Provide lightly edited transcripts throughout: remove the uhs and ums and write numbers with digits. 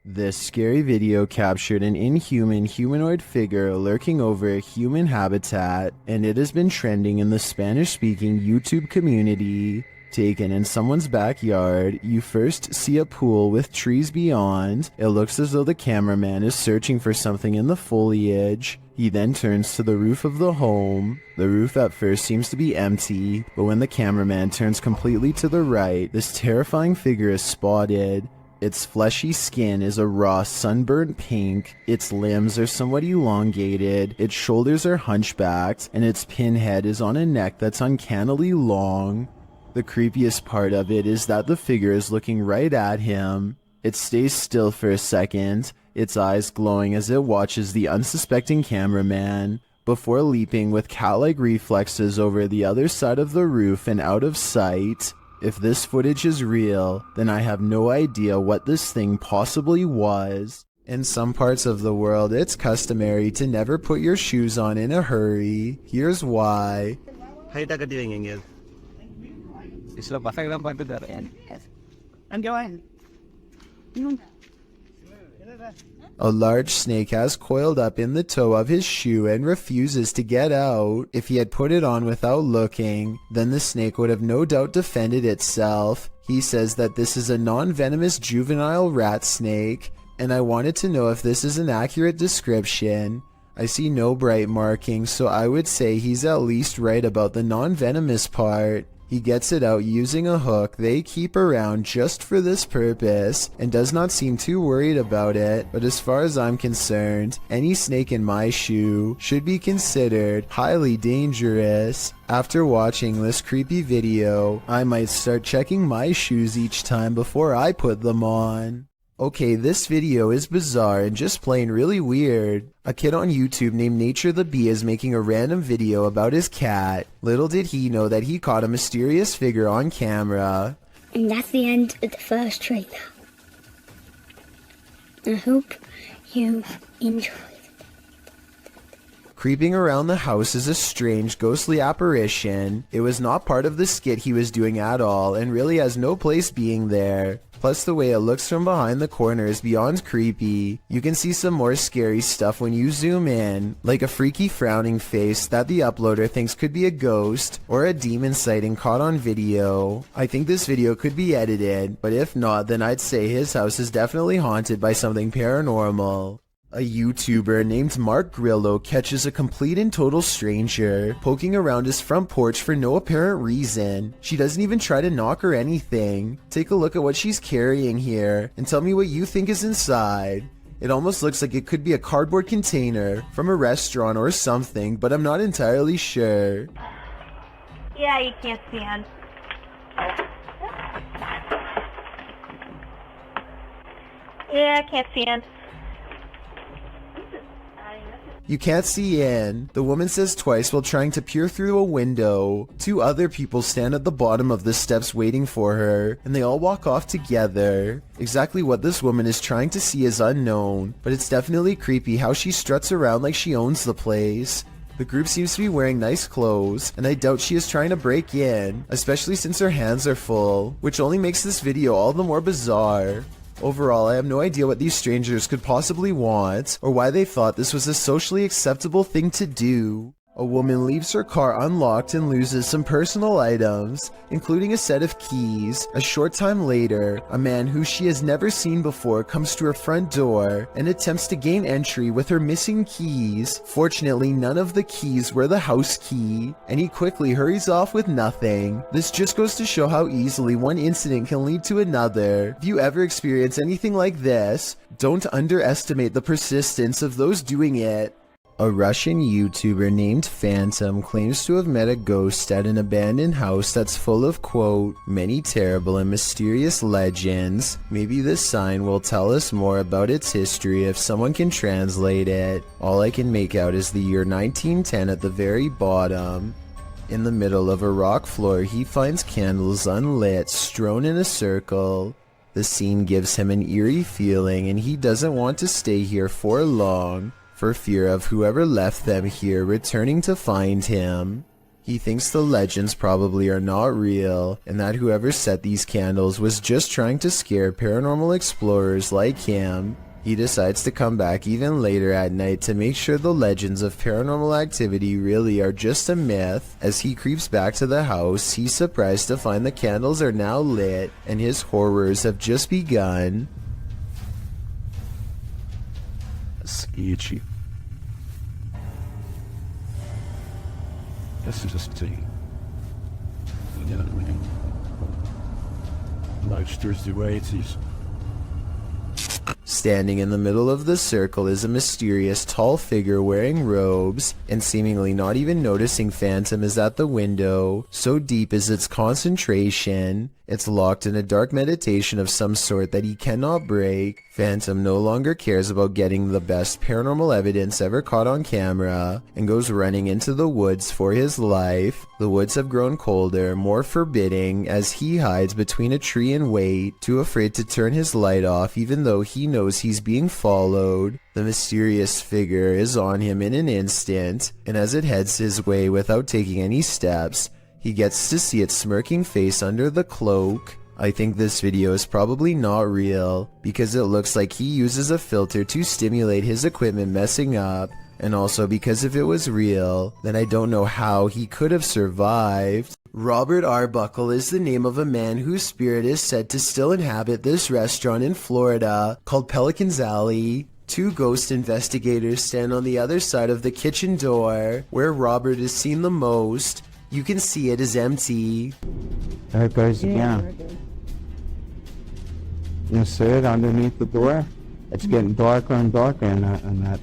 This scary video captured an inhuman humanoid figure lurking over a human habitat, and it has been trending in the Spanish-speaking YouTube community. Taken in someone's backyard, you first see a pool with trees beyond. It looks as though the cameraman is searching for something in the foliage. He then turns to the roof of the home. The roof at first seems to be empty, but when the cameraman turns completely to the right, this terrifying figure is spotted. Its fleshy skin is a raw sunburnt pink, its limbs are somewhat elongated, its shoulders are hunchbacked, and its pinhead is on a neck that's uncannily long. The creepiest part of it is that the figure is looking right at him. It stays still for a second, its eyes glowing as it watches the unsuspecting cameraman, before leaping with cat-like reflexes over the other side of the roof and out of sight. If this footage is real, then I have no idea what this thing possibly was. In some parts of the world, it's customary to never put your shoes on in a hurry. Here's why. I'm going. A large snake has coiled up in the toe of his shoe and refuses to get out. If he had put it on without looking, then the snake would have no doubt defended itself. He says that this is a non-venomous juvenile rat snake, and I wanted to know if this is an accurate description. I see no bright markings, so I would say he's at least right about the non-venomous part. He gets it out using a hook they keep around just for this purpose, and does not seem too worried about it, but as far as I'm concerned, any snake in my shoe should be considered highly dangerous. After watching this creepy video, I might start checking my shoes each time before I put them on. Okay, this video is bizarre and just plain really weird. A kid on YouTube named Nature the Bee is making a random video about his cat. Little did he know that he caught a mysterious figure on camera. And that's the end of the first trailer. I hope you enjoyed. Creeping around the house is a strange, ghostly apparition. It was not part of the skit he was doing at all, and really has no place being there. Plus, the way it looks from behind the corner is beyond creepy. You can see some more scary stuff when you zoom in, like a freaky frowning face that the uploader thinks could be a ghost, or a demon sighting caught on video. I think this video could be edited, but if not, then I'd say his house is definitely haunted by something paranormal. A YouTuber named Mark Grillo catches a complete and total stranger poking around his front porch for no apparent reason. She doesn't even try to knock or anything. Take a look at what she's carrying here and tell me what you think is inside. It almost looks like it could be a cardboard container from a restaurant or something, but I'm not entirely sure. Yeah, you can't stand. Yeah, I can't stand. You can't see in, the woman says twice while trying to peer through a window. Two other people stand at the bottom of the steps waiting for her, and they all walk off together. Exactly what this woman is trying to see is unknown, but it's definitely creepy how she struts around like she owns the place. The group seems to be wearing nice clothes, and I doubt she is trying to break in, especially since her hands are full, which only makes this video all the more bizarre. Overall, I have no idea what these strangers could possibly want, or why they thought this was a socially acceptable thing to do. A woman leaves her car unlocked and loses some personal items, including a set of keys. A short time later, a man who she has never seen before comes to her front door and attempts to gain entry with her missing keys. Fortunately, none of the keys were the house key, and he quickly hurries off with nothing. This just goes to show how easily one incident can lead to another. If you ever experience anything like this, don't underestimate the persistence of those doing it. A Russian YouTuber named Phantom claims to have met a ghost at an abandoned house that's full of, quote, many terrible and mysterious legends. Maybe this sign will tell us more about its history if someone can translate it. All I can make out is the year 1910 at the very bottom. In the middle of a rock floor, he finds candles unlit, strewn in a circle. The scene gives him an eerie feeling, and he doesn't want to stay here for long, for fear of whoever left them here returning to find him. He thinks the legends probably are not real, and that whoever set these candles was just trying to scare paranormal explorers like him. He decides to come back even later at night to make sure the legends of paranormal activity really are just a myth. As he creeps back to the house, he's surprised to find the candles are now lit, and his horrors have just begun. Sketchy. This is just thing. Life's the way it is. Standing in the middle of the circle is a mysterious tall figure wearing robes, and seemingly not even noticing Phantom is at the window. So deep is its concentration, it's locked in a dark meditation of some sort that he cannot break. Phantom no longer cares about getting the best paranormal evidence ever caught on camera, and goes running into the woods for his life. The woods have grown colder, more forbidding, as he hides between a tree and wait, too afraid to turn his light off even though he knows he's being followed. The mysterious figure is on him in an instant, and as it heads his way without taking any steps, he gets to see its smirking face under the cloak. I think this video is probably not real, because it looks like he uses a filter to stimulate his equipment messing up, and also because if it was real, then I don't know how he could have survived. Robert Arbuckle is the name of a man whose spirit is said to still inhabit this restaurant in Florida called Pelican's Alley. Two ghost investigators stand on the other side of the kitchen door, where Robert is seen the most. You can see it is empty. There it goes again. You see it underneath the door? It's getting darker and darker in that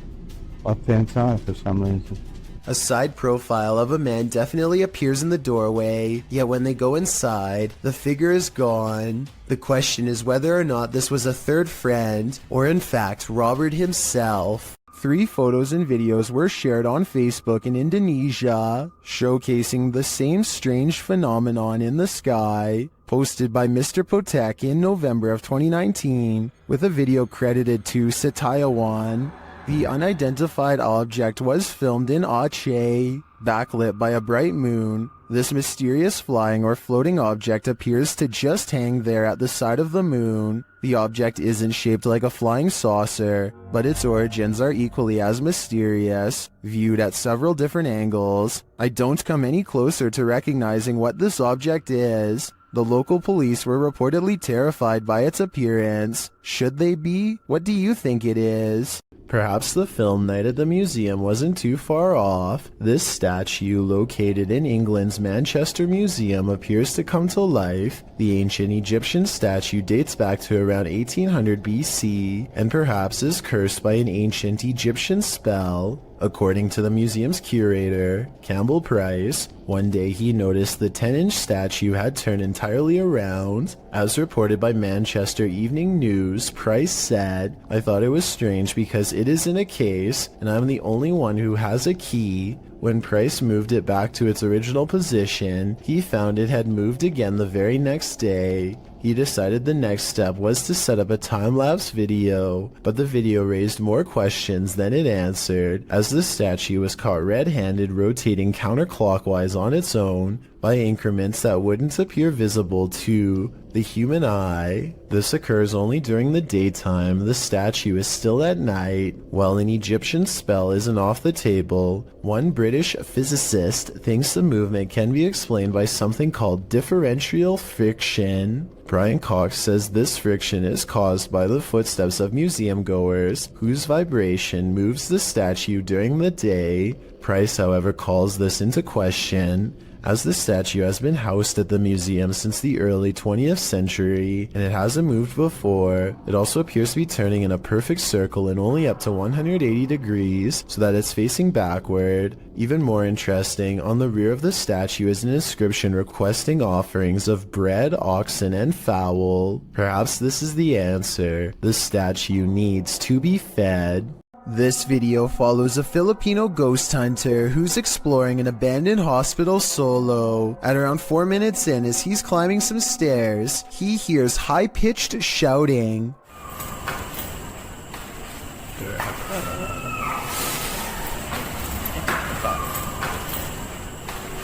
left-hand side for some reason. A side profile of a man definitely appears in the doorway, yet when they go inside, the figure is gone. The question is whether or not this was a third friend, or in fact Robert himself. 3 photos and videos were shared on Facebook in Indonesia, showcasing the same strange phenomenon in the sky, posted by Mr. Potek in November of 2019, with a video credited to Setiawan. The unidentified object was filmed in Aceh, backlit by a bright moon. This mysterious flying or floating object appears to just hang there at the side of the moon. The object isn't shaped like a flying saucer, but its origins are equally as mysterious, viewed at several different angles. I don't come any closer to recognizing what this object is. The local police were reportedly terrified by its appearance. Should they be? What do you think it is? Perhaps the film night at the museum wasn't too far off. This statue, located in England's Manchester Museum, appears to come to life. The ancient Egyptian statue dates back to around 1800 BC, and perhaps is cursed by an ancient Egyptian spell. According to the museum's curator, Campbell Price, one day he noticed the 10-inch statue had turned entirely around. As reported by Manchester Evening News, Price said, "I thought it was strange because it is in a case, and I'm the only one who has a key. When Price moved it back to its original position, he found it had moved again the very next day. He decided the next step was to set up a time-lapse video, but the video raised more questions than it answered, as the statue was caught red-handed rotating counterclockwise on its own by increments that wouldn't appear visible to the human eye. This occurs only during the daytime. The statue is still at night. While an Egyptian spell isn't off the table, one British physicist thinks the movement can be explained by something called differential friction. Brian Cox says this friction is caused by the footsteps of museum goers, whose vibration moves the statue during the day. Price, however, calls this into question, as the statue has been housed at the museum since the early 20th century, and it hasn't moved before. It also appears to be turning in a perfect circle and only up to 180 degrees, so that it's facing backward. Even more interesting, on the rear of the statue is an inscription requesting offerings of bread, oxen, and fowl. Perhaps this is the answer. The statue needs to be fed. This video follows a Filipino ghost hunter who's exploring an abandoned hospital solo. At around 4 minutes in, as he's climbing some stairs, he hears high-pitched shouting.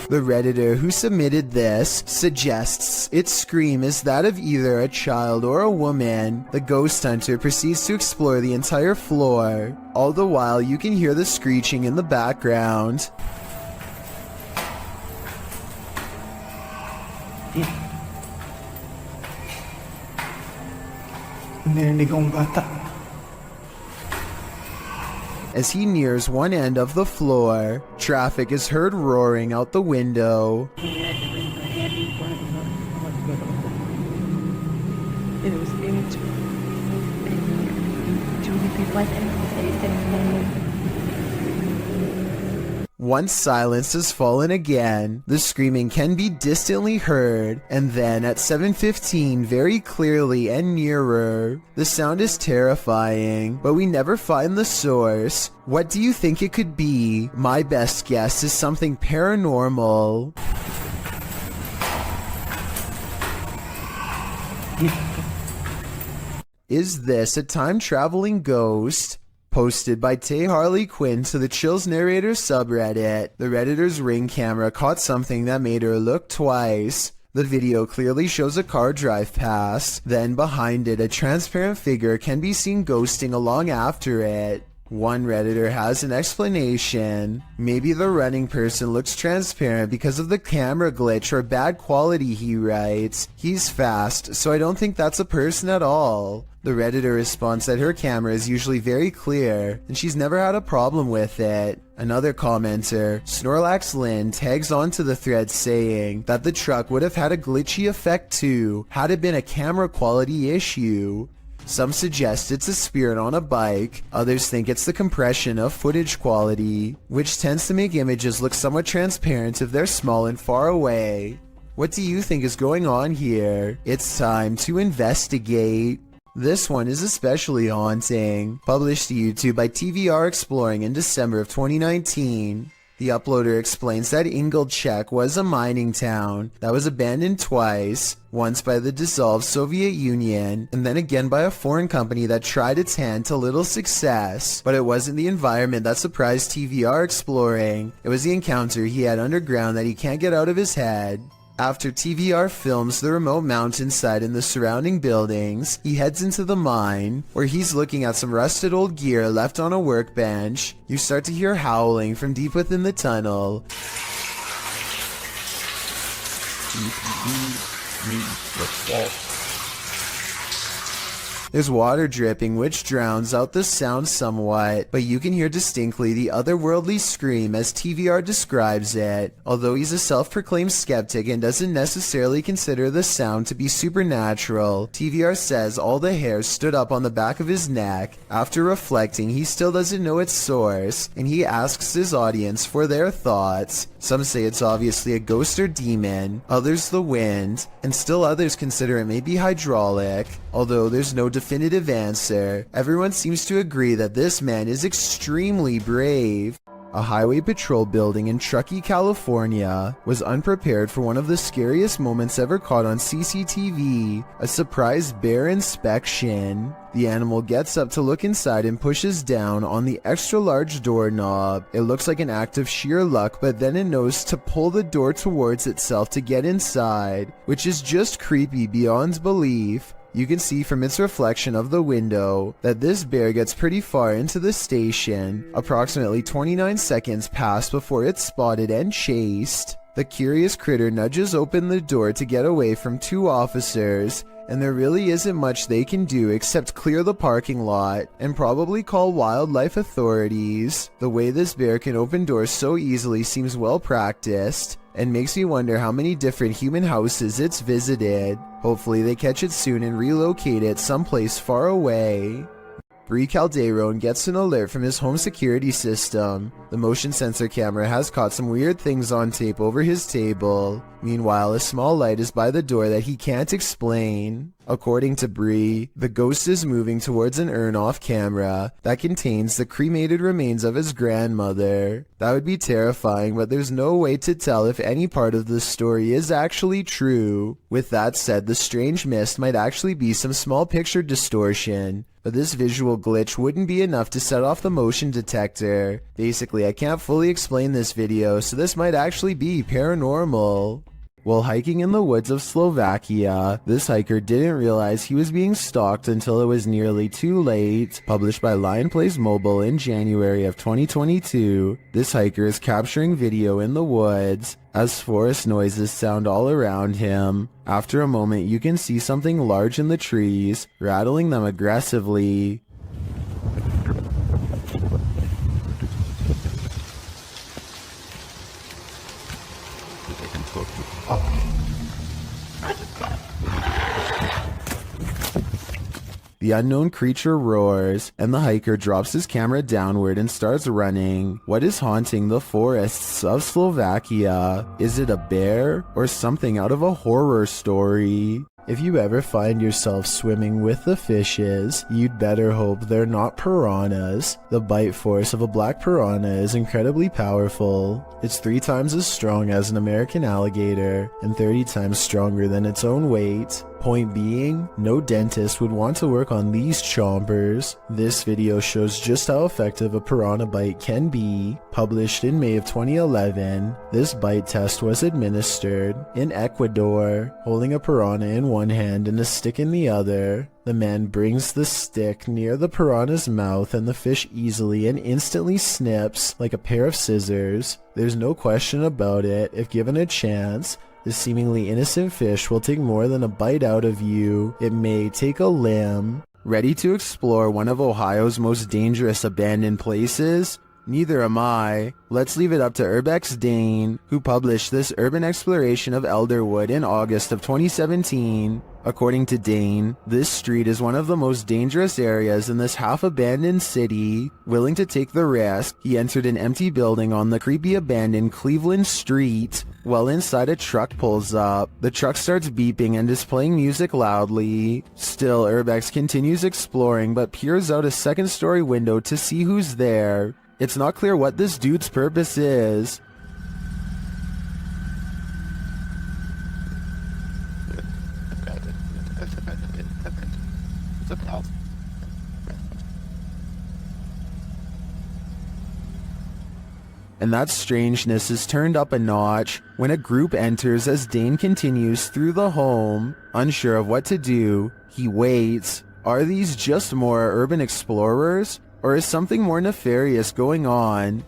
The Redditor who submitted this suggests its scream is that of either a child or a woman. The ghost hunter proceeds to explore the entire floor. All the while, you can hear the screeching in the background. Narinig kong bata. As he nears one end of the floor, traffic is heard roaring out the window. Once silence has fallen again, the screaming can be distantly heard, and then at 7:15 very clearly and nearer. The sound is terrifying, but we never find the source. What do you think it could be? My best guess is something paranormal. Is this a time-traveling ghost? Posted by Tay Harley Quinn to the Chills Narrator subreddit, the Redditor's Ring camera caught something that made her look twice. The video clearly shows a car drive past, then behind it a transparent figure can be seen ghosting along after it. One Redditor has an explanation. Maybe the running person looks transparent because of the camera glitch or bad quality, he writes. He's fast, so I don't think that's a person at all. The Redditor responds that her camera is usually very clear, and she's never had a problem with it. Another commenter, Snorlax Lynn, tags onto the thread saying that the truck would have had a glitchy effect too, had it been a camera quality issue. Some suggest it's a spirit on a bike, others think it's the compression of footage quality, which tends to make images look somewhat transparent if they're small and far away. What do you think is going on here? It's time to investigate. This one is especially haunting. Published to YouTube by TVR Exploring in December of 2019. The uploader explains that Ingolchek was a mining town that was abandoned twice, once by the dissolved Soviet Union, and then again by a foreign company that tried its hand to little success. But it wasn't the environment that surprised TVR Exploring, it was the encounter he had underground that he can't get out of his head. After TVR films the remote mountainside and the surrounding buildings, he heads into the mine, where he's looking at some rusted old gear left on a workbench. You start to hear howling from deep within the tunnel. There's water dripping, which drowns out the sound somewhat, but you can hear distinctly the otherworldly scream as TVR describes it. Although he's a self-proclaimed skeptic and doesn't necessarily consider the sound to be supernatural, TVR says all the hairs stood up on the back of his neck. After reflecting, he still doesn't know its source, and he asks his audience for their thoughts. Some say it's obviously a ghost or demon, others the wind, and still others consider it may be hydraulic. Although there's no definitive answer, everyone seems to agree that this man is extremely brave. A highway patrol building in Truckee, California was unprepared for one of the scariest moments ever caught on CCTV, a surprise bear inspection. The animal gets up to look inside and pushes down on the extra large doorknob. It looks like an act of sheer luck, but then it knows to pull the door towards itself to get inside, which is just creepy beyond belief. You can see from its reflection of the window that this bear gets pretty far into the station. Approximately 29 seconds pass before it's spotted and chased. The curious critter nudges open the door to get away from two officers, and there really isn't much they can do except clear the parking lot and probably call wildlife authorities. The way this bear can open doors so easily seems well practiced, and makes me wonder how many different human houses it's visited. Hopefully they catch it soon and relocate it someplace far away. Brie Calderon gets an alert from his home security system. The motion sensor camera has caught some weird things on tape over his table. Meanwhile, a small light is by the door that he can't explain. According to Bree, the ghost is moving towards an urn off camera that contains the cremated remains of his grandmother. That would be terrifying, but there's no way to tell if any part of the story is actually true. With that said, the strange mist might actually be some small picture distortion, but this visual glitch wouldn't be enough to set off the motion detector. Basically, I can't fully explain this video, so this might actually be paranormal. While hiking in the woods of Slovakia, this hiker didn't realize he was being stalked until it was nearly too late. Published by Lion Plays Mobile in January of 2022, this hiker is capturing video in the woods as forest noises sound all around him. After a moment, you can see something large in the trees, rattling them aggressively. The unknown creature roars, and the hiker drops his camera downward and starts running. What is haunting the forests of Slovakia? Is it a bear or something out of a horror story? If you ever find yourself swimming with the fishes, you'd better hope they're not piranhas. The bite force of a black piranha is incredibly powerful. It's 3 times as strong as an American alligator and 30 times stronger than its own weight. Point being, no dentist would want to work on these chompers. This video shows just how effective a piranha bite can be. Published in May of 2011, this bite test was administered in Ecuador, holding a piranha in one hand and a stick in the other. The man brings the stick near the piranha's mouth and the fish easily and instantly snips like a pair of scissors. There's no question about it. If given a chance, this seemingly innocent fish will take more than a bite out of you. It may take a limb. Ready to explore one of Ohio's most dangerous abandoned places? Neither am I. Let's leave it up to Urbex Dane, who published this urban exploration of Elderwood in August of 2017. According to Dane, this street is one of the most dangerous areas in this half-abandoned city. Willing to take the risk, he entered an empty building on the creepy abandoned Cleveland Street. While inside, a truck pulls up. The truck starts beeping and is playing music loudly. Still, Urbex continues exploring but peers out a second-story window to see who's there. It's not clear what this dude's purpose is. And that strangeness is turned up a notch when a group enters as Dane continues through the home. Unsure of what to do, he waits. Are these just more urban explorers? Or is something more nefarious going on?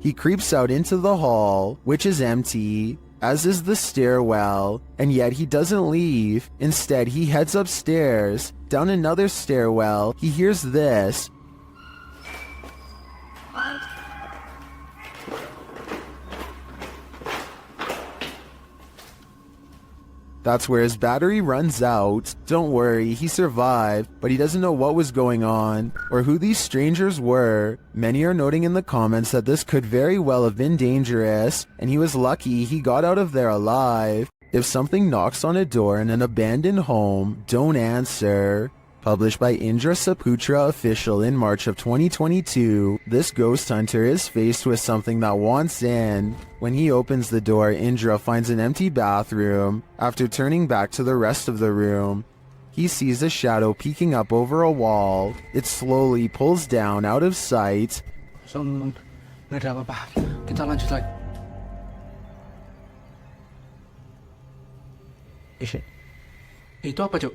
He creeps out into the hall, which is empty, as is the stairwell, and yet he doesn't leave. Instead, he heads upstairs. Down another stairwell, he hears this. That's where his battery runs out. Don't worry, he survived, but he doesn't know what was going on or who these strangers were. Many are noting in the comments that this could very well have been dangerous, and he was lucky he got out of there alive. If something knocks on a door in an abandoned home, don't answer. Published by Indra Saputra Official in March of 2022, this ghost hunter is faced with something that wants in. When he opens the door, Indra finds an empty bathroom. After turning back to the rest of the room, he sees a shadow peeking up over a wall. It slowly pulls down out of sight. Nggak ada apa-apa. Kita lanjut lagi. Itu apa, Cuk?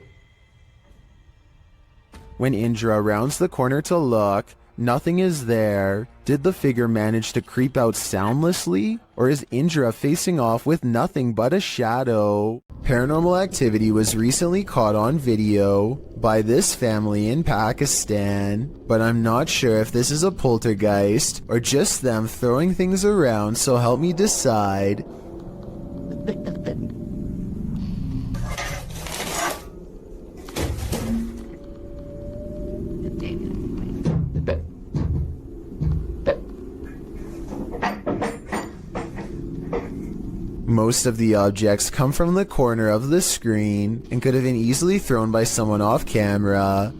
When Indra rounds the corner to look, nothing is there. Did the figure manage to creep out soundlessly? Or is Indra facing off with nothing but a shadow? Paranormal activity was recently caught on video by this family in Pakistan, but I'm not sure if this is a poltergeist or just them throwing things around, so help me decide. Most of the objects come from the corner of the screen and could have been easily thrown by someone off camera.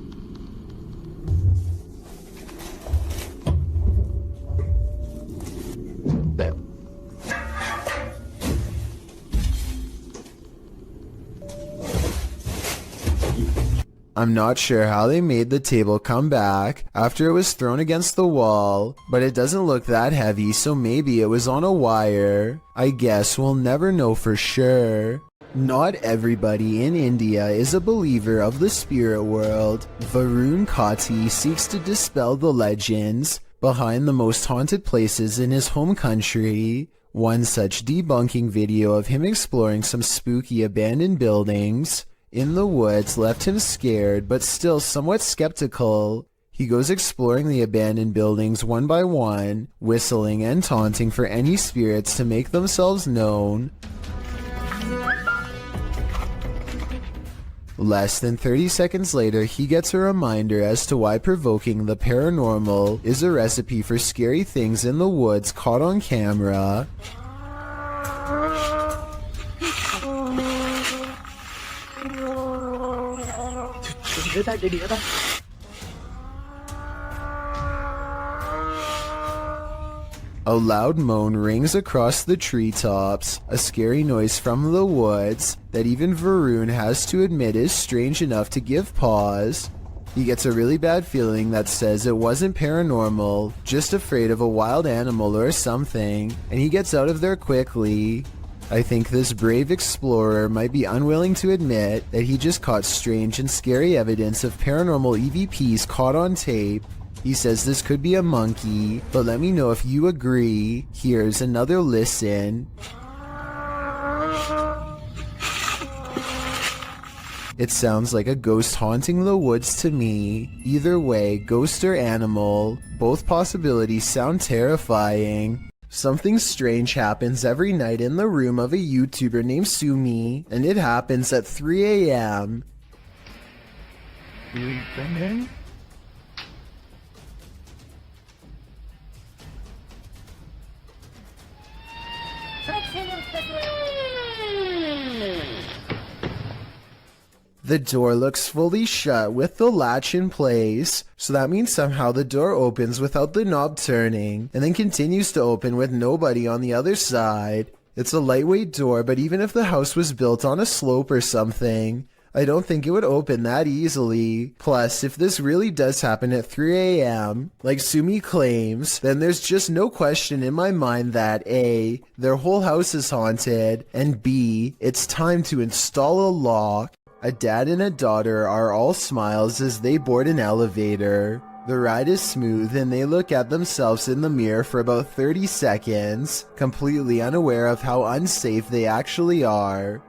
I'm not sure how they made the table come back after it was thrown against the wall, but it doesn't look that heavy, so maybe it was on a wire. I guess we'll never know for sure. Not everybody in India is a believer of the spirit world. Varun Kati seeks to dispel the legends behind the most haunted places in his home country. One such debunking video of him exploring some spooky abandoned buildings in the woods left him scared but still somewhat skeptical. He goes exploring the abandoned buildings one by one, whistling and taunting for any spirits to make themselves known. Less than 30 seconds later, he gets a reminder as to why provoking the paranormal is a recipe for scary things in the woods caught on camera. A loud moan rings across the treetops, a scary noise from the woods that even Varun has to admit is strange enough to give pause. He gets a really bad feeling that says it wasn't paranormal, just afraid of a wild animal or something, and he gets out of there quickly. I think this brave explorer might be unwilling to admit that he just caught strange and scary evidence of paranormal EVPs caught on tape. He says this could be a monkey, but let me know if you agree. Here's another listen. It sounds like a ghost haunting the woods to me. Either way, ghost or animal, both possibilities sound terrifying. Something strange happens every night in the room of a YouTuber named Sumi, and it happens at 3 a.m. The door looks fully shut with the latch in place, so that means somehow the door opens without the knob turning, and then continues to open with nobody on the other side. It's a lightweight door, but even if the house was built on a slope or something, I don't think it would open that easily. Plus, if this really does happen at 3 a.m., like Sumi claims, then there's just no question in my mind that A, their whole house is haunted, and B, it's time to install a lock. A dad and a daughter are all smiles as they board an elevator. The ride is smooth and they look at themselves in the mirror for about 30 seconds, completely unaware of how unsafe they actually are.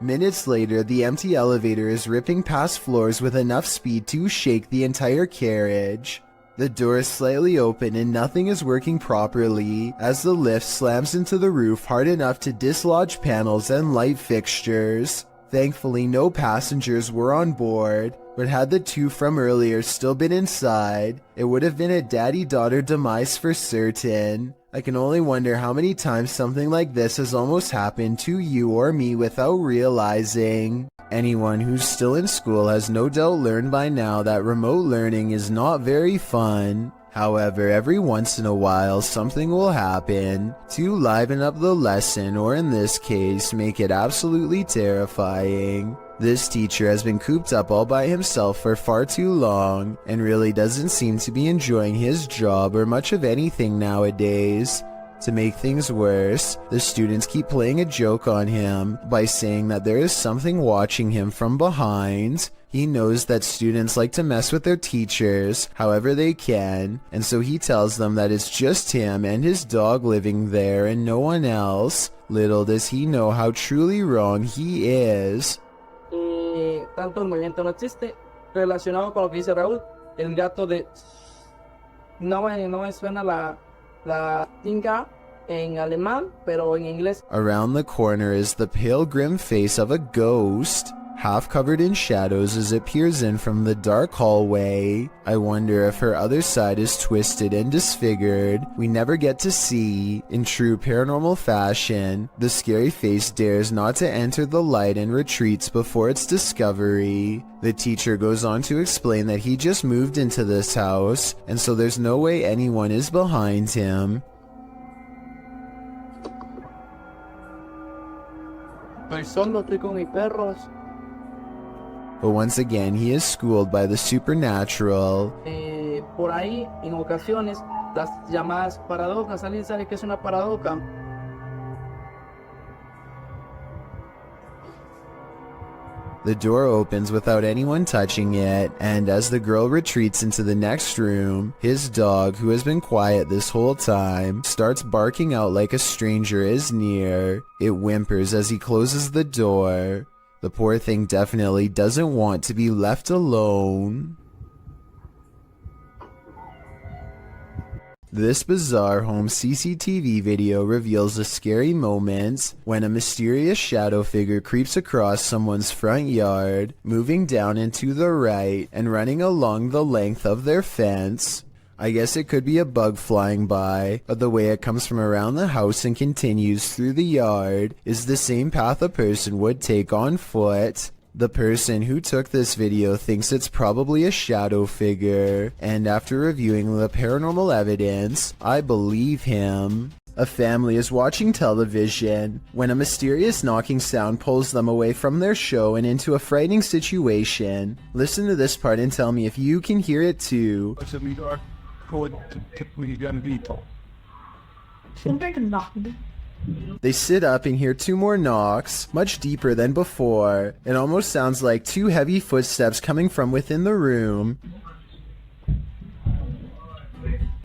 Minutes later, the empty elevator is ripping past floors with enough speed to shake the entire carriage. The door is slightly open and nothing is working properly as the lift slams into the roof hard enough to dislodge panels and light fixtures. Thankfully, no passengers were on board, but had the two from earlier still been inside, it would have been a daddy-daughter demise for certain. I can only wonder how many times something like this has almost happened to you or me without realizing. Anyone who's still in school has no doubt learned by now that remote learning is not very fun. However, every once in a while something will happen to liven up the lesson, or in this case, make it absolutely terrifying. This teacher has been cooped up all by himself for far too long, and really doesn't seem to be enjoying his job or much of anything nowadays. To make things worse, the students keep playing a joke on him by saying that there is something watching him from behind. He knows that students like to mess with their teachers however they can, and so he tells them that it's just him and his dog living there and no one else. Little does he know how truly wrong he is. Tanto el movimiento no existe, relacionado con lo que dice Raúl, el gato de... No me suena la tinga en alemán, pero en inglés. Around the corner is the pale grim face of a ghost. half covered in shadows as it peers in from the dark hallway. I wonder if her other side is twisted and disfigured. We never get to see. In true paranormal fashion, the scary face dares not to enter the light and retreats before its discovery. The teacher goes on to explain that he just moved into this house, and so there's no way anyone is behind him. Estoy solo, estoy con mis perros. But once again, he is schooled by the supernatural. Por ahí, en ocasiones, las llamadas paradojas. ¿Alguien sabe qué es una paradoja? The door opens without anyone touching it, and as the girl retreats into the next room, his dog, who has been quiet this whole time, starts barking out like a stranger is near. It whimpers as he closes the door. The poor thing definitely doesn't want to be left alone. This bizarre home CCTV video reveals a scary moment when a mysterious shadow figure creeps across someone's front yard, moving down and to the right and running along the length of their fence. I guess it could be a bug flying by, but the way it comes from around the house and continues through the yard is the same path a person would take on foot. The person who took this video thinks it's probably a shadow figure, and after reviewing the paranormal evidence, I believe him. A family is watching television when a mysterious knocking sound pulls them away from their show and into a frightening situation. Listen to this part and tell me if you can hear it too. They sit up and hear two more knocks, much deeper than before. It almost sounds like two heavy footsteps coming from within the room.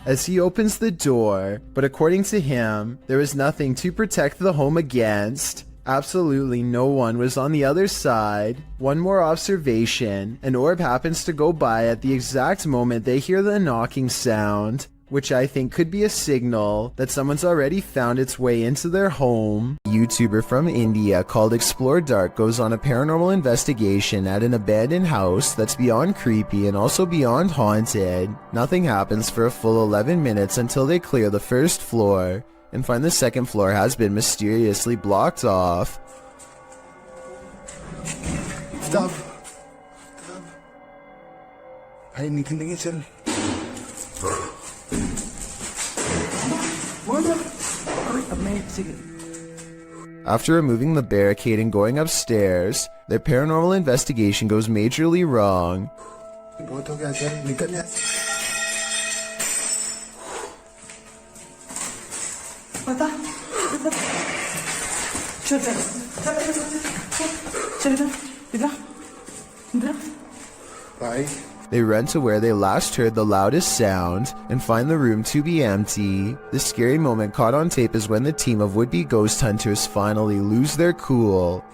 As he opens the door, but according to him, there is nothing to protect the home against. Absolutely no one was on the other side. One more observation, an orb happens to go by at the exact moment they hear the knocking sound, which I think could be a signal that someone's already found its way into their home. A YouTuber from India called Explore Dark goes on a paranormal investigation at an abandoned house that's beyond creepy and also beyond haunted. Nothing happens for a full 11 minutes until they clear the first floor and find the second floor has been mysteriously blocked off. Stop. Ay, ni tingin sir. After removing the barricade and going upstairs, their paranormal investigation goes majorly wrong. They run to where they last heard the loudest sound and find the room to be empty. The scary moment caught on tape is when the team of would-be ghost hunters finally lose their cool.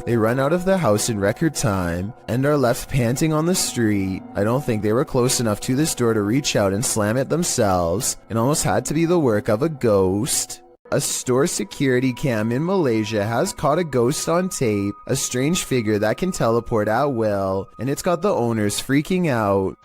They run out of the house in record time and are left panting on the street. I don't think they were close enough to this door to reach out and slam it themselves. It almost had to be the work of a ghost. A store security cam in Malaysia has caught a ghost on tape, a strange figure that can teleport at will, and it's got the owners freaking out.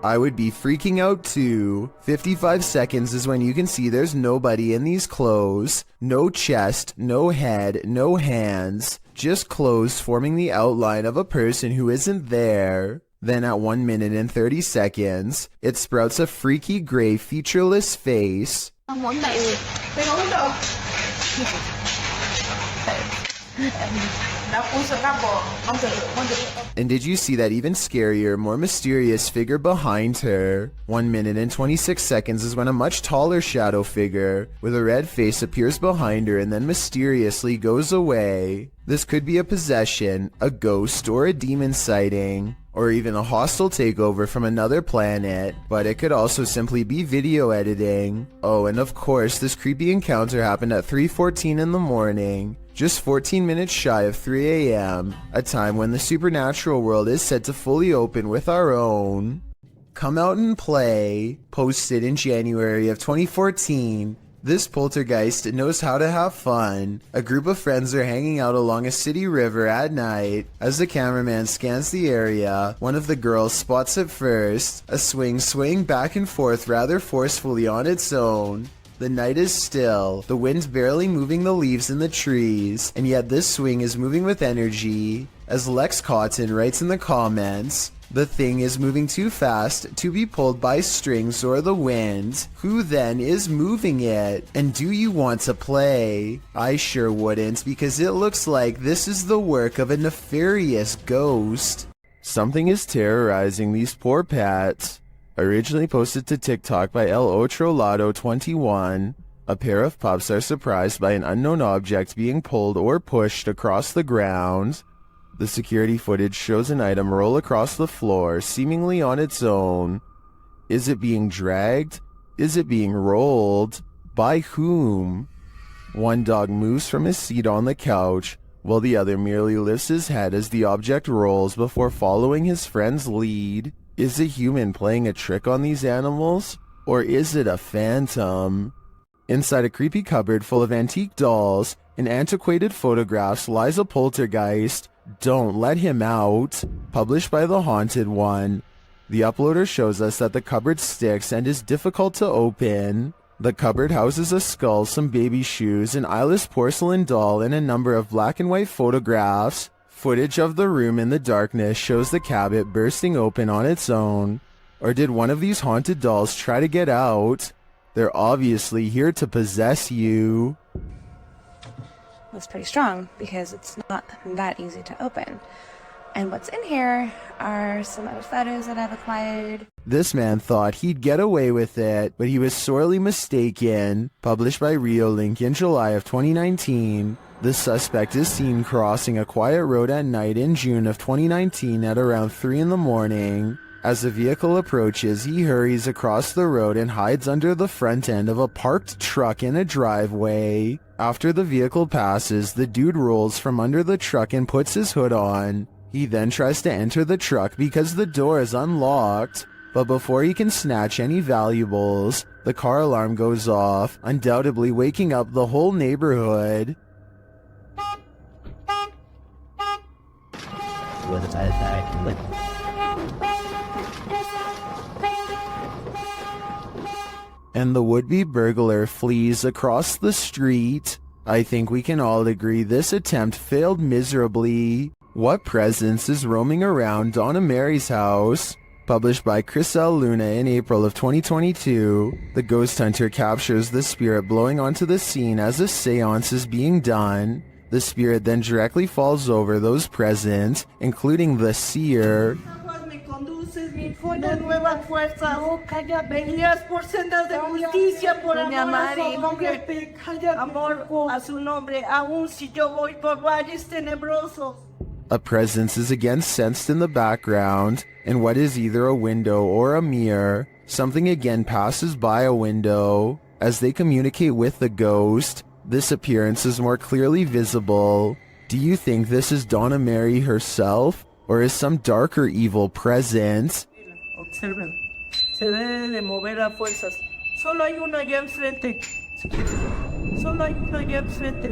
I would be freaking out too. 55 seconds is when you can see there's nobody in these clothes. No chest, no head, no hands. Just clothes forming the outline of a person who isn't there. Then at 1 minute and 30 seconds, it sprouts a freaky gray featureless face. And did you see that even scarier, more mysterious figure behind her? 1 minute and 26 seconds is when a much taller shadow figure with a red face appears behind her and then mysteriously goes away. This could be a possession, a ghost, or a demon sighting. or even a hostile takeover from another planet, but it could also simply be video editing. Oh, and of course, this creepy encounter happened at 3:14 in the morning, just 14 minutes shy of 3 a.m., a time when the supernatural world is set to fully open with our own Come Out and Play, posted in January of 2014. This poltergeist knows how to have fun. A group of friends are hanging out along a city river at night. As the cameraman scans the area, one of the girls spots it first, a swing swaying back and forth rather forcefully on its own. The night is still, the wind barely moving the leaves in the trees, and yet this swing is moving with energy. As Lex Cotton writes in the comments, the thing is moving too fast to be pulled by strings or the wind. Who then is moving it? And do you want to play? I sure wouldn't, because it looks like this is the work of a nefarious ghost. Something is terrorizing these poor pets. Originally posted to TikTok by El Otrolado 21, a pair of pups are surprised by an unknown object being pulled or pushed across the ground. The security footage shows an item roll across the floor, seemingly on its own. Is it being dragged? Is it being rolled? By whom? One dog moves from his seat on the couch, while the other merely lifts his head as the object rolls before following his friend's lead. Is a human playing a trick on these animals? Or is it a phantom? Inside a creepy cupboard full of antique dolls and antiquated photographs lies a poltergeist. Don't let him out. Published by The Haunted One. The uploader shows us that the cupboard sticks and is difficult to open. The cupboard houses a skull, some baby shoes, an eyeless porcelain doll, and a number of black and white photographs. Footage of the room in the darkness shows the cabinet bursting open on its own. Or did one of these haunted dolls try to get out? They're obviously here to possess you. Was pretty strong because it's not that easy to open. And what's in here are some other photos that I've acquired. This man thought he'd get away with it, but he was sorely mistaken. Published by Reolink in July of 2019. The suspect is seen crossing a quiet road at night in June of 2019 at around 3 in the morning. As the vehicle approaches, he hurries across the road and hides under the front end of a parked truck in a driveway. After the vehicle passes, the dude rolls from under the truck and puts his hood on. He then tries to enter the truck because the door is unlocked. But before he can snatch any valuables, the car alarm goes off, undoubtedly waking up the whole neighborhood. And the would-be burglar flees across the street. I think we can all agree this attempt failed miserably. What presence is roaming around Donna Mary's house? Published by Chris L. Luna in April of 2022, the ghost hunter captures the spirit blowing onto the scene as a seance is being done. The spirit then directly falls over those present, including the seer. Nuevas fuerzas, venías por sendas de justicia, por amor a su nombre, amor a su nombre, aun si yo voy por valles tenebrosos. A presence is again sensed in the background, and what is either a window or a mirror, something again passes by a window. As they communicate with the ghost, this appearance is more clearly visible. Do you think this is Donna Mary herself, or is some darker evil present? Observen, se debe de mover a fuerzas. Solo hay una allá enfrente. Solo hay una allá enfrente.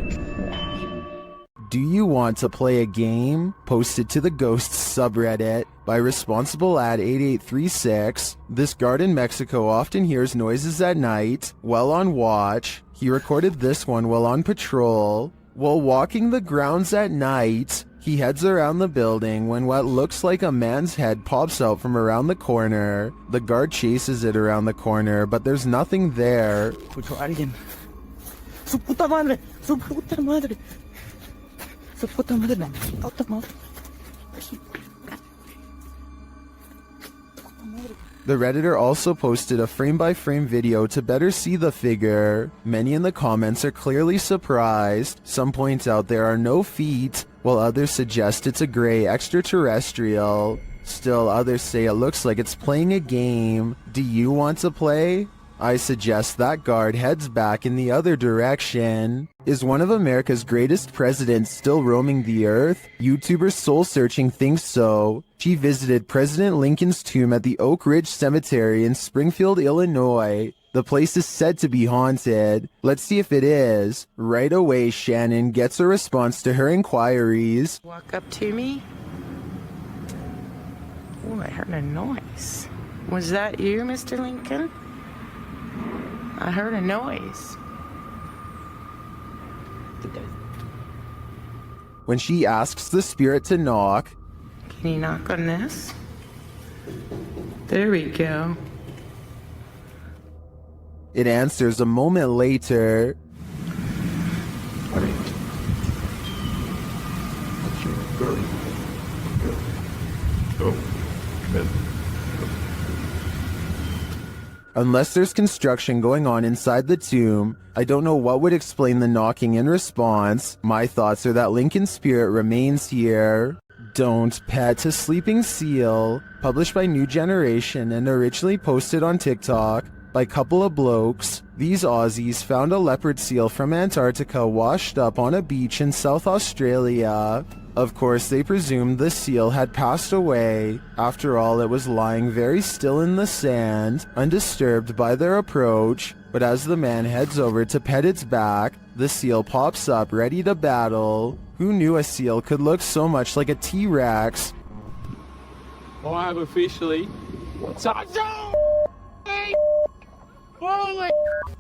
Do you want to play a game? Posted to the Ghosts subreddit by Responsible at 8836. This guard in Mexico often hears noises at night while on watch. He recorded this one while on patrol. While walking the grounds at night, he heads around the building when what looks like a man's head pops out from around the corner. The guard chases it around the corner, but there's nothing there. Escucho a alguien. ¡Su puta madre! ¡Su puta madre! ¡Su puta madre! ¡Puta madre! The Redditor also posted a frame-by-frame video to better see the figure. Many in the comments are clearly surprised. Some point out there are no feet, while others suggest it's a gray extraterrestrial. Still, others say it looks like it's playing a game. Do you want to play? I suggest that guard heads back in the other direction. Is one of America's greatest presidents still roaming the earth? YouTuber Soul Searching thinks so. She visited President Lincoln's tomb at the Oak Ridge Cemetery in Springfield, Illinois. The place is said to be haunted. Let's see if it is. Right away, Shannon gets a response to her inquiries. Walk up to me. Oh, I heard a noise. Was that you, Mr. Lincoln? I heard a noise. When she asks the spirit to knock, Can you knock on this? There we go. it answers a moment later. Unless there's construction going on inside the tomb, I don't know what would explain the knocking in response. My thoughts are that Lincoln's spirit remains here. Don't Pet a Sleeping Seal, published by New Generation and originally posted on TikTok by a couple of blokes. These Aussies found a leopard seal from Antarctica washed up on a beach in South Australia. Of course, they presumed the seal had passed away. After all, it was lying very still in the sand, undisturbed by their approach. But as the man heads over to pet its back, the seal pops up ready to battle. Who knew a seal could look so much like a T-Rex? Well, I have officially...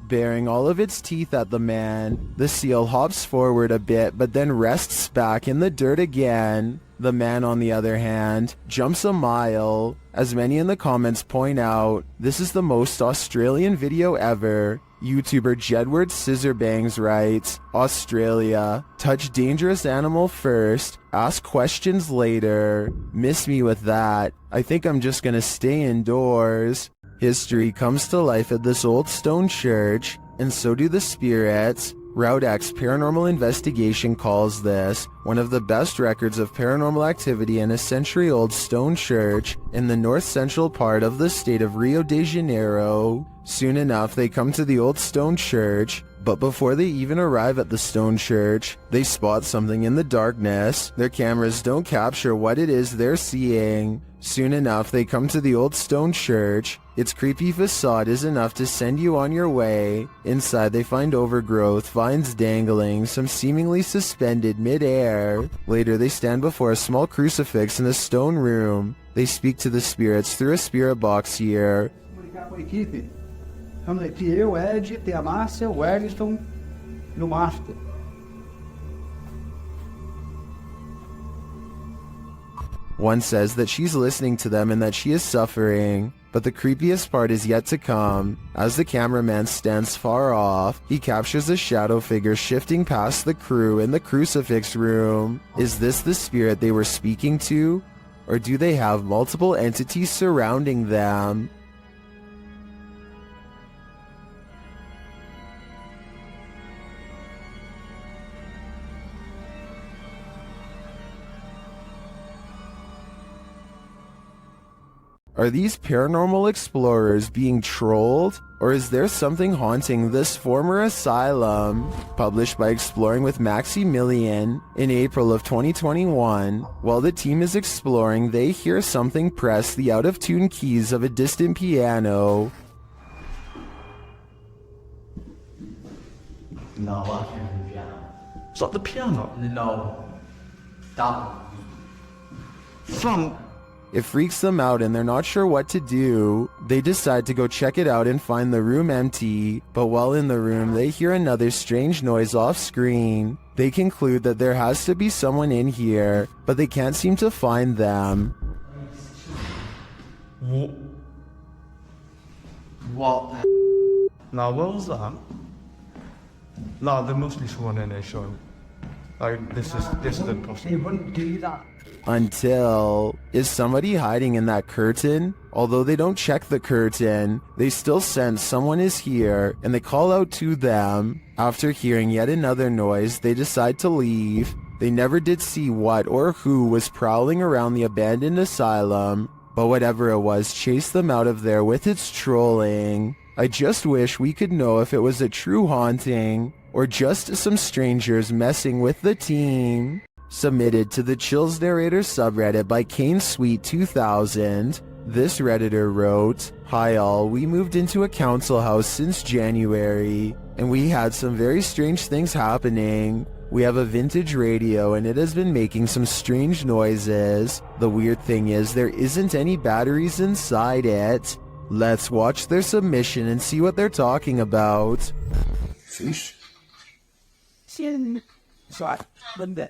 Baring all of its teeth at the man, the seal hops forward a bit but then rests back in the dirt again. The man, on the other hand, jumps a mile. As many in the comments point out, this is the most Australian video ever. YouTuber Jedward Scissorbangs writes, Australia, touch dangerous animal first, ask questions later. Miss me with that. I think I'm just gonna stay indoors. History comes to life at this old stone church, and so do the spirits. Route X Paranormal Investigation calls this one of the best records of paranormal activity in a century-old stone church in the north-central part of the state of Rio de Janeiro. Soon enough, they come to the old stone church, but before they even arrive at the stone church, they spot something in the darkness. Their cameras don't capture what it is they're seeing. Soon enough, they come to the old stone church. Its creepy facade is enough to send you on your way. Inside, they find overgrowth, vines dangling, some seemingly suspended mid-air. Later, they stand before a small crucifix in a stone room. They speak to the spirits through a spirit box here. Comunicar com a equipe. Vamos aqui, eu, Ed, tem a Márcia, o Wellington e o Master. One says that she's listening to them and that she is suffering. But the creepiest part is yet to come. As the cameraman stands far off, he captures a shadow figure shifting past the crew in the crucifix room. Is this the spirit they were speaking to? Or do they have multiple entities surrounding them? Are these paranormal explorers being trolled? Or is there something haunting this former asylum? Published by Exploring with Maximilian in April of 2021. While the team is exploring, they hear something press the out-of-tune keys of a distant piano. No, I can't hear the piano. It's not the piano? No. That From... It freaks them out and they're not sure what to do. They decide to go check it out and find the room empty, but while in the room they hear another strange noise off screen. They conclude that there has to be someone in here, but they can't seem to find them. What? No, what was that? No, there must be someone in there, Sean. Like, this is impossible. They wouldn't do that. Until... Is somebody hiding in that curtain? Although they don't check the curtain, they still sense someone is here, and they call out to them. After hearing yet another noise, they decide to leave. They never did see what or who was prowling around the abandoned asylum, but whatever it was chased them out of there with its trolling. I just wish we could know if it was a true haunting or just some strangers messing with the team. Submitted to the Chills Narrator subreddit by Kane Sweet 2000. This Redditor wrote, "Hi all, we moved into a council house since January, and we had some very strange things happening. We have a vintage radio and it has been making some strange noises. The weird thing is there isn't any batteries inside it. Let's watch their submission and see what they're talking about." Fish. Soạn, vấn đề.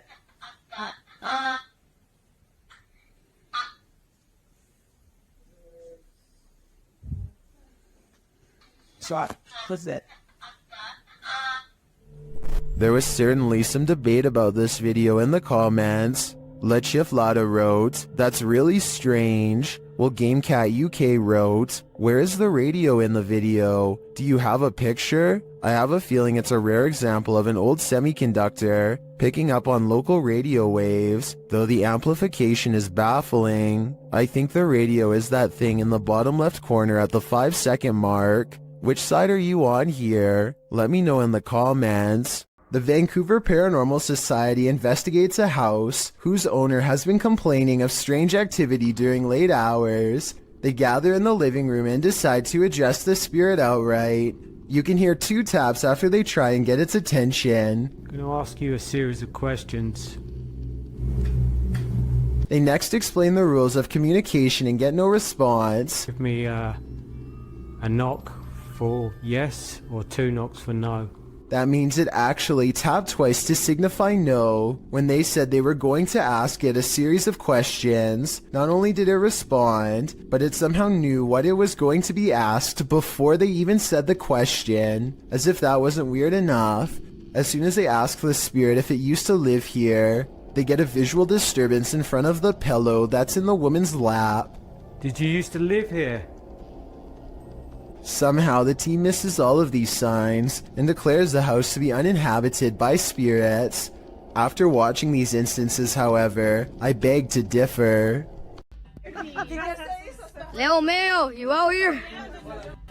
Soạn, what's that? There was certainly some debate about this video in the comments. Lechiflada wrote, "That's really strange." Well, GameCat UK wrote, "Where is the radio in the video? Do you have a picture? I have a feeling it's a rare example of an old semiconductor picking up on local radio waves, though the amplification is baffling. I think the radio is that thing in the bottom left corner at the 5-second mark. Which side are you on here? Let me know in the comments." The Vancouver Paranormal Society investigates a house whose owner has been complaining of strange activity during late hours. They gather in the living room and decide to address the spirit outright. You can hear 2 taps after they try and get its attention. I'm going to ask you a series of questions. They next explain the rules of communication and get no response. Give me a knock for yes or 2 knocks for no. That means it actually tapped twice to signify no. When they said they were going to ask it a series of questions, not only did it respond, but it somehow knew what it was going to be asked before they even said the question, as if that wasn't weird enough. As soon as they ask the spirit if it used to live here, they get a visual disturbance in front of the pillow that's in the woman's lap. Did you used to live here? Somehow the team misses all of these signs and declares the house to be uninhabited by spirits. After watching these instances, however, I beg to differ. Leo Mayo, you out here?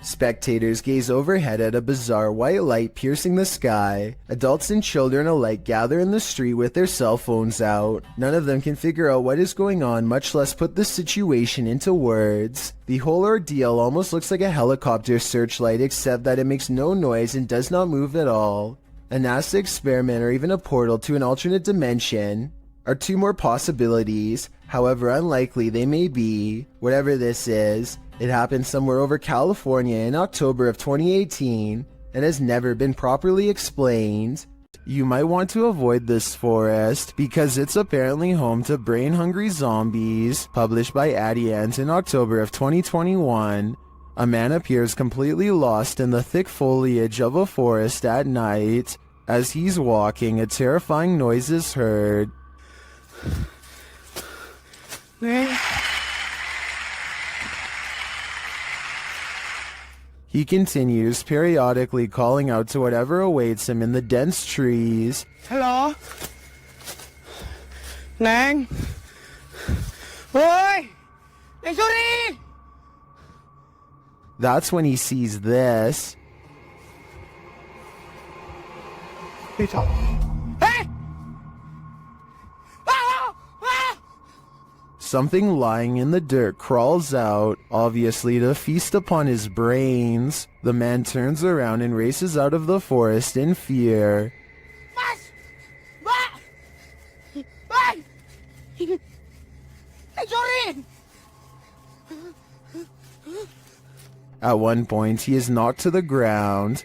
Spectators gaze overhead at a bizarre white light piercing the sky. Adults and children alike gather in the street with their cell phones out. None of them can figure out what is going on, much less put the situation into words. The whole ordeal almost looks like a helicopter searchlight, except that it makes no noise and does not move at all. A NASA experiment or even a portal to an alternate dimension are 2 more possibilities, however unlikely they may be. Whatever this is, it happened somewhere over California in October of 2018 and has never been properly explained. You might want to avoid this forest because it's apparently home to brain-hungry zombies. Published by Adiant in October of 2021. A man appears completely lost in the thick foliage of a forest at night. As he's walking, a terrifying noise is heard. He continues, periodically calling out to whatever awaits him in the dense trees. Hello? Nang? Oi! Nang sorry! That's when he sees this. Hey! Something lying in the dirt crawls out, obviously to feast upon his brains. The man turns around and races out of the forest in fear. At one point, he is knocked to the ground.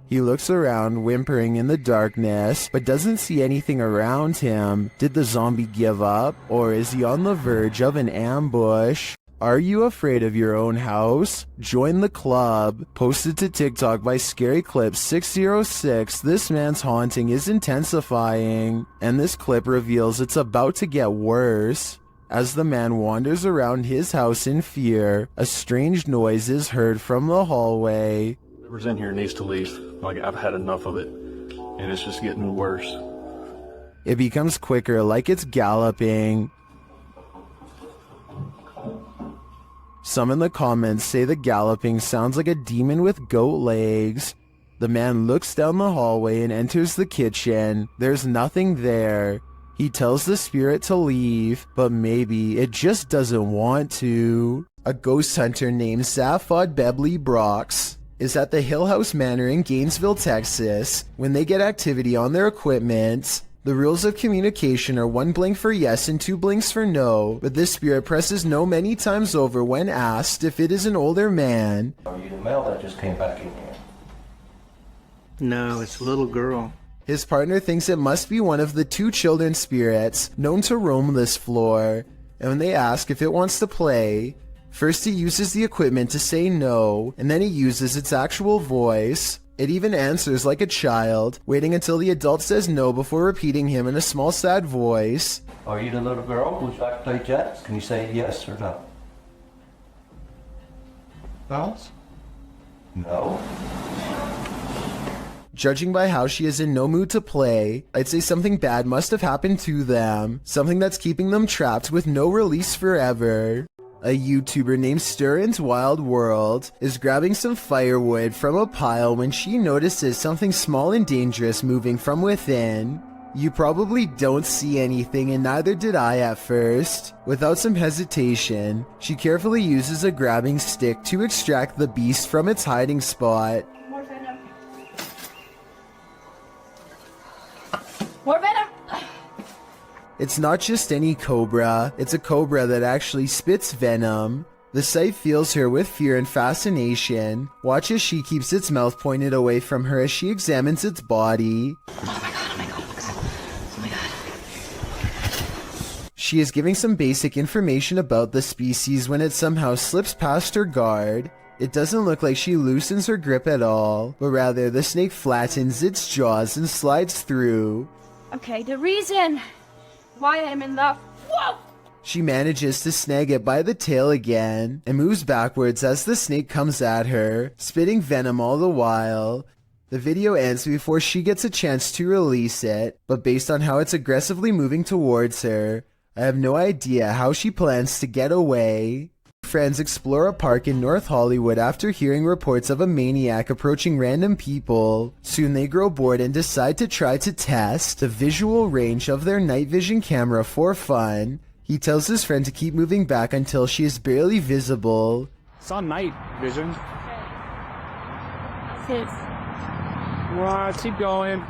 He looks around, whimpering in the darkness, but doesn't see anything around him. Did the zombie give up, or is he on the verge of an ambush? Are you afraid of your own house? Join the club. Posted to TikTok by Scary Clip 606, this man's haunting is intensifying, and this clip reveals it's about to get worse. As the man wanders around his house in fear, a strange noise is heard from the hallway. Whoever's in here needs to leave. Like, I've had enough of it, and it's just getting worse. It becomes quicker, like it's galloping. Some in the comments say the galloping sounds like a demon with goat legs. The man looks down the hallway and enters the kitchen. There's nothing there. He tells the spirit to leave, but maybe it just doesn't want to. A ghost hunter named Zaphod Bebley Brox is at the Hill House Manor in Gainesville, Texas. When they get activity on their equipment, the rules of communication are 1 blank for yes and 2 blanks for no, but this spirit presses no many times over when asked if it is an older man. Are you the male that just came back in here? No, it's a little girl. His partner thinks it must be one of the 2 children spirits known to roam this floor, and when they ask if it wants to play, first it uses the equipment to say no, and then it uses its actual voice. It even answers like a child, waiting until the adult says no before repeating him in a small sad voice. Are you the little girl? Would you like to play jets? Can you say yes or no? Balance? No. Judging by how she is in no mood to play, I'd say something bad must have happened to them, something that's keeping them trapped with no release forever. A YouTuber named Stirrin's Wild World is grabbing some firewood from a pile when she notices something small and dangerous moving from within. You probably don't see anything, and neither did I at first. Without some hesitation, she carefully uses a grabbing stick to extract the beast from its hiding spot. More venom! It's not just any cobra, it's a cobra that actually spits venom. The sight fills her with fear and fascination. Watch as she keeps its mouth pointed away from her as she examines its body. She is giving some basic information about the species when it somehow slips past her guard. It doesn't look like she loosens her grip at all, but rather the snake flattens its jaws and slides through. Okay, the reason why I'm in love. Whoa! She manages to snag it by the tail again and moves backwards as the snake comes at her, spitting venom all the while. The video ends before she gets a chance to release it, but based on how it's aggressively moving towards her, I have no idea how she plans to get away. Friends explore a park in North Hollywood after hearing reports of a maniac approaching random people. Soon they grow bored and decide to try to test the visual range of their night vision camera for fun. He tells his friend to keep moving back until she is barely visible. It's on night vision. Sis. Well, keep going.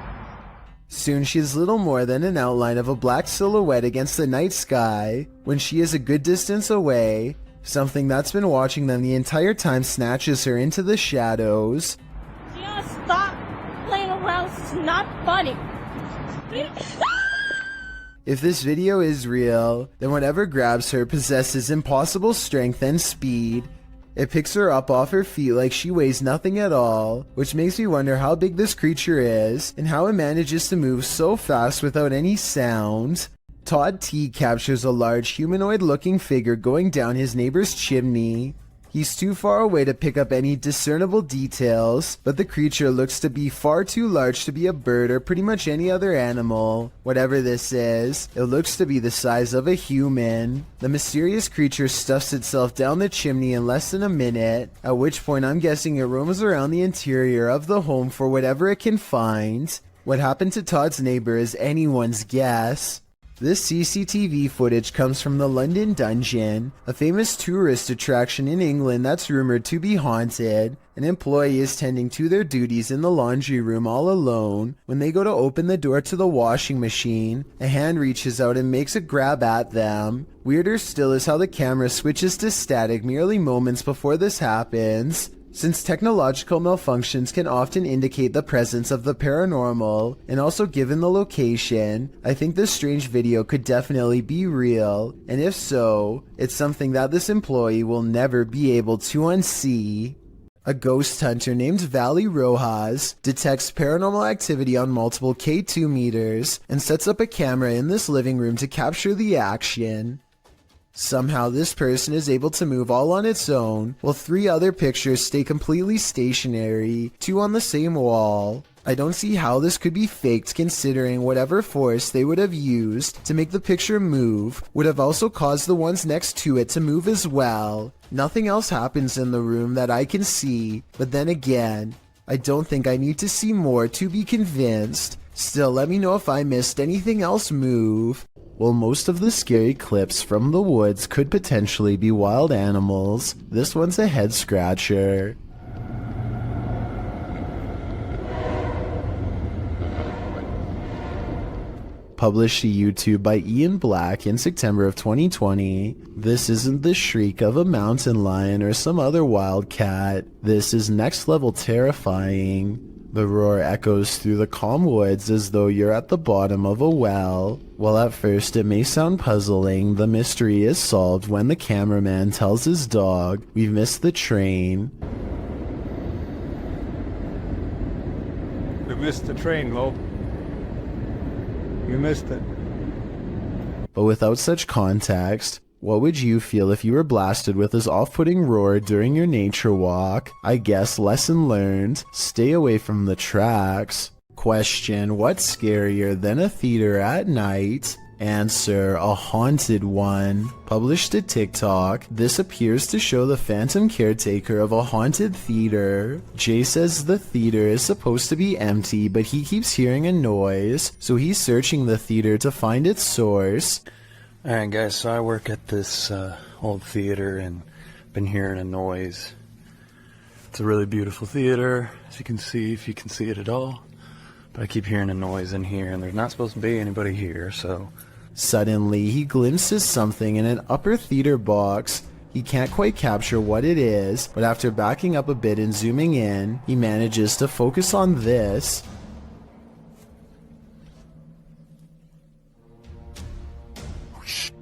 Soon she is little more than an outline of a black silhouette against the night sky. When she is a good distance away, something that's been watching them the entire time snatches her into the shadows. Just stop playing around. It's not funny. If this video is real, then whatever grabs her possesses impossible strength and speed. It picks her up off her feet like she weighs nothing at all, which makes me wonder how big this creature is and how it manages to move so fast without any sound. Todd T captures a large humanoid-looking figure going down his neighbor's chimney. He's too far away to pick up any discernible details, but the creature looks to be far too large to be a bird or pretty much any other animal. Whatever this is, it looks to be the size of a human. The mysterious creature stuffs itself down the chimney in less than a minute, at which point I'm guessing it roams around the interior of the home for whatever it can find. What happened to Todd's neighbor is anyone's guess. This CCTV footage comes from the London Dungeon, a famous tourist attraction in England that's rumored to be haunted. An employee is tending to their duties in the laundry room all alone. When they go to open the door to the washing machine, a hand reaches out and makes a grab at them. Weirder still is how the camera switches to static merely moments before this happens. Since technological malfunctions can often indicate the presence of the paranormal, and also given the location, I think this strange video could definitely be real, and if so, it's something that this employee will never be able to unsee. A ghost hunter named Valley Rojas detects paranormal activity on multiple K2 meters and sets up a camera in this living room to capture the action. Somehow this person is able to move all on its own, while 3 other pictures stay completely stationary, 2 on the same wall. I don't see how this could be faked, considering whatever force they would have used to make the picture move would have also caused the ones next to it to move as well. Nothing else happens in the room that I can see, but then again, I don't think I need to see more to be convinced. Still, let me know if I missed anything else move. While most of the scary clips from the woods could potentially be wild animals, this one's a head scratcher. Published to YouTube by Ian Black in September of 2020. This isn't the shriek of a mountain lion or some other wild cat. This is next level terrifying. The roar echoes through the calm woods as though you're at the bottom of a well. While at first it may sound puzzling, the mystery is solved when the cameraman tells his dog, "We've missed the train." We missed the train, Lo. You missed it. But without such context, what would you feel if you were blasted with this off-putting roar during your nature walk? I guess lesson learned, stay away from the tracks. Question, what's scarier than a theater at night? Answer, a haunted one. Published to TikTok, this appears to show the phantom caretaker of a haunted theater. Jay says the theater is supposed to be empty, but he keeps hearing a noise, so he's searching the theater to find its source. Alright guys, so I work at this old theater and been hearing a noise. It's a really beautiful theater, as you can see, if you can see it at all. But I keep hearing a noise in here and there's not supposed to be anybody here, so... Suddenly, he glimpses something in an upper theater box. He can't quite capture what it is, but after backing up a bit and zooming in, he manages to focus on this.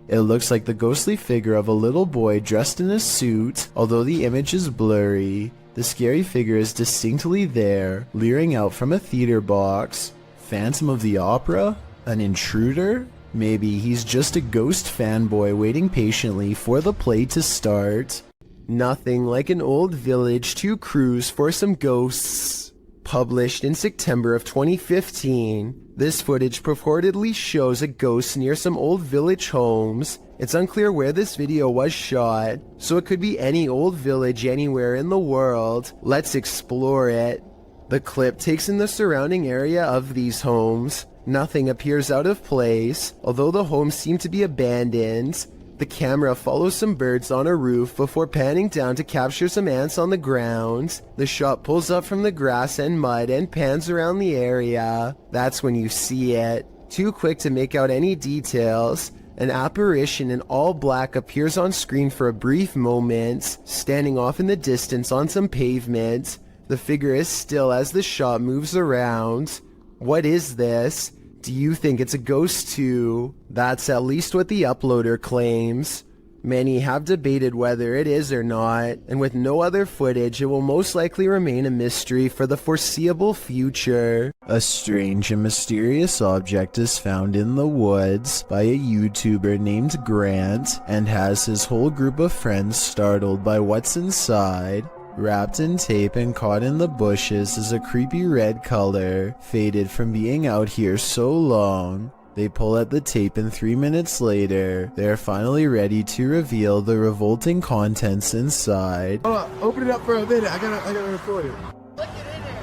It looks like the ghostly figure of a little boy dressed in a suit, although the image is blurry. The scary figure is distinctly there, leering out from a theater box. Phantom of the Opera? An intruder? Maybe he's just a ghost fanboy waiting patiently for the play to start. Nothing like an old village to cruise for some ghosts. Published in September of 2015, this footage purportedly shows a ghost near some old village homes. It's unclear where this video was shot, so it could be any old village anywhere in the world. Let's explore it. The clip takes in the surrounding area of these homes. Nothing appears out of place, although the homes seem to be abandoned. The camera follows some birds on a roof before panning down to capture some ants on the ground. The shot pulls up from the grass and mud and pans around the area. That's when you see it. Too quick to make out any details. An apparition in all black appears on screen for a brief moment, standing off in the distance on some pavement. The figure is still as the shot moves around. What is this? Do you think it's a ghost too? That's at least what the uploader claims. Many have debated whether it is or not, and with no other footage, it will most likely remain a mystery for the foreseeable future. A strange and mysterious object is found in the woods by a YouTuber named Grant, and has his whole group of friends startled by what's inside. Wrapped in tape and caught in the bushes is a creepy red color, faded from being out here so long. They pull at the tape and 3 minutes later, they are finally ready to reveal the revolting contents inside. Hold on, open it up for a minute, I gotta record it. Look it in there.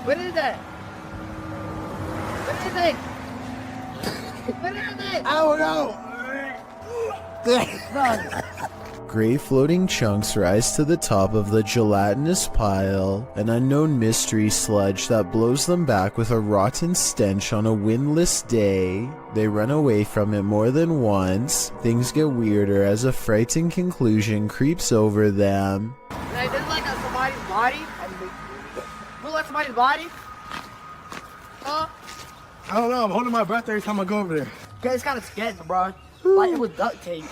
What is that? What is it? What is it? I don't know. Gray floating chunks rise to the top of the gelatinous pile, an unknown mystery sludge that blows them back with a rotten stench on a windless day. They run away from it more than once. Things get weirder as a frightening conclusion creeps over them. Hey, this is like somebody's body? Look like somebody's body? Huh? I don't know, I'm holding my breath every time I go over there. Yeah, it's kind of sketchy, bro. Like it was duct tape.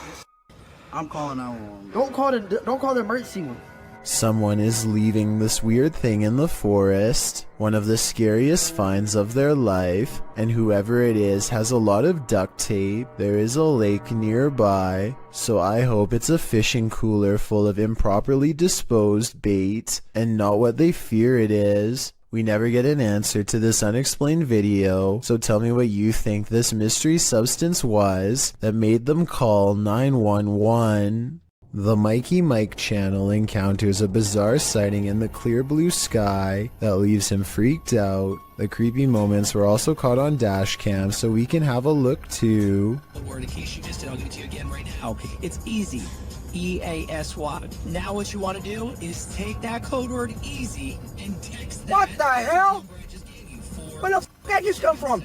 I'm calling 911. Don't call the emergency one. Someone is leaving this weird thing in the forest, one of the scariest finds of their life, and whoever it is has a lot of duct tape. There is a lake nearby, so I hope it's a fishing cooler full of improperly disposed bait, and not what they fear it is. We never get an answer to this unexplained video, so tell me what you think this mystery substance was that made them call 911. The Mikey Mike channel encounters a bizarre sighting in the clear blue sky that leaves him freaked out. The creepy moments were also caught on dash cam, so we can have a look too. The word in case you missed it, I'll give it to you again right now. It's easy. EASY. Now what you want to do is take that code word easy and text that. What the hell? Where the f*** that just come from?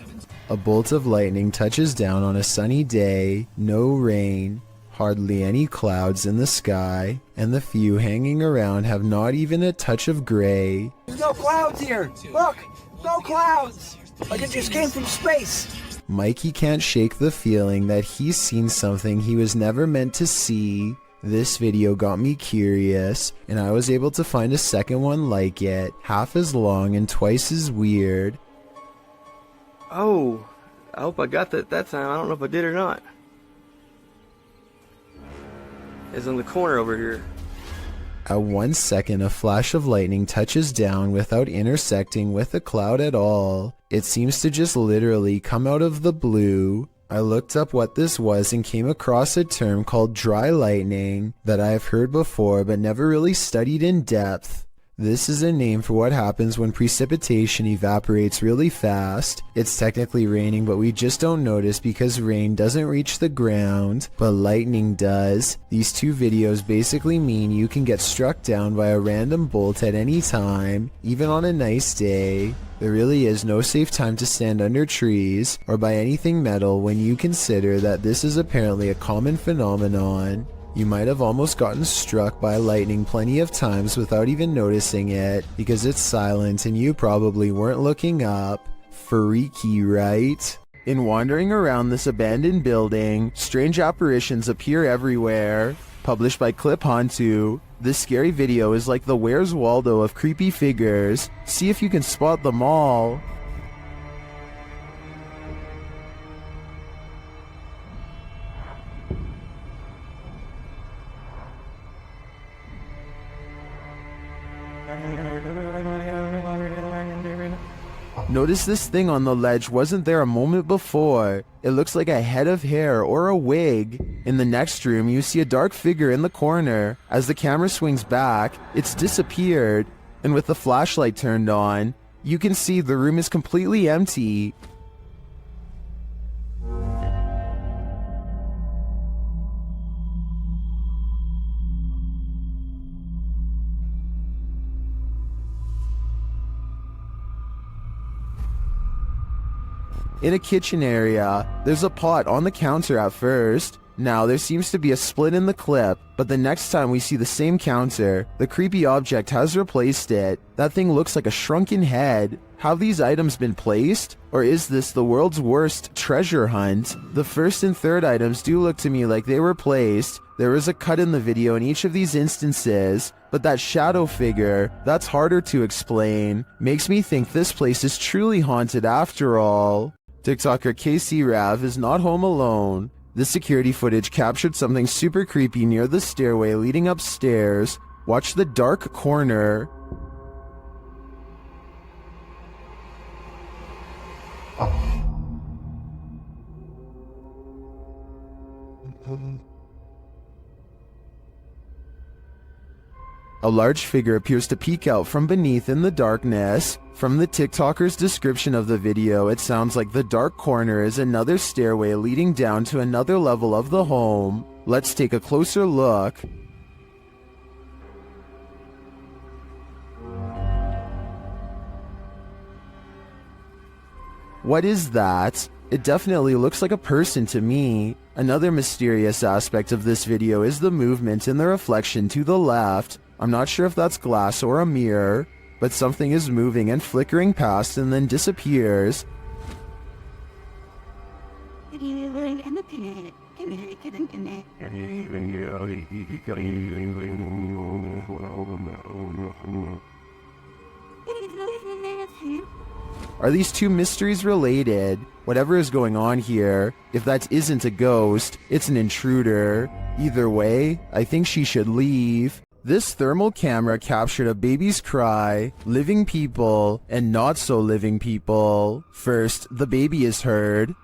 A bolt of lightning touches down on a sunny day, no rain. Hardly any clouds in the sky, and the few hanging around have not even a touch of gray. There's no clouds here. Look, no clouds. Like it just came from space. Mikey can't shake the feeling that he's seen something he was never meant to see. This video got me curious, and I was able to find a second one like it, half as long and twice as weird. Oh, I hope I got that time. I don't know if I did or not. Is in the corner over here. At 1 second, a flash of lightning touches down without intersecting with a cloud at all. It seems to just literally come out of the blue. I looked up what this was and came across a term called dry lightning that I have heard before but never really studied in depth. This is a name for what happens when precipitation evaporates really fast. It's technically raining, but we just don't notice because rain doesn't reach the ground, but lightning does. These two videos basically mean you can get struck down by a random bolt at any time, even on a nice day. There really is no safe time to stand under trees or by anything metal when you consider that this is apparently a common phenomenon. You might have almost gotten struck by lightning plenty of times without even noticing it because it's silent and you probably weren't looking up. Freaky, right? In wandering around this abandoned building, strange apparitions appear everywhere. Published by Clip Hantu, this scary video is like the Where's Waldo of creepy figures. See if you can spot them all. Notice this thing on the ledge wasn't there a moment before. It looks like a head of hair or a wig. In the next room, you see a dark figure in the corner. As the camera swings back, it's disappeared. And with the flashlight turned on, you can see the room is completely empty. In a kitchen area, there's a pot on the counter at first. Now there seems to be a split in the clip, but the next time we see the same counter, the creepy object has replaced it. That thing looks like a shrunken head. Have these items been placed? Or is this the world's worst treasure hunt? The first and third items do look to me like they were placed. There is a cut in the video in each of these instances, but that shadow figure, that's harder to explain. Makes me think this place is truly haunted after all. TikToker KC Rav is not home alone. This security footage captured something super creepy near the stairway leading upstairs. Watch the dark corner. A large figure appears to peek out from beneath in the darkness. From the TikToker's description of the video, it sounds like the dark corner is another stairway leading down to another level of the home. Let's take a closer look. What is that? It definitely looks like a person to me. Another mysterious aspect of this video is the movement in the reflection to the left. I'm not sure if that's glass or a mirror, but something is moving and flickering past and then disappears. Are these two mysteries related? Whatever is going on here, if that isn't a ghost, it's an intruder. Either way, I think she should leave. This thermal camera captured a baby's cry, living people, and not so living people. First, the baby is heard.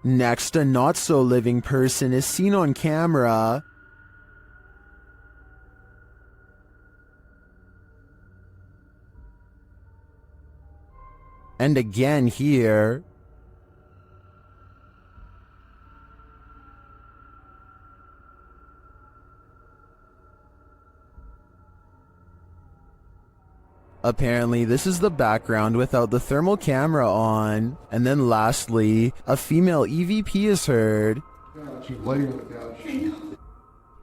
Next, a not so living person is seen on camera. And again here. Apparently, this is the background without the thermal camera on. And then lastly, a female EVP is heard. She's laying on the couch.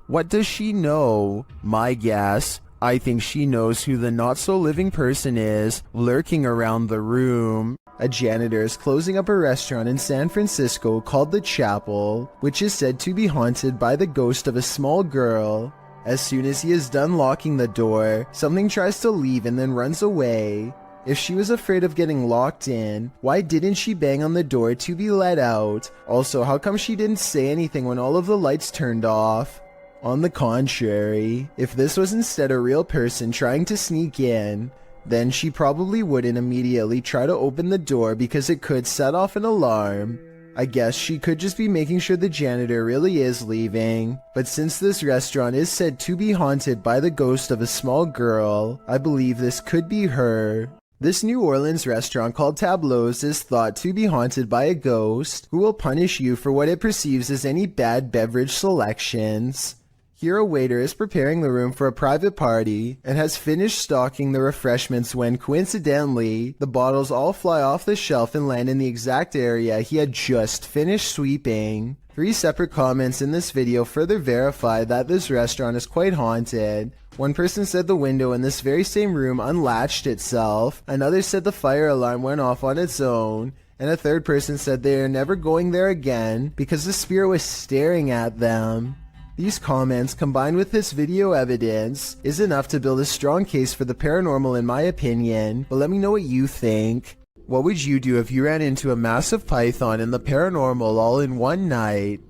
What does she know? My guess, I think she knows who the not-so-living person is lurking around the room. A janitor is closing up a restaurant in San Francisco called The Chapel, which is said to be haunted by the ghost of a small girl. As soon as he is done locking the door, something tries to leave and then runs away. If she was afraid of getting locked in, why didn't she bang on the door to be let out? Also, how come she didn't say anything when all of the lights turned off? On the contrary, if this was instead a real person trying to sneak in, then she probably wouldn't immediately try to open the door because it could set off an alarm. I guess she could just be making sure the janitor really is leaving. But since this restaurant is said to be haunted by the ghost of a small girl, I believe this could be her. This New Orleans restaurant called Tableau's is thought to be haunted by a ghost who will punish you for what it perceives as any bad beverage selections. Here a waiter is preparing the room for a private party and has finished stocking the refreshments when, coincidentally, the bottles all fly off the shelf and land in the exact area he had just finished sweeping. 3 separate comments in this video further verify that this restaurant is quite haunted. One person said the window in this very same room unlatched itself, another said the fire alarm went off on its own, and a third person said they are never going there again because the spirit was staring at them. These comments, combined with this video evidence, is enough to build a strong case for the paranormal in my opinion, but let me know what you think. What would you do if you ran into a massive python and the paranormal all in one night?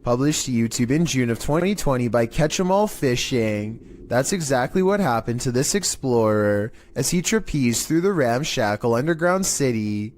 Published to YouTube in June of 2020 by Catch 'em All Fishing. That's exactly what happened to this explorer as he trapezed through the ramshackle underground city.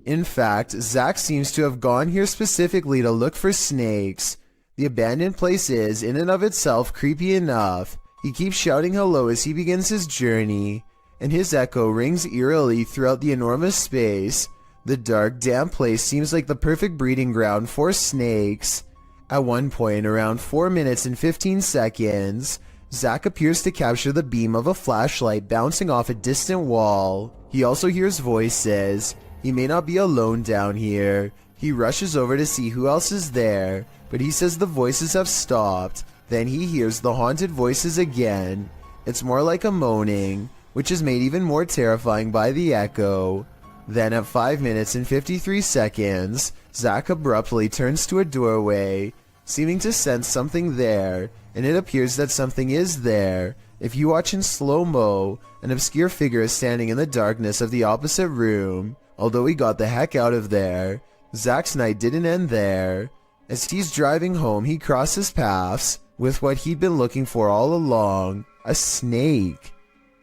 In fact, Zach seems to have gone here specifically to look for snakes. The abandoned place is, in and of itself, creepy enough. He keeps shouting hello as he begins his journey, and his echo rings eerily throughout the enormous space. The dark, damp place seems like the perfect breeding ground for snakes. At one point, around 4 minutes and 15 seconds, Zach appears to capture the beam of a flashlight bouncing off a distant wall. He also hears voices. He may not be alone down here. He rushes over to see who else is there, but he says the voices have stopped. Then he hears the haunted voices again. It's more like a moaning, which is made even more terrifying by the echo. Then at 5 minutes and 53 seconds, Zach abruptly turns to a doorway, seeming to sense something there, and it appears that something is there. If you watch in slow-mo, an obscure figure is standing in the darkness of the opposite room. Although he got the heck out of there, Zach's night didn't end there. As he's driving home, he crosses paths with what he'd been looking for all along, a snake.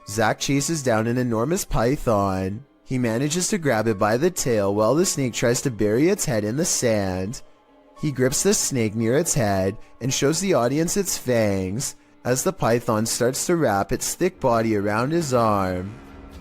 Zach chases down an enormous python. He manages to grab it by the tail while the snake tries to bury its head in the sand. He grips the snake near its head and shows the audience its fangs as the python starts to wrap its thick body around his arm.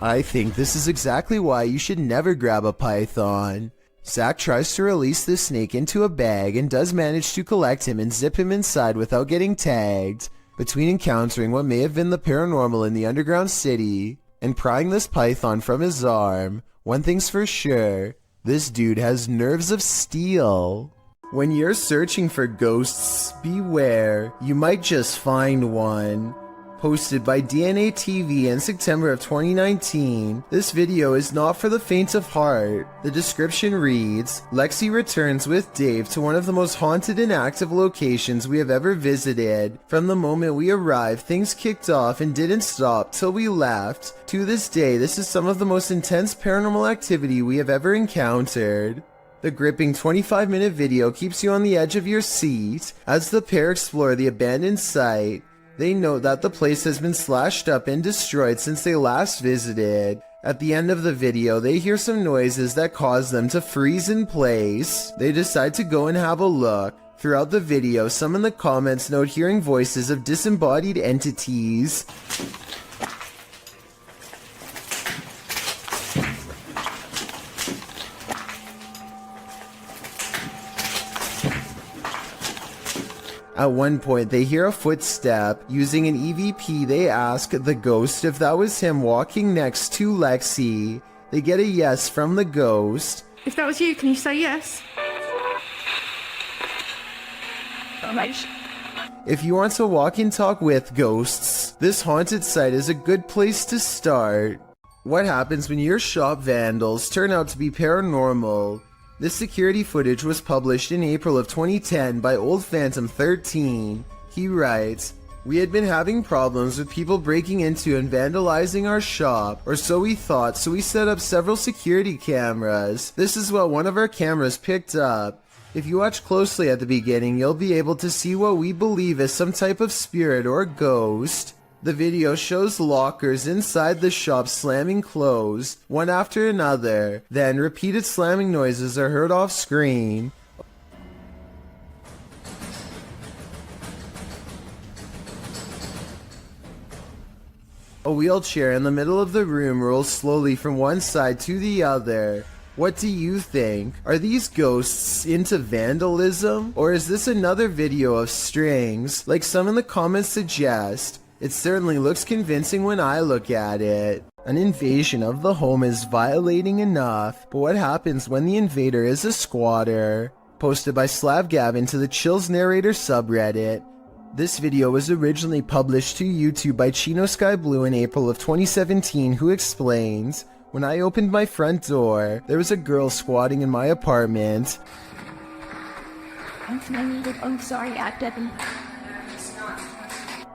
I think this is exactly why you should never grab a python. Zach tries to release the snake into a bag and does manage to collect him and zip him inside without getting tagged. Between encountering what may have been the paranormal in the underground city and prying this python from his arm, one thing's for sure, this dude has nerves of steel. When you're searching for ghosts, beware, you might just find one. Posted by DNA TV in September of 2019, this video is not for the faint of heart. The description reads, Lexi returns with Dave to one of the most haunted and active locations we have ever visited. From the moment we arrived, things kicked off and didn't stop till we left. To this day, this is some of the most intense paranormal activity we have ever encountered. The gripping 25-minute video keeps you on the edge of your seat as the pair explore the abandoned site. They note that the place has been slashed up and destroyed since they last visited. At the end of the video, they hear some noises that cause them to freeze in place. They decide to go and have a look. Throughout the video, some in the comments note hearing voices of disembodied entities. At one point, they hear a footstep. Using an EVP, they ask the ghost if that was him walking next to Lexi. They get a yes from the ghost. If that was you, can you say yes? If you want to walk and talk with ghosts, this haunted site is a good place to start. What happens when your shop vandals turn out to be paranormal? This security footage was published in April of 2010 by Old Phantom 13. He writes, We had been having problems with people breaking into and vandalizing our shop, or so we thought, so we set up several security cameras. This is what one of our cameras picked up. If you watch closely at the beginning, you'll be able to see what we believe is some type of spirit or ghost. The video shows lockers inside the shop slamming closed, one after another. Then repeated slamming noises are heard off screen. A wheelchair in the middle of the room rolls slowly from one side to the other. What do you think? Are these ghosts into vandalism? Or is this another video of strings, like some in the comments suggest? It certainly looks convincing when I look at it. An invasion of the home is violating enough, but what happens when the invader is a squatter? Posted by Slav Gavin to the Chills Narrator subreddit. This video was originally published to YouTube by Chino Sky Blue in April of 2017, who explains, When I opened my front door, there was a girl squatting in my apartment. I'm sorry, Devin.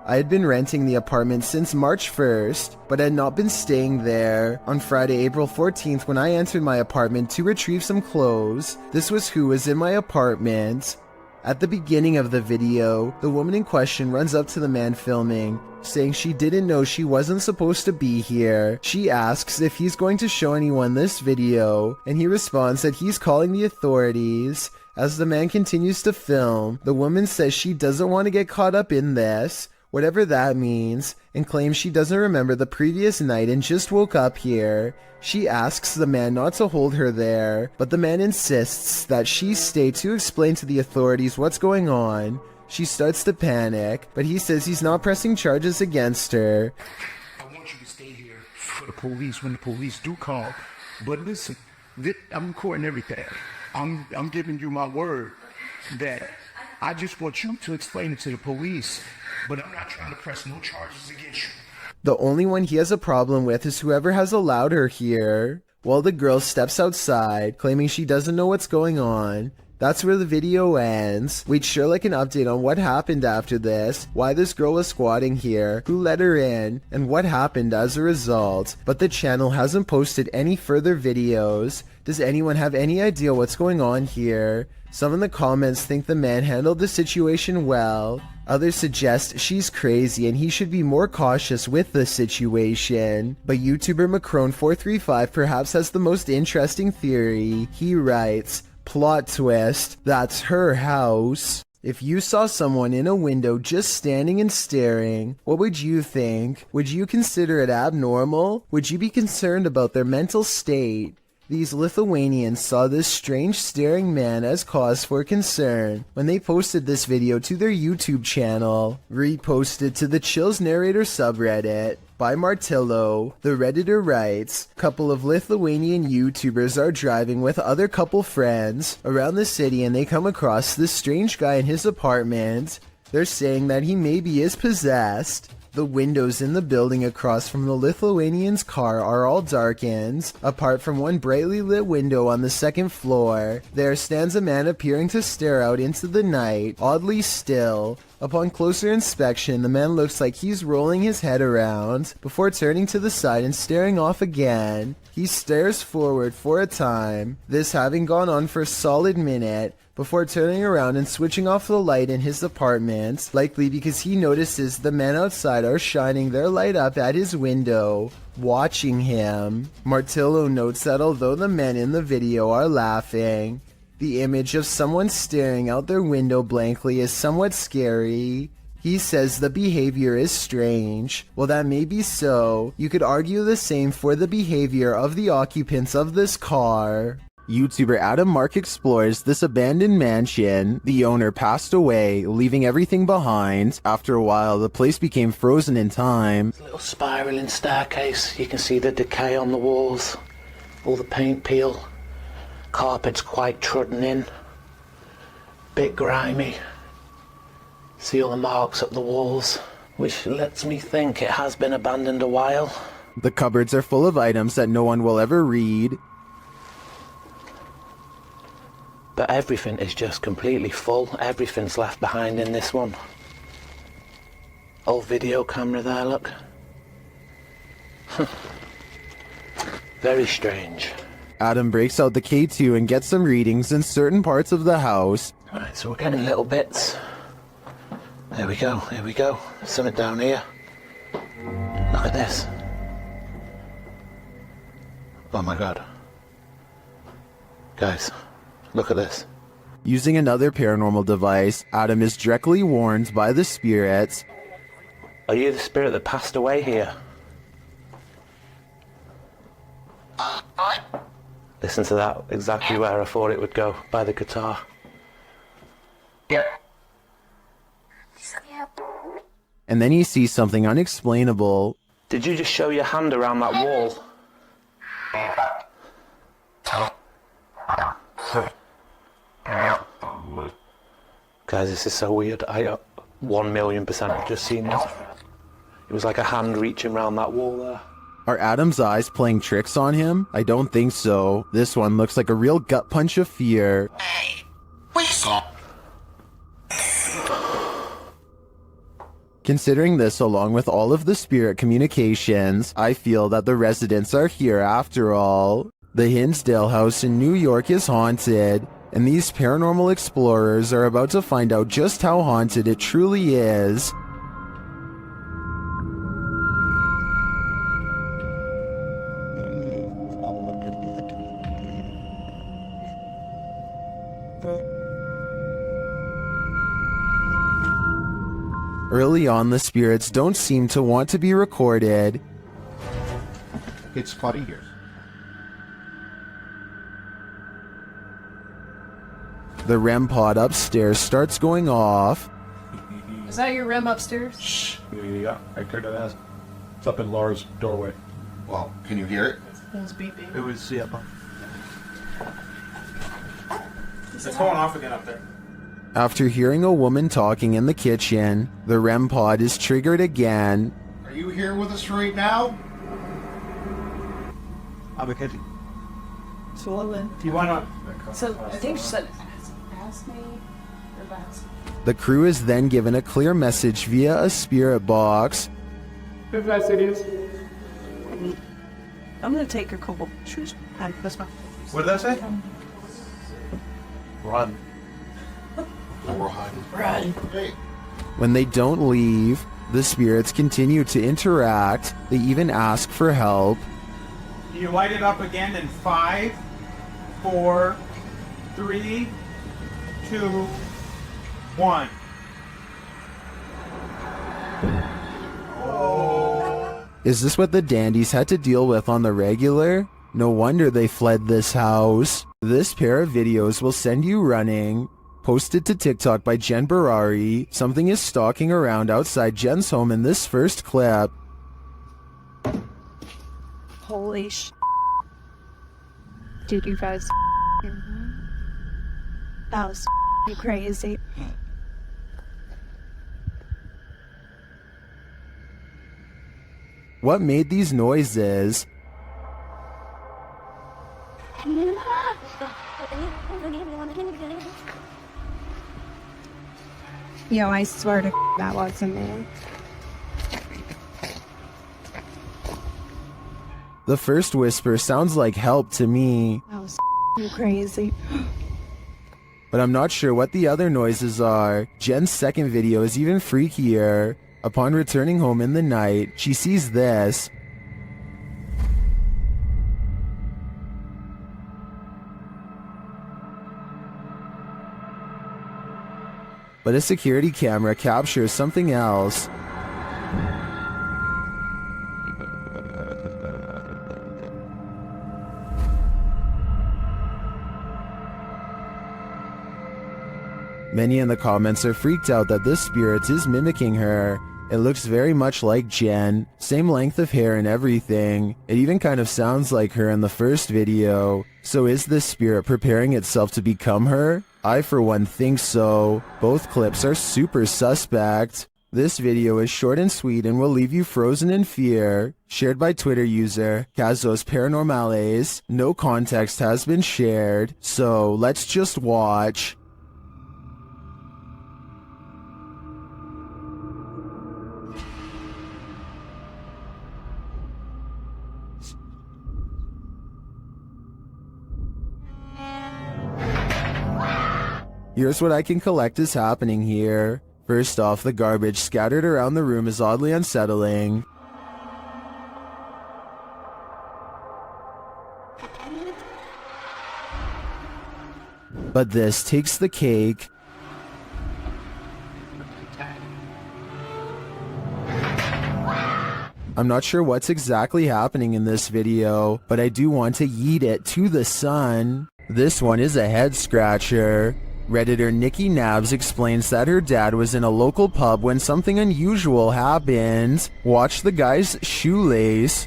I had been renting the apartment since March 1st, but had not been staying there. On Friday, April 14th, when I entered my apartment to retrieve some clothes, this was who was in my apartment. At the beginning of the video, the woman in question runs up to the man filming, saying she didn't know she wasn't supposed to be here. She asks if he's going to show anyone this video, and he responds that he's calling the authorities. As the man continues to film, the woman says she doesn't want to get caught up in this, whatever that means, and claims she doesn't remember the previous night and just woke up here. She asks the man not to hold her there, but the man insists that she stay to explain to the authorities what's going on. She starts to panic, but he says he's not pressing charges against her. I want you to stay here for the police when the police do call. But listen, I'm recording everything. I'm giving you my word that I just want you to explain it to the police. But I'm not trying to press no charges against you. The only one he has a problem with is whoever has allowed her here. While the girl steps outside, claiming she doesn't know what's going on. That's where the video ends. We'd sure like an update on what happened after this, why this girl was squatting here, who let her in, and what happened as a result. But the channel hasn't posted any further videos. Does anyone have any idea what's going on here? Some in the comments think the man handled the situation well. Others suggest she's crazy and he should be more cautious with the situation. But YouTuber Macron435 perhaps has the most interesting theory. He writes, plot twist, that's her house. If you saw someone in a window just standing and staring, what would you think? Would you consider it abnormal? Would you be concerned about their mental state? These Lithuanians saw this strange staring man as cause for concern when they posted this video to their YouTube channel. Reposted to the Chills Narrator subreddit. By Martillo, the Redditor writes, couple of Lithuanian YouTubers are driving with other couple friends around the city and they come across this strange guy in his apartment. They're saying that he maybe is possessed. The windows in the building across from the Lithuanian's car are all darkened. Apart from one brightly lit window on the second floor, there stands a man appearing to stare out into the night, oddly still. Upon closer inspection, the man looks like he's rolling his head around before turning to the side and staring off again. He stares forward for a time, this having gone on for a solid minute, before turning around and switching off the light in his apartment, likely because he notices the men outside are shining their light up at his window, watching him. Martillo notes that although the men in the video are laughing, the image of someone staring out their window blankly is somewhat scary. He says the behavior is strange. While that may be so, you could argue the same for the behavior of the occupants of this car. YouTuber Adam Mark explores this abandoned mansion. The owner passed away, leaving everything behind. After a while, the place became frozen in time. Little spiraling staircase. You can see the decay on the walls, all the paint peel. Carpet's quite trodden in, bit grimy. See all the marks up the walls, which lets me think it has been abandoned a while. The cupboards are full of items that no one will ever read. But everything is just completely full. Everything's left behind in this one. Old video camera there, look. Very strange. Adam breaks out the K2 and gets some readings in certain parts of the house. Alright, so we're getting little bits. There we go, here we go. Something down here. Look at this. Oh my god. Guys, look at this. Using another paranormal device, Adam is directly warned by the spirits. Are you the spirit that passed away here? Listen to that, exactly where I thought it would go, by the guitar. Yep. And then he sees something unexplainable. Did you just show your hand around that wall? Guys, this is so weird. I 1,000,000% have just seen this. It was like a hand reaching around that wall there. Are Adam's eyes playing tricks on him? I don't think so. This one looks like a real gut punch of fear. Considering this along with all of the spirit communications, I feel that the residents are here after all. The Hinsdale house in New York is haunted, and these paranormal explorers are about to find out just how haunted it truly is. Early on, the spirits don't seem to want to be recorded. It's funny here. The REM pod upstairs starts going off. Is that your REM upstairs? Shh. Yeah, I turned it as. It's up in Laura's doorway. Well, can you hear it? It was beeping. It was, yeah, It's going off again up there. After hearing a woman talking in the kitchen, the REM pod is triggered again. Are you here with us right now? Albuquerque. Swollen. Do you want to? So I think she said, ask me or ask me. The crew is then given a clear message via a spirit box. I'm gonna take her couple shoes. That's fine. What did that say? Run. Run. Hey. When they don't leave, the spirits continue to interact. They even ask for help. You light it up again in 5, 4, 3, 2, 1. Is this what the dandies had to deal with on the regular? No wonder they fled this house. This pair of videos will send you running. Posted to TikTok by Jen Barari, something is stalking around outside Jen's home in this first clip. Holy sh! Dude, you guys. That was crazy. What made these noises? Yo, I swear to that wasn't me. The first whisper sounds like help to me, That was crazy. but I'm not sure what the other noises are. Jen's second video is even freakier. Upon returning home in the night, she sees this. But a security camera captures something else. Many in the comments are freaked out that this spirit is mimicking her. It looks very much like Jen, same length of hair and everything. It even kind of sounds like her in the first video. So is this spirit preparing itself to become her? I for one think so. Both clips are super suspect. This video is short and sweet and will leave you frozen in fear. Shared by Twitter user Casos Paranormales. No context has been shared, so let's just watch. Here's what I can collect is happening here. First off, the garbage scattered around the room is oddly unsettling. But this takes the cake. I'm not sure what's exactly happening in this video, but I do want to yeet it to the sun. This one is a head scratcher. Redditor Nikki Nabs explains that her dad was in a local pub when something unusual happened. Watch the guy's shoelace.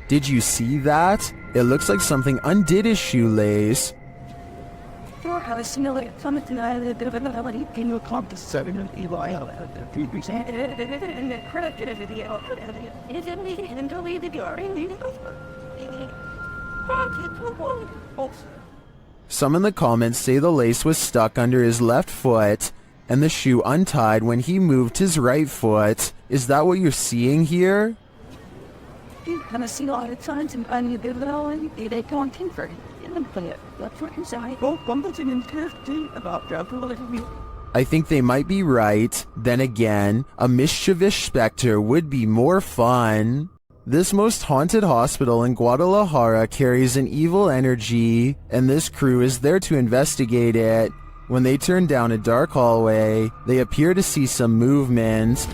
Did you see that? It looks like something undid his shoelace. Some in the comments say the lace was stuck under his left foot and the shoe untied when he moved his right foot. Is that what you're seeing here? And I see a lot of times and I need to know and they don't convert in the plant. That's what I'm saying. Both bumbles and interesting about me. I think they might be right. Then again, a mischievous specter would be more fun. This most haunted hospital in Guadalajara carries an evil energy, and this crew is there to investigate it. When they turn down a dark hallway, they appear to see some movement.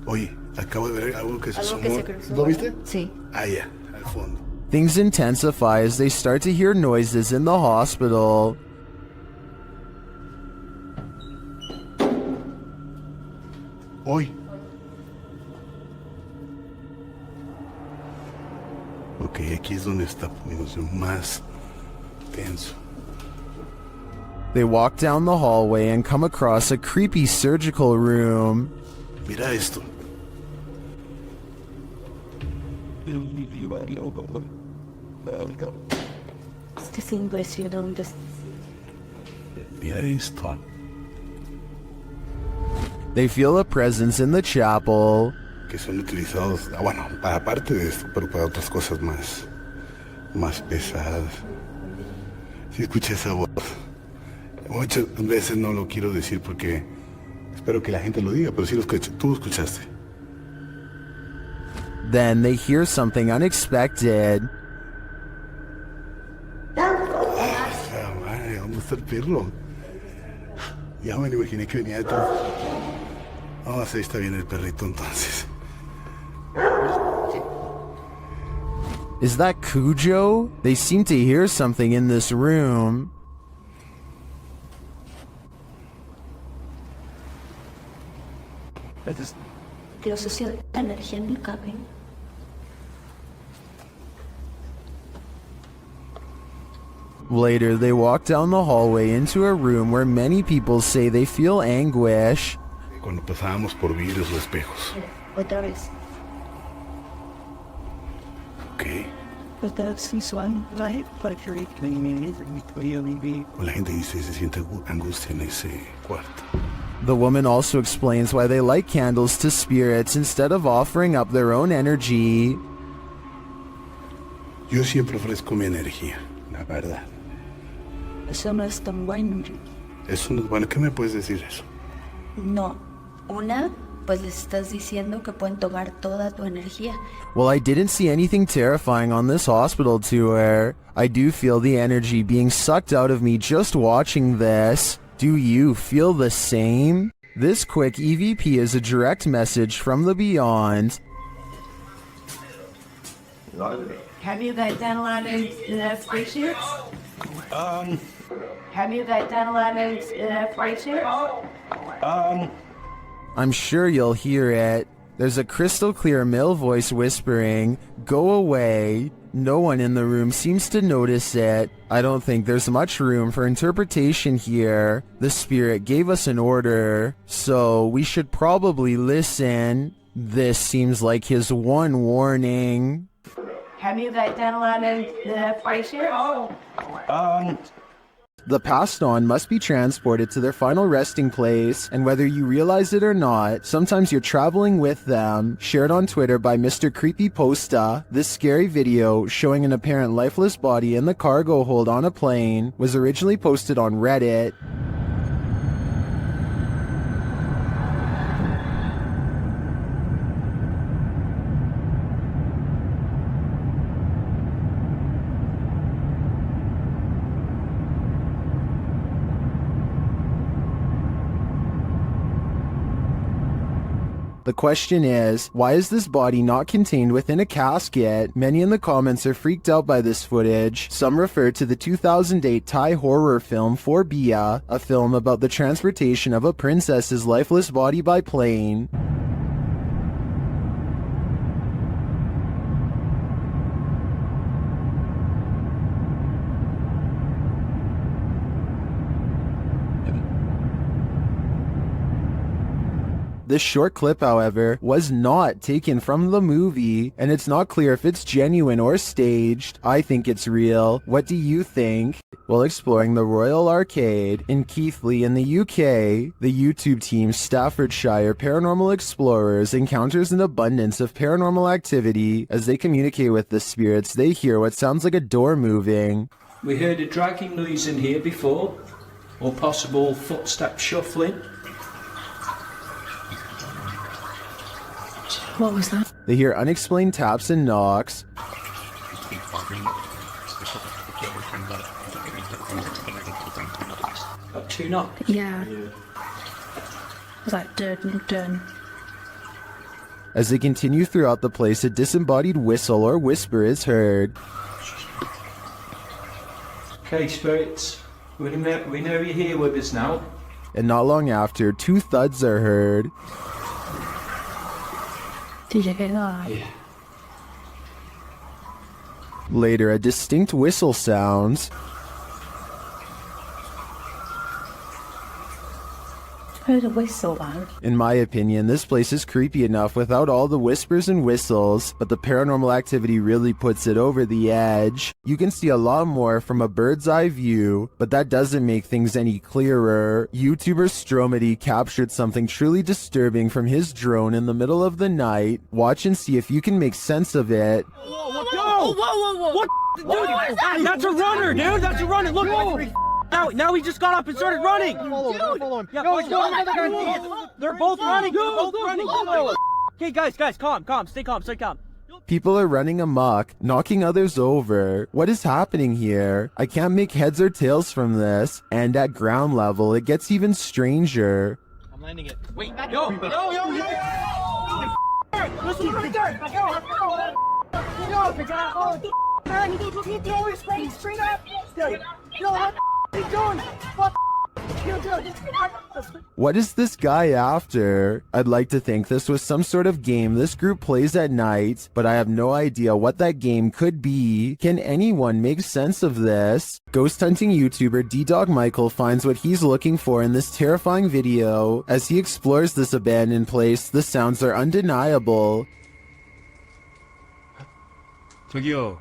Oye, acabo de ver algo que se asomó. ¿Lo viste? Sí. Ah, ya, al fondo. Things intensify as they start to hear noises in the hospital. Hoy. Ok, aquí es donde está poniéndose más tenso. They walk down the hallway and come across a creepy surgical room. Mira esto. Just English, you don't just. Mira esto. They feel a presence in the chapel. Que son utilizados, bueno, para parte de esto, pero para otras cosas más pesadas. Si escuché esa voz, muchas veces no lo quiero decir porque espero que la gente lo diga, pero sí lo escuché. Tú lo escuchaste. Then they hear something unexpected. Madre, ¿dónde está el perro? Ya me lo imaginé que venía detrás. Vamos a ver si está bien el perrito entonces. Is that Cujo? They seem to hear something in this room. que asocia la energía en el cabello. Later, they walk down the hallway into a room where many people say they feel anguish. Cuando pasábamos por vidrios o espejos. Otra vez. Ok. Otra vez visual, right? La gente dice se siente angustia en ese cuarto. The woman also explains why they light candles to spirits instead of offering up their own energy. Yo siempre ofrezco mi energía, la verdad. Eso no es tan bueno. Eso no es bueno. ¿Qué me puedes decir eso? No. Una, pues les estás diciendo que pueden tomar toda tu energía. Well, I didn't see anything terrifying on this hospital tour. I do feel the energy being sucked out of me just watching this. Do you feel the same? This quick EVP is a direct message from the beyond. Have you guys done a lot of spaceships? Have you guys done a lot of spaceships? I'm sure you'll hear it. There's a crystal clear male voice whispering, "Go away." No one in the room seems to notice it. I don't think there's much room for interpretation here. The spirit gave us an order, so we should probably listen. This seems like his one warning. Have you guys done a lot of spaceships? The passed on must be transported to their final resting place, and whether you realize it or not, sometimes you're traveling with them. Shared on Twitter by Mr. Creepypasta, this scary video showing an apparent lifeless body in the cargo hold on a plane was originally posted on Reddit. The question is, why is this body not contained within a casket? Many in the comments are freaked out by this footage. Some refer to the 2008 Thai horror film Phobia, a film about the transportation of a princess's lifeless body by plane. This short clip, however, was not taken from the movie, and it's not clear if it's genuine or staged. I think it's real. What do you think? While exploring the Royal Arcade in Keighley in the UK, the YouTube team Staffordshire Paranormal Explorers encounters an abundance of paranormal activity. As they communicate with the spirits, they hear what sounds like a door moving. We heard a dragging noise in here before, or possible footstep shuffling. What was that? They hear unexplained taps and knocks. Got two knocks? Yeah. Was that dun? As they continue throughout the place, a disembodied whistle or whisper is heard. Okay, spirits, we know you're here with us now. And not long after, two thuds are heard. Did you hear that? Yeah. Later, a distinct whistle sounds. Heard a whistle, man. In my opinion, this place is creepy enough without all the whispers and whistles, but the paranormal activity really puts it over the edge. You can see a lot more from a bird's eye view, but that doesn't make things any clearer. YouTuber Stromedy captured something truly disturbing from his drone in the middle of the night. Watch and see if you can make sense of it. Whoa! What? Dude, that's a runner, dude! That's a runner! Look! Now he just got up and started running! Hold on. Yeah, they're both running! Okay, guys, calm. Stay calm. People are running amok, knocking others over. What is happening here? I can't make heads or tails from this. And at ground level, it gets even stranger. I'm landing it. Wait, yo! Listen right there! Straight up! Yo, what are you doing? Fuck! What is this guy after? I'd like to think this was some sort of game this group plays at night, but I have no idea what that game could be. Can anyone make sense of this? Ghost hunting YouTuber D-Dog Michael finds what he's looking for in this terrifying video. As he explores this abandoned place, the sounds are undeniable. 저기요.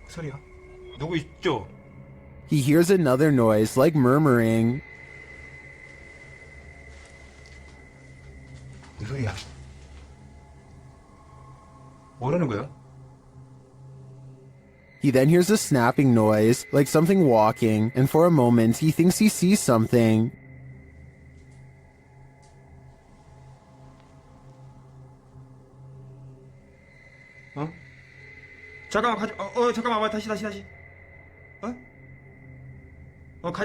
소리야? 누구 있죠? He hears another noise, like murmuring. 무슨 소리야? 뭐라는 거야? He then hears a snapping noise, like something walking, and for a moment he thinks he sees something. 어? 잠깐만 잠깐만 다시 가지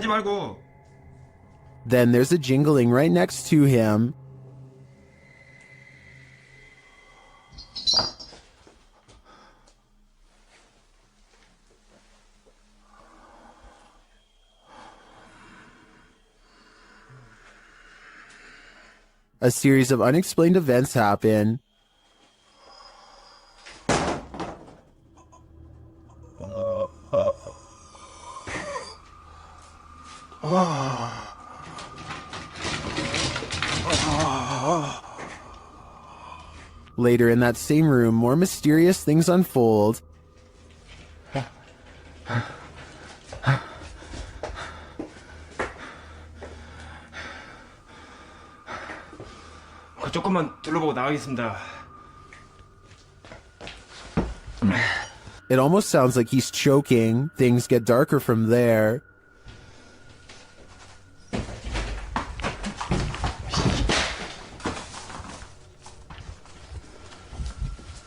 말고. Then there's a jingling right next to him. A series of unexplained events happen. Later in that same room, more mysterious things unfold. 조금만 둘러보고 나가겠습니다. It almost sounds like he's choking. Things get darker from there.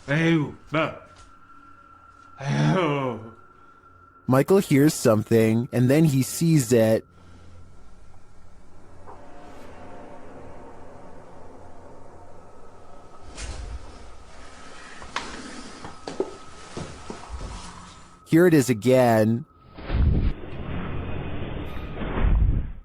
에휴, 에휴. Michael hears something, and then he sees it. Here it is again.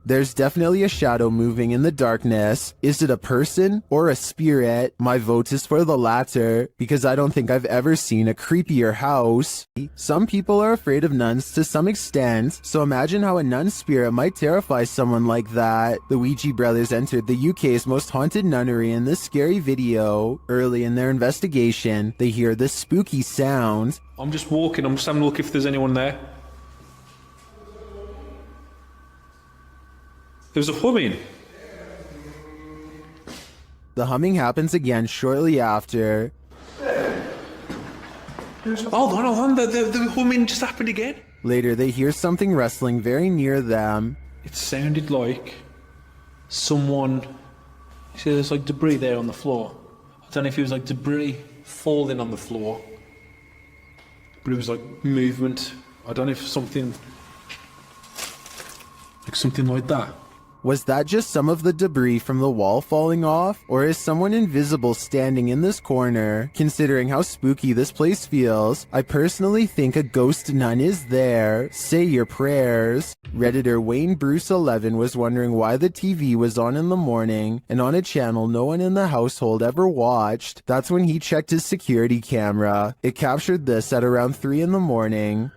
There's definitely a shadow moving in the darkness. Is it a person or a spirit? My vote is for the latter, because I don't think I've ever seen a creepier house. Some people are afraid of nuns to some extent, so imagine how a nun spirit might terrify someone like that. The Ouija brothers entered the UK's most haunted nunnery in this scary video. Early in their investigation, they hear this spooky sound. I'm just walking, I'm just having a look if there's anyone there. There's a humming. The humming happens again shortly after. Hold on, the humming just happened again. Later, they hear something rustling very near them. It sounded like someone... You see there's like debris there on the floor. I don't know if it was like debris falling on the floor, but it was like movement. I don't know if something... like something like that. Was that just some of the debris from the wall falling off? Or is someone invisible standing in this corner? Considering how spooky this place feels, I personally think a ghost nun is there. Say your prayers. Redditor Wayne Bruce 11 was wondering why the TV was on in the morning and on a channel no one in the household ever watched. That's when he checked his security camera. It captured this at around 3 in the morning.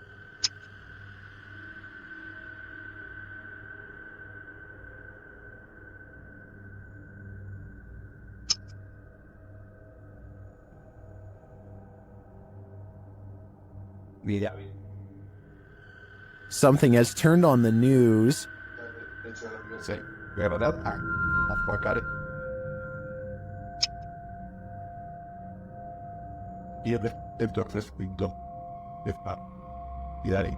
Something has turned on the news. Say, grab it up. I'll work at it. Yeah, if darkness we go. If not, that ain't.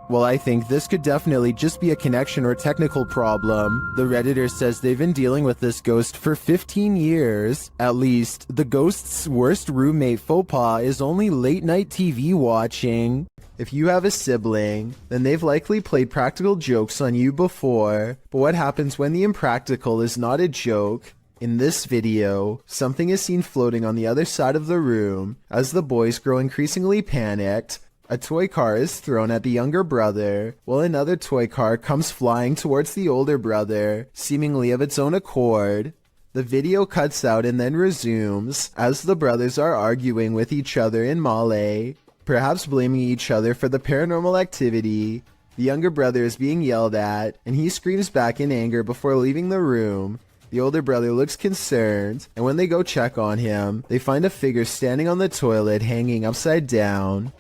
Well, I think this could definitely just be a connection or technical problem. The Redditor says they've been dealing with this ghost for 15 years. At least, the ghost's worst roommate faux pas is only late night TV watching. If you have a sibling, then they've likely played practical jokes on you before. But what happens when the impractical is not a joke? In this video, something is seen floating on the other side of the room. As the boys grow increasingly panicked, a toy car is thrown at the younger brother, while another toy car comes flying towards the older brother, seemingly of its own accord. The video cuts out and then resumes, as the brothers are arguing with each other in Malay, perhaps blaming each other for the paranormal activity. The younger brother is being yelled at, and he screams back in anger before leaving the room. The older brother looks concerned, and when they go check on him, they find a figure standing on the toilet hanging upside down.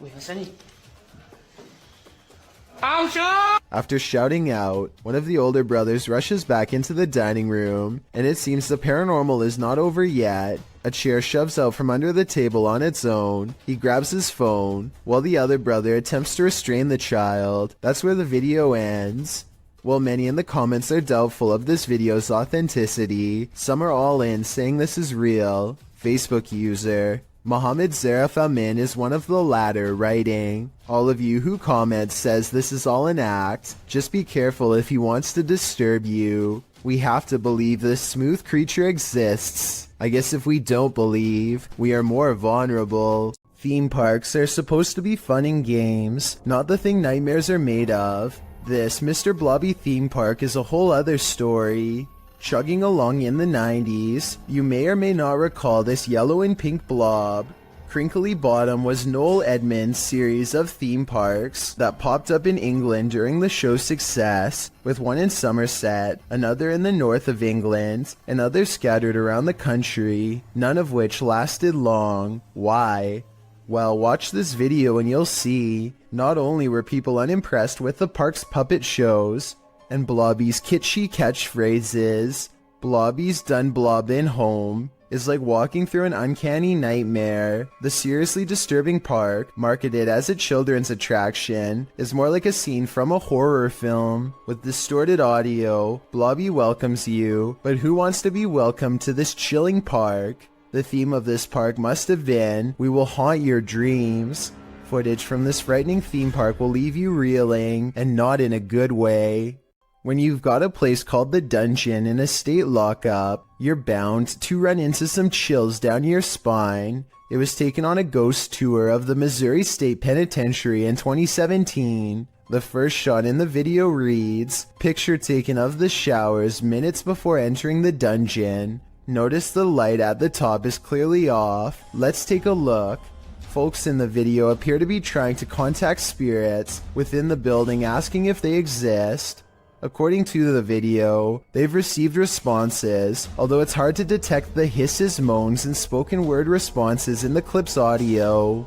After shouting out, one of the older brothers rushes back into the dining room, and it seems the paranormal is not over yet. A chair shoves out from under the table on its own. He grabs his phone, while the other brother attempts to restrain the child. That's where the video ends. While many in the comments are doubtful of this video's authenticity, some are all in saying this is real. Facebook user Mohammed Zarif Amin is one of the latter, writing, "All of you who comment says this is all an act. Just be careful if he wants to disturb you. We have to believe this smooth creature exists. I guess if we don't believe, we are more vulnerable." Theme parks are supposed to be fun and games, not the thing nightmares are made of. This Mr. Blobby theme park is a whole other story. Chugging along in the 90s, you may or may not recall this yellow and pink blob. Crinkly Bottom was Noel Edmonds' series of theme parks that popped up in England during the show's success, with one in Somerset, another in the north of England, and others scattered around the country, none of which lasted long. Why? Well, watch this video and you'll see. Not only were people unimpressed with the park's puppet shows and Blobby's kitschy catchphrases, Blobby's done blobbin' home is like walking through an uncanny nightmare. The seriously disturbing park, marketed as a children's attraction, is more like a scene from a horror film. With distorted audio, Blobby welcomes you, but who wants to be welcomed to this chilling park? The theme of this park must have been, "We will haunt your dreams." Footage from this frightening theme park will leave you reeling, and not in a good way. When you've got a place called the Dungeon in a state lockup, you're bound to run into some chills down your spine. It was taken on a ghost tour of the Missouri State Penitentiary in 2017. The first shot in the video reads, "Picture taken of the showers minutes before entering the dungeon. Notice the light at the top is clearly off. Let's take a look." Folks in the video appear to be trying to contact spirits within the building, asking if they exist. According to the video, they've received responses, although it's hard to detect the hisses, moans, and spoken word responses in the clip's audio.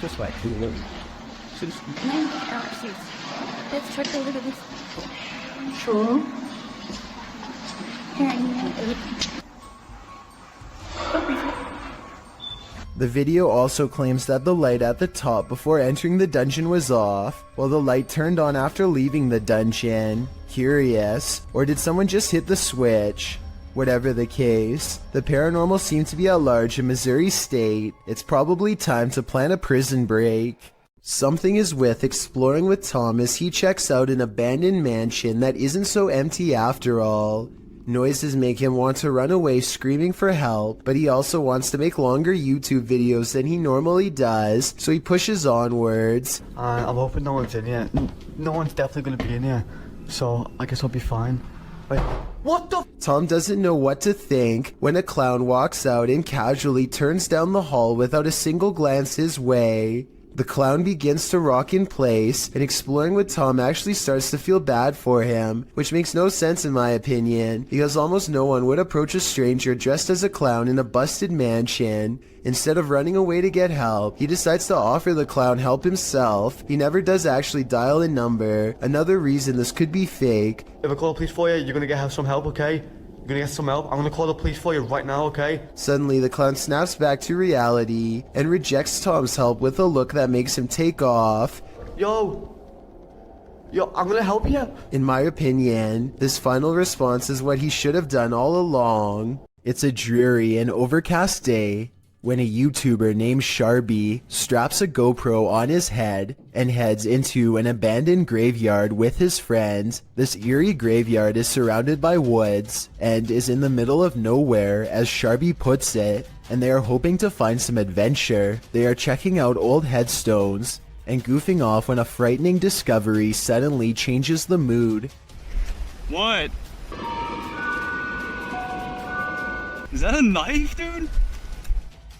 Just like Let's try to look at this. Sure. The video also claims that the light at the top before entering the dungeon was off, while the light turned on after leaving the dungeon. Curious, or did someone just hit the switch? Whatever the case, the paranormal seemed to be at large in Missouri State. It's probably time to plan a prison break. Something is with exploring with Tom as he checks out an abandoned mansion that isn't so empty after all. Noises make him want to run away screaming for help, but he also wants to make longer YouTube videos than he normally does, so he pushes onwards. I'm hoping no one's in here. No one's definitely going to be in here, so I guess I'll be fine. Wait, what the? Tom doesn't know what to think when a clown walks out and casually turns down the hall without a single glance his way. The clown begins to rock in place, and exploring with Tom actually starts to feel bad for him, which makes no sense in my opinion, because almost no one would approach a stranger dressed as a clown in a busted mansion. Instead of running away to get help, he decides to offer the clown help himself. He never does actually dial a number, another reason this could be fake. If I call the police for you, you're gonna get some help, okay? You're gonna get some help. I'm gonna call the police for you right now, okay? Suddenly, the clown snaps back to reality and rejects Tom's help with a look that makes him take off. Yo, I'm gonna help you. In my opinion, this final response is what he should have done all along. It's a dreary and overcast day. when a YouTuber named Sharby straps a GoPro on his head and heads into an abandoned graveyard with his friends. This eerie graveyard is surrounded by woods and is in the middle of nowhere, as Sharby puts it, and they are hoping to find some adventure. They are checking out old headstones and goofing off when a frightening discovery suddenly changes the mood. What? Is that a knife, dude?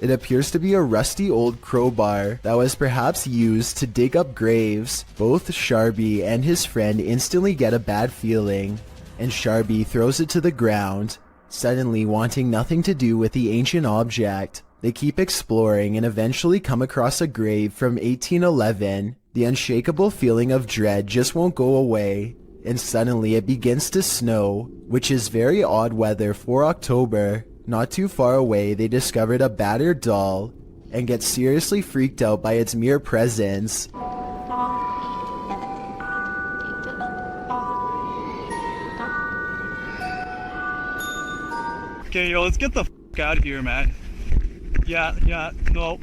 It appears to be a rusty old crowbar that was perhaps used to dig up graves. Both Sharby and his friend instantly get a bad feeling, and Sharby throws it to the ground, suddenly wanting nothing to do with the ancient object. They keep exploring and eventually come across a grave from 1811. The unshakable feeling of dread just won't go away, and suddenly it begins to snow, which is very odd weather for October. Not too far away, they discovered a battered doll and get seriously freaked out by its mere presence. Okay, yo, let's get the f out of here, man. Yeah, no,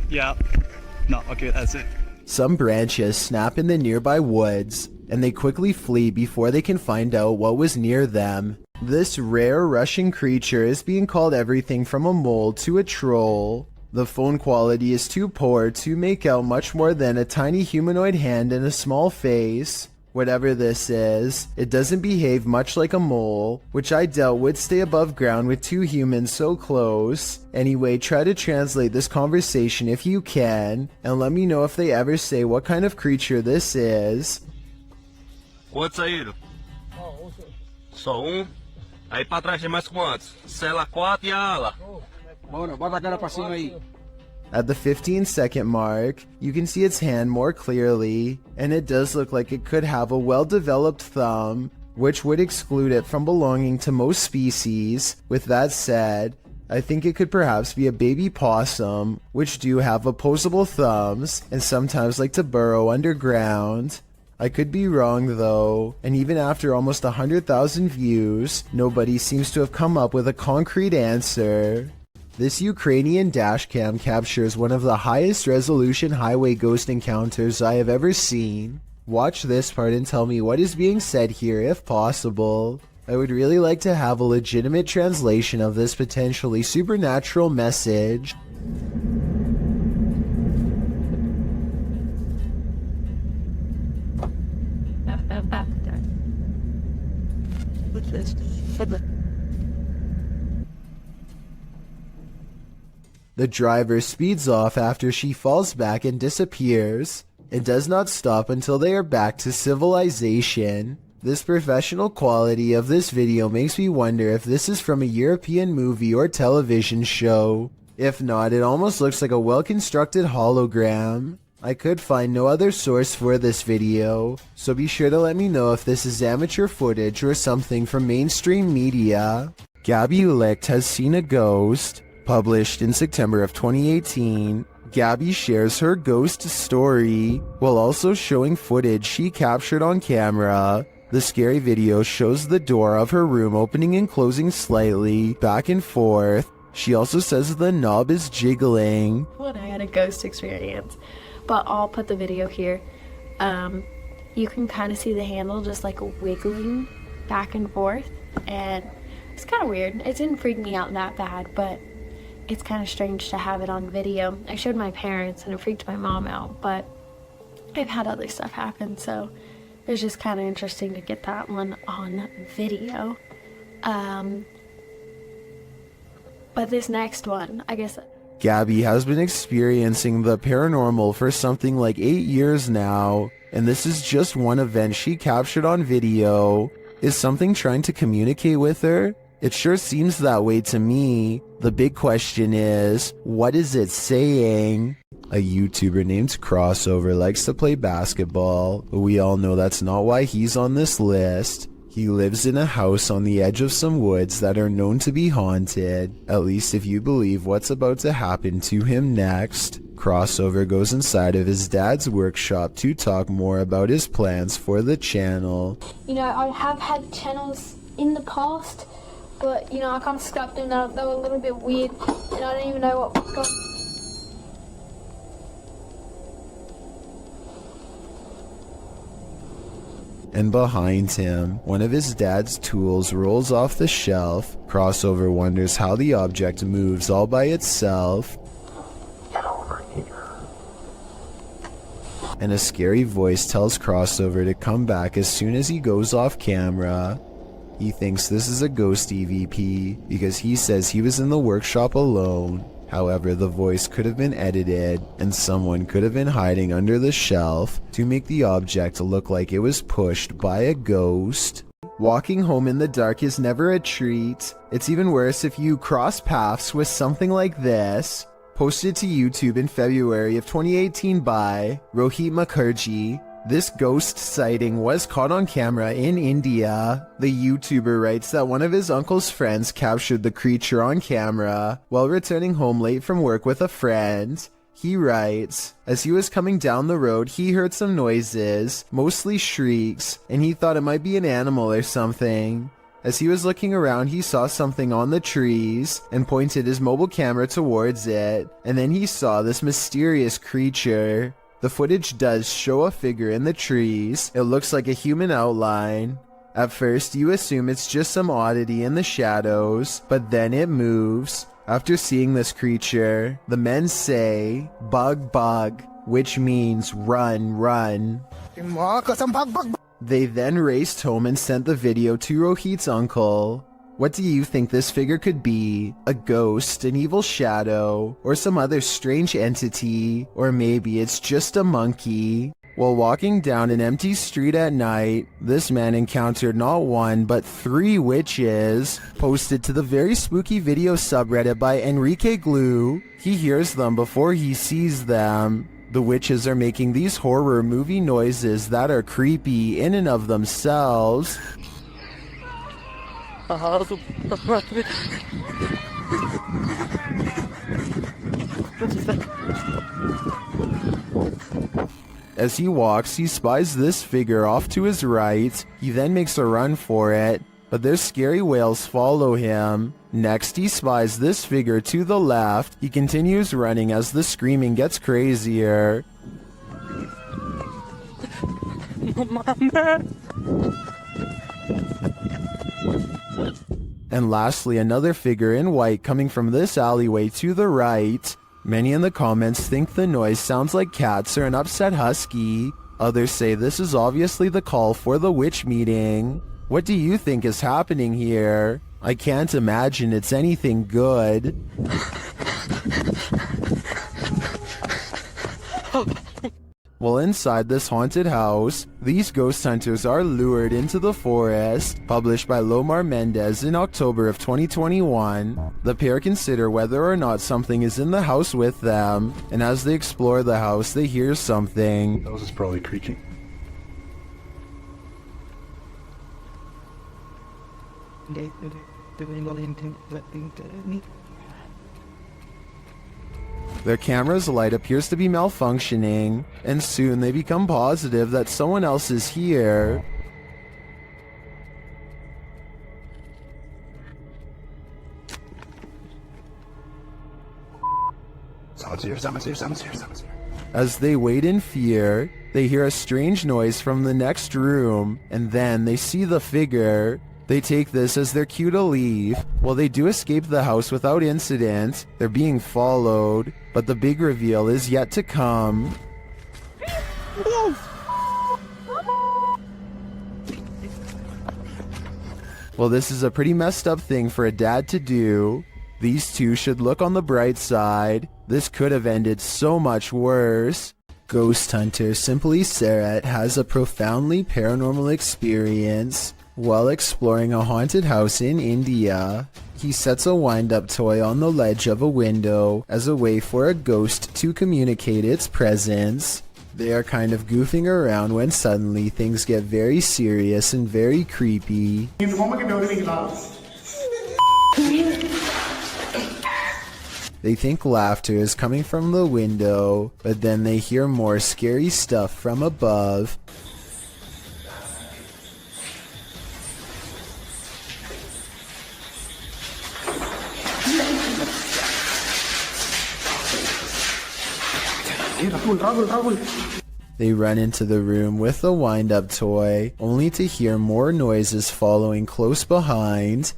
okay, that's it. Some branches snap in the nearby woods, and they quickly flee before they can find out what was near them. This rare Russian creature is being called everything from a mole to a troll. The phone quality is too poor to make out much more than a tiny humanoid hand and a small face. Whatever this is, it doesn't behave much like a mole, which I doubt would stay above ground with two humans so close. Anyway, try to translate this conversation if you can, and let me know if they ever say what kind of creature this is. Quantos saíram? Só Aí pra trás tem mais quantos? Cela 4 e a ala. Bora, bota a cara pra cima aí. At the 15-second mark, you can see its hand more clearly, and it does look like it could have a well-developed thumb, which would exclude it from belonging to most species. With that said, I think it could perhaps be a baby possum, which do have opposable thumbs and sometimes like to burrow underground. I could be wrong though, and even after almost 100,000 views, nobody seems to have come up with a concrete answer. This Ukrainian dashcam captures one of the highest resolution highway ghost encounters I have ever seen. Watch this part and tell me what is being said here if possible. I would really like to have a legitimate translation of this potentially supernatural message. The driver speeds off after she falls back and disappears. It does not stop until they are back to civilization. This professional quality of this video makes me wonder if this is from a European movie or television show. If not, it almost looks like a well-constructed hologram. I could find no other source for this video, so be sure to let me know if this is amateur footage or something from mainstream media. Gabby Licht has seen a ghost. Published in September of 2018, Gabby shares her ghost story while also showing footage she captured on camera. The scary video shows the door of her room opening and closing slightly, back and forth. She also says the knob is jiggling. When I had a ghost experience, but I'll put the video here. You can kind of see the handle just like wiggling back and forth, and it's kind of weird. It didn't freak me out that bad, but it's kind of strange to have it on video. I showed my parents and it freaked my mom out, but I've had other stuff happen, so it was just kind of interesting to get that one on video. But this next one, I guess... Gabby has been experiencing the paranormal for something like 8 years now, and this is just one event she captured on video. Is something trying to communicate with her? It sure seems that way to me. The big question is, what is it saying? A YouTuber named Crossover likes to play basketball, but we all know that's not why he's on this list. He lives in a house on the edge of some woods that are known to be haunted, at least if you believe what's about to happen to him next. Crossover goes inside of his dad's workshop to talk more about his plans for the channel. You know, I have had channels in the past, but, you know, I kind of scrapped them. They were a little bit weird, and I don't even know what And behind him, one of his dad's tools rolls off the shelf. Crossover wonders how the object moves all by itself. Get over here. And a scary voice tells Crossover to come back as soon as he goes off camera. He thinks this is a ghost EVP because he says he was in the workshop alone. However, the voice could have been edited and someone could have been hiding under the shelf to make the object look like it was pushed by a ghost. Walking home in the dark is never a treat. It's even worse if you cross paths with something like this. Posted to YouTube in February of 2018 by Rohit Mukherjee. This ghost sighting was caught on camera in India. The YouTuber writes that one of his uncle's friends captured the creature on camera while returning home late from work with a friend. He writes, as he was coming down the road, he heard some noises, mostly shrieks, and he thought it might be an animal or something. As he was looking around, he saw something on the trees and pointed his mobile camera towards it, and then he saw this mysterious creature. The footage does show a figure in the trees. It looks like a human outline. At first, you assume it's just some oddity in the shadows, but then it moves. After seeing this creature, the men say, "Bug, bug," which means run, run. They then raced home and sent the video to Rohit's uncle. What do you think this figure could be? A ghost, an evil shadow, or some other strange entity? Or maybe it's just a monkey? While walking down an empty street at night, this man encountered not one but 3 witches. Posted to the very spooky video subreddit by Enrique Glue, he hears them before he sees them. The witches are making these horror movie noises that are creepy in and of themselves. As he walks, he spies this figure off to his right. He then makes a run for it, but their scary wails follow him. Next, he spies this figure to the left. He continues running as the screaming gets crazier. And lastly, another figure in white coming from this alleyway to the right. Many in the comments think the noise sounds like cats or an upset husky. Others say this is obviously the call for the witch meeting. What do you think is happening here? I can't imagine it's anything good. Well, inside this haunted house, these ghost hunters are lured into the forest. Published by Lomar Mendez in October of 2021, the pair consider whether or not something is in the house with them, and as they explore the house, they hear something. That was probably creaking. Their camera's light appears to be malfunctioning, and soon they become positive that someone else is here. Someone's here. As they wait in fear, they hear a strange noise from the next room, and then they see the figure. They take this as their cue to leave. While they do escape the house without incident, they're being followed, but the big reveal is yet to come. Well, this is a pretty messed up thing for a dad to do. These two should look on the bright side. This could have ended so much worse. Ghost hunter Simply Sarat has a profoundly paranormal experience while exploring a haunted house in India. He sets a wind-up toy on the ledge of a window as a way for a ghost to communicate its presence. They are kind of goofing around when suddenly things get very serious and very creepy. They think laughter is coming from the window, but then they hear more scary stuff from above. They run into the room with the wind-up toy, only to hear more noises following close behind.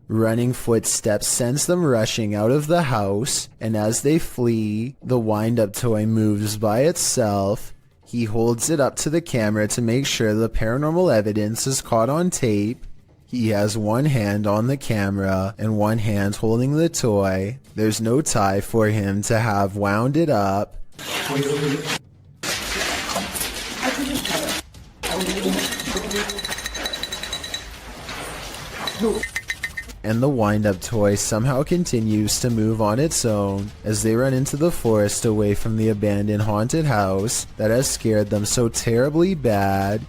Running footsteps sends them rushing out of the house, and as they flee, the wind-up toy moves by itself. He holds it up to the camera to make sure the paranormal evidence is caught on tape. He has one hand on the camera and one hand holding the toy. There's no tie for him to have wound it up. And the wind-up toy somehow continues to move on its own as they run into the forest away from the abandoned haunted house that has scared them so terribly bad.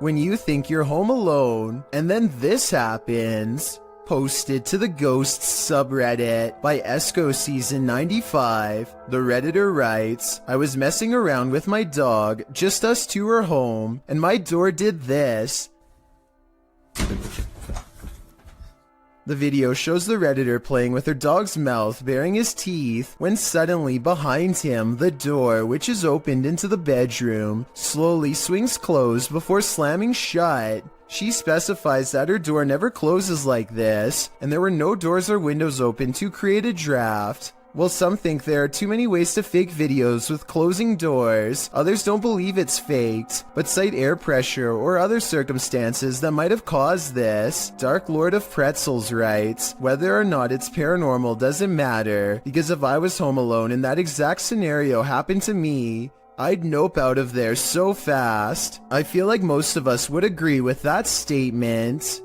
When you think you're home alone, and then this happens. Posted to the Ghosts subreddit by Esco Season 95, the Redditor writes, I was messing around with my dog, just us two were home, and my door did this. The video shows the Redditor playing with her dog's mouth, baring his teeth, when suddenly behind him, the door, which is opened into the bedroom, slowly swings closed before slamming shut. She specifies that her door never closes like this, and there were no doors or windows open to create a draft. While some think there are too many ways to fake videos with closing doors, others don't believe it's faked, but cite air pressure or other circumstances that might have caused this. Dark Lord of Pretzels writes, whether or not it's paranormal doesn't matter, because if I was home alone and that exact scenario happened to me, I'd nope out of there so fast. I feel like most of us would agree with that statement.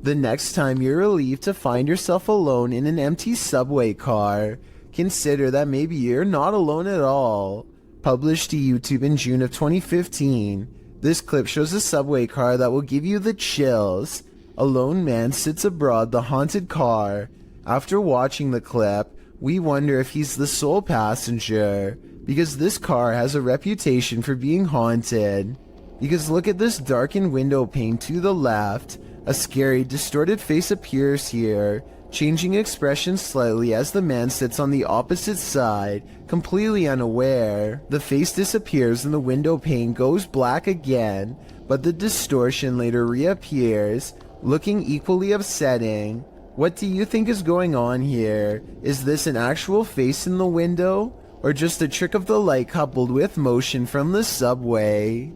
The next time you're relieved to find yourself alone in an empty subway car, consider that maybe you're not alone at all. Published to YouTube in June of 2015, this clip shows a subway car that will give you the chills. A lone man sits aboard the haunted car. After watching the clip, we wonder if he's the sole passenger, because this car has a reputation for being haunted. Because look at this darkened window pane to the left. A scary, distorted face appears here, changing expression slightly as the man sits on the opposite side, completely unaware. The face disappears and the window pane goes black again, but the distortion later reappears, looking equally upsetting. What do you think is going on here? Is this an actual face in the window, or just a trick of the light coupled with motion from the subway?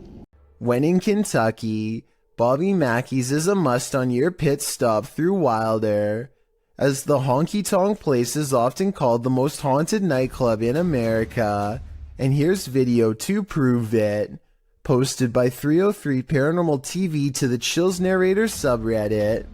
When in Kentucky, Bobby Mackey's is a must on your pit stop through Wilder, as the honky tonk place is often called the most haunted nightclub in America, and here's video to prove it. Posted by 303 Paranormal TV to the Chills Narrator subreddit.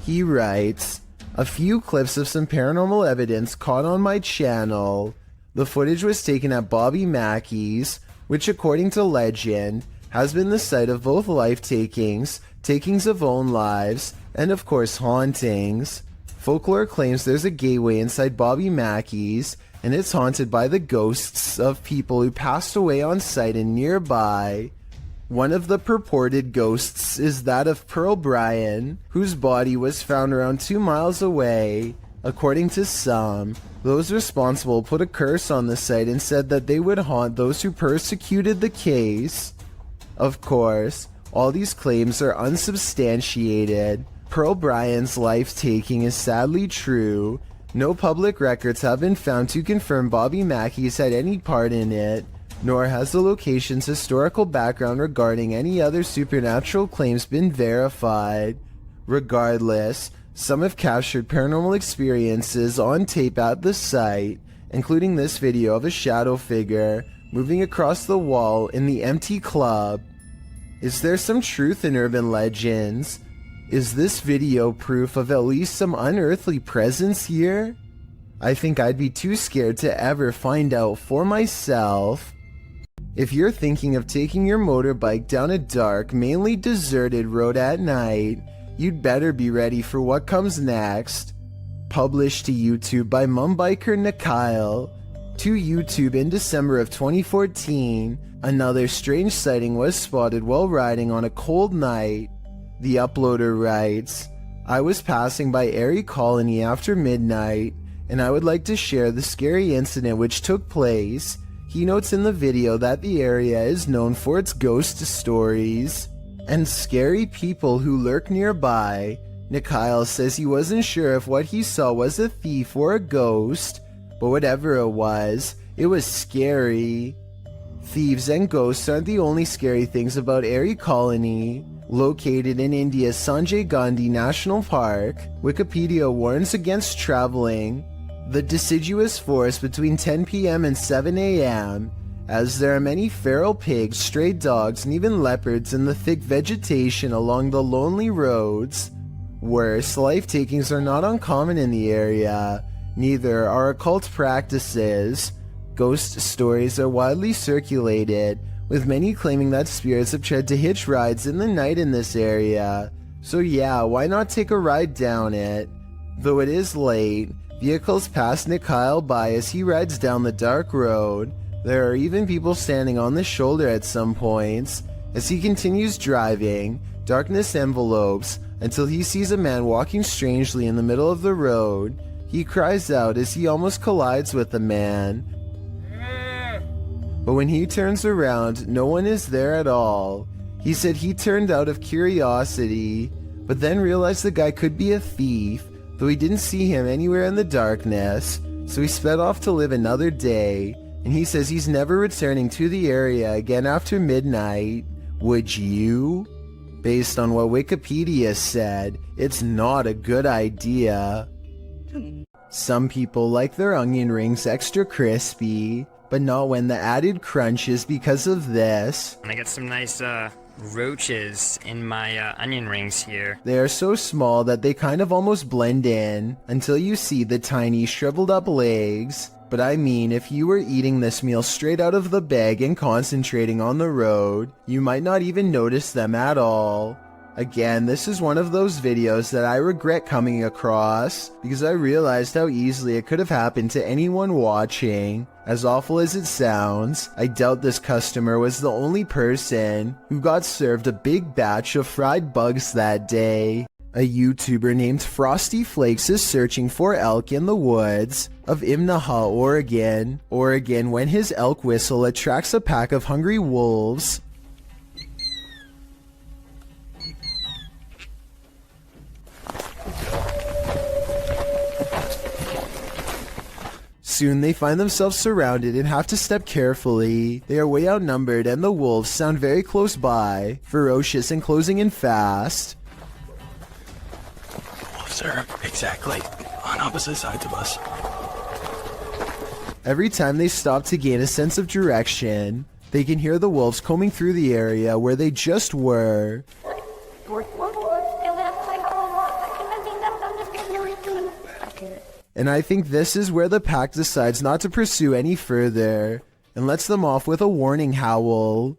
He writes, a few clips of some paranormal evidence caught on my channel. The footage was taken at Bobby Mackey's, which according to legend, has been the site of both life-takings, takings of own lives, and of course hauntings. Folklore claims there's a gateway inside Bobby Mackey's, and it's haunted by the ghosts of people who passed away on site and nearby. One of the purported ghosts is that of Pearl Bryan, whose body was found around 2 miles away. According to some, those responsible put a curse on the site and said that they would haunt those who persecuted the case. Of course, all these claims are unsubstantiated. Pearl Bryan's life-taking is sadly true. No public records have been found to confirm Bobby Mackey's had any part in it, nor has the location's historical background regarding any other supernatural claims been verified. Regardless, some have captured paranormal experiences on tape at the site, including this video of a shadow figure moving across the wall in the empty club. Is there some truth in urban legends? Is this video proof of at least some unearthly presence here? I think I'd be too scared to ever find out for myself. If you're thinking of taking your motorbike down a dark, mainly deserted road at night, you'd better be ready for what comes next. Published to YouTube by Mumbiker Nikyle. To YouTube in December of 2014, another strange sighting was spotted while riding on a cold night. The uploader writes, I was passing by Erie Colony after midnight, and I would like to share the scary incident which took place. He notes in the video that the area is known for its ghost stories and scary people who lurk nearby. Mikhail says he wasn't sure if what he saw was a thief or a ghost, but whatever it was scary. Thieves and ghosts aren't the only scary things about Erie Colony. Located in India's Sanjay Gandhi National Park, Wikipedia warns against traveling the deciduous forest between 10 p.m. and 7 a.m. as there are many feral pigs, stray dogs, and even leopards in the thick vegetation along the lonely roads. Worse, life takings are not uncommon in the area. Neither are occult practices. Ghost stories are widely circulated, with many claiming that spirits have tried to hitch rides in the night in this area. So yeah, why not take a ride down it? Though it is late, vehicles pass Mikhail by as he rides down the dark road. There are even people standing on the shoulder at some points. As he continues driving, darkness envelopes until he sees a man walking strangely in the middle of the road. He cries out as he almost collides with the man. But when he turns around, no one is there at all. He said he turned out of curiosity, but then realized the guy could be a thief, though he didn't see him anywhere in the darkness, so he sped off to live another day, and he says he's never returning to the area again after midnight. Would you? Based on what Wikipedia said, it's not a good idea. Some people like their onion rings extra crispy, but not when the added crunch is because of this. I got some nice roaches in my onion rings here. They are so small that they kind of almost blend in until you see the tiny shriveled up legs. But I mean, if you were eating this meal straight out of the bag and concentrating on the road, you might not even notice them at all. Again, this is one of those videos that I regret coming across because I realized how easily it could have happened to anyone watching. As awful as it sounds, I doubt this customer was the only person who got served a big batch of fried bugs that day. A YouTuber named Frosty Flakes is searching for elk in the woods of Imnaha, Oregon when his elk whistle attracts a pack of hungry wolves. Soon they find themselves surrounded and have to step carefully. They are way outnumbered and the wolves sound very close by, ferocious and closing in fast. Wolves are exactly on opposite sides of us. Every time they stop to gain a sense of direction, they can hear the wolves combing through the area where they just were. And I think this is where the pack decides not to pursue any further and lets them off with a warning howl.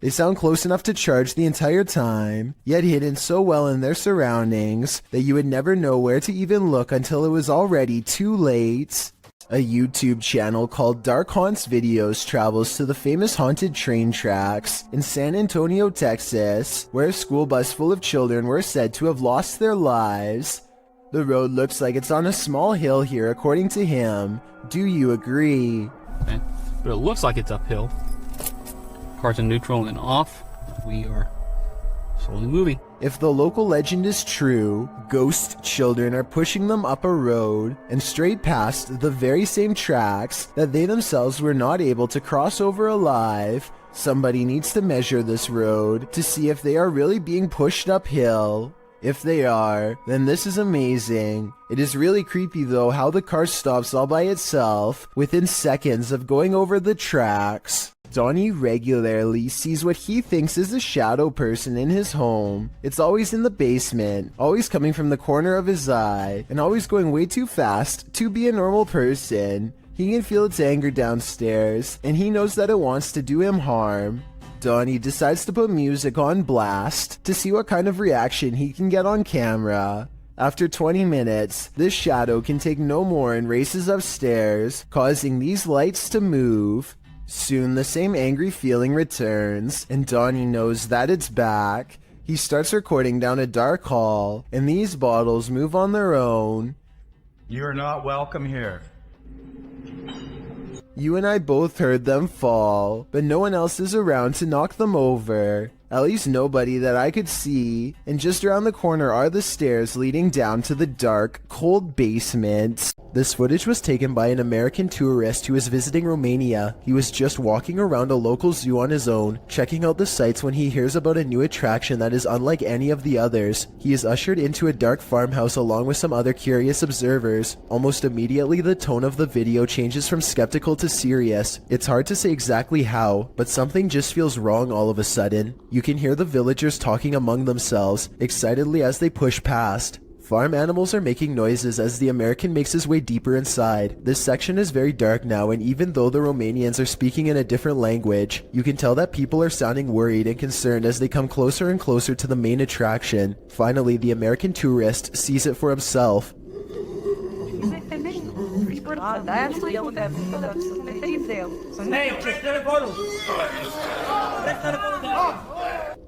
They sound close enough to charge the entire time, yet hidden so well in their surroundings that you would never know where to even look until it was already too late. A YouTube channel called Dark Haunts Videos travels to the famous haunted train tracks in San Antonio, Texas, where a school bus full of children were said to have lost their lives. The road looks like it's on a small hill here, according to him. Do you agree? Okay. But it looks like it's uphill. Cars in neutral and off. We are slowly moving. If the local legend is true, ghost children are pushing them up a road and straight past the very same tracks that they themselves were not able to cross over alive. Somebody needs to measure this road to see if they are really being pushed uphill. If they are, then this is amazing. It is really creepy though how the car stops all by itself within seconds of going over the tracks. Donnie regularly sees what he thinks is a shadow person in his home. It's always in the basement, always coming from the corner of his eye, and always going way too fast to be a normal person. He can feel its anger downstairs, and he knows that it wants to do him harm. Donnie decides to put music on blast to see what kind of reaction he can get on camera. After 20 minutes, this shadow can take no more and races upstairs, causing these lights to move. Soon the same angry feeling returns, and Donnie knows that it's back. He starts recording down a dark hall, and these bottles move on their own. You're not welcome here. You and I both heard them fall, but no one else is around to knock them over. At least nobody that I could see, and just around the corner are the stairs leading down to the dark, cold basement. This footage was taken by an American tourist who was visiting Romania. He was just walking around a local zoo on his own, checking out the sights when he hears about a new attraction that is unlike any of the others. He is ushered into a dark farmhouse along with some other curious observers. Almost immediately the tone of the video changes from skeptical to serious. It's hard to say exactly how, but something just feels wrong all of a sudden. You can hear the villagers talking among themselves, excitedly as they push past. Farm animals are making noises as the American makes his way deeper inside. This section is very dark now, and even though the Romanians are speaking in a different language, you can tell that people are sounding worried and concerned as they come closer and closer to the main attraction. Finally, the American tourist sees it for himself.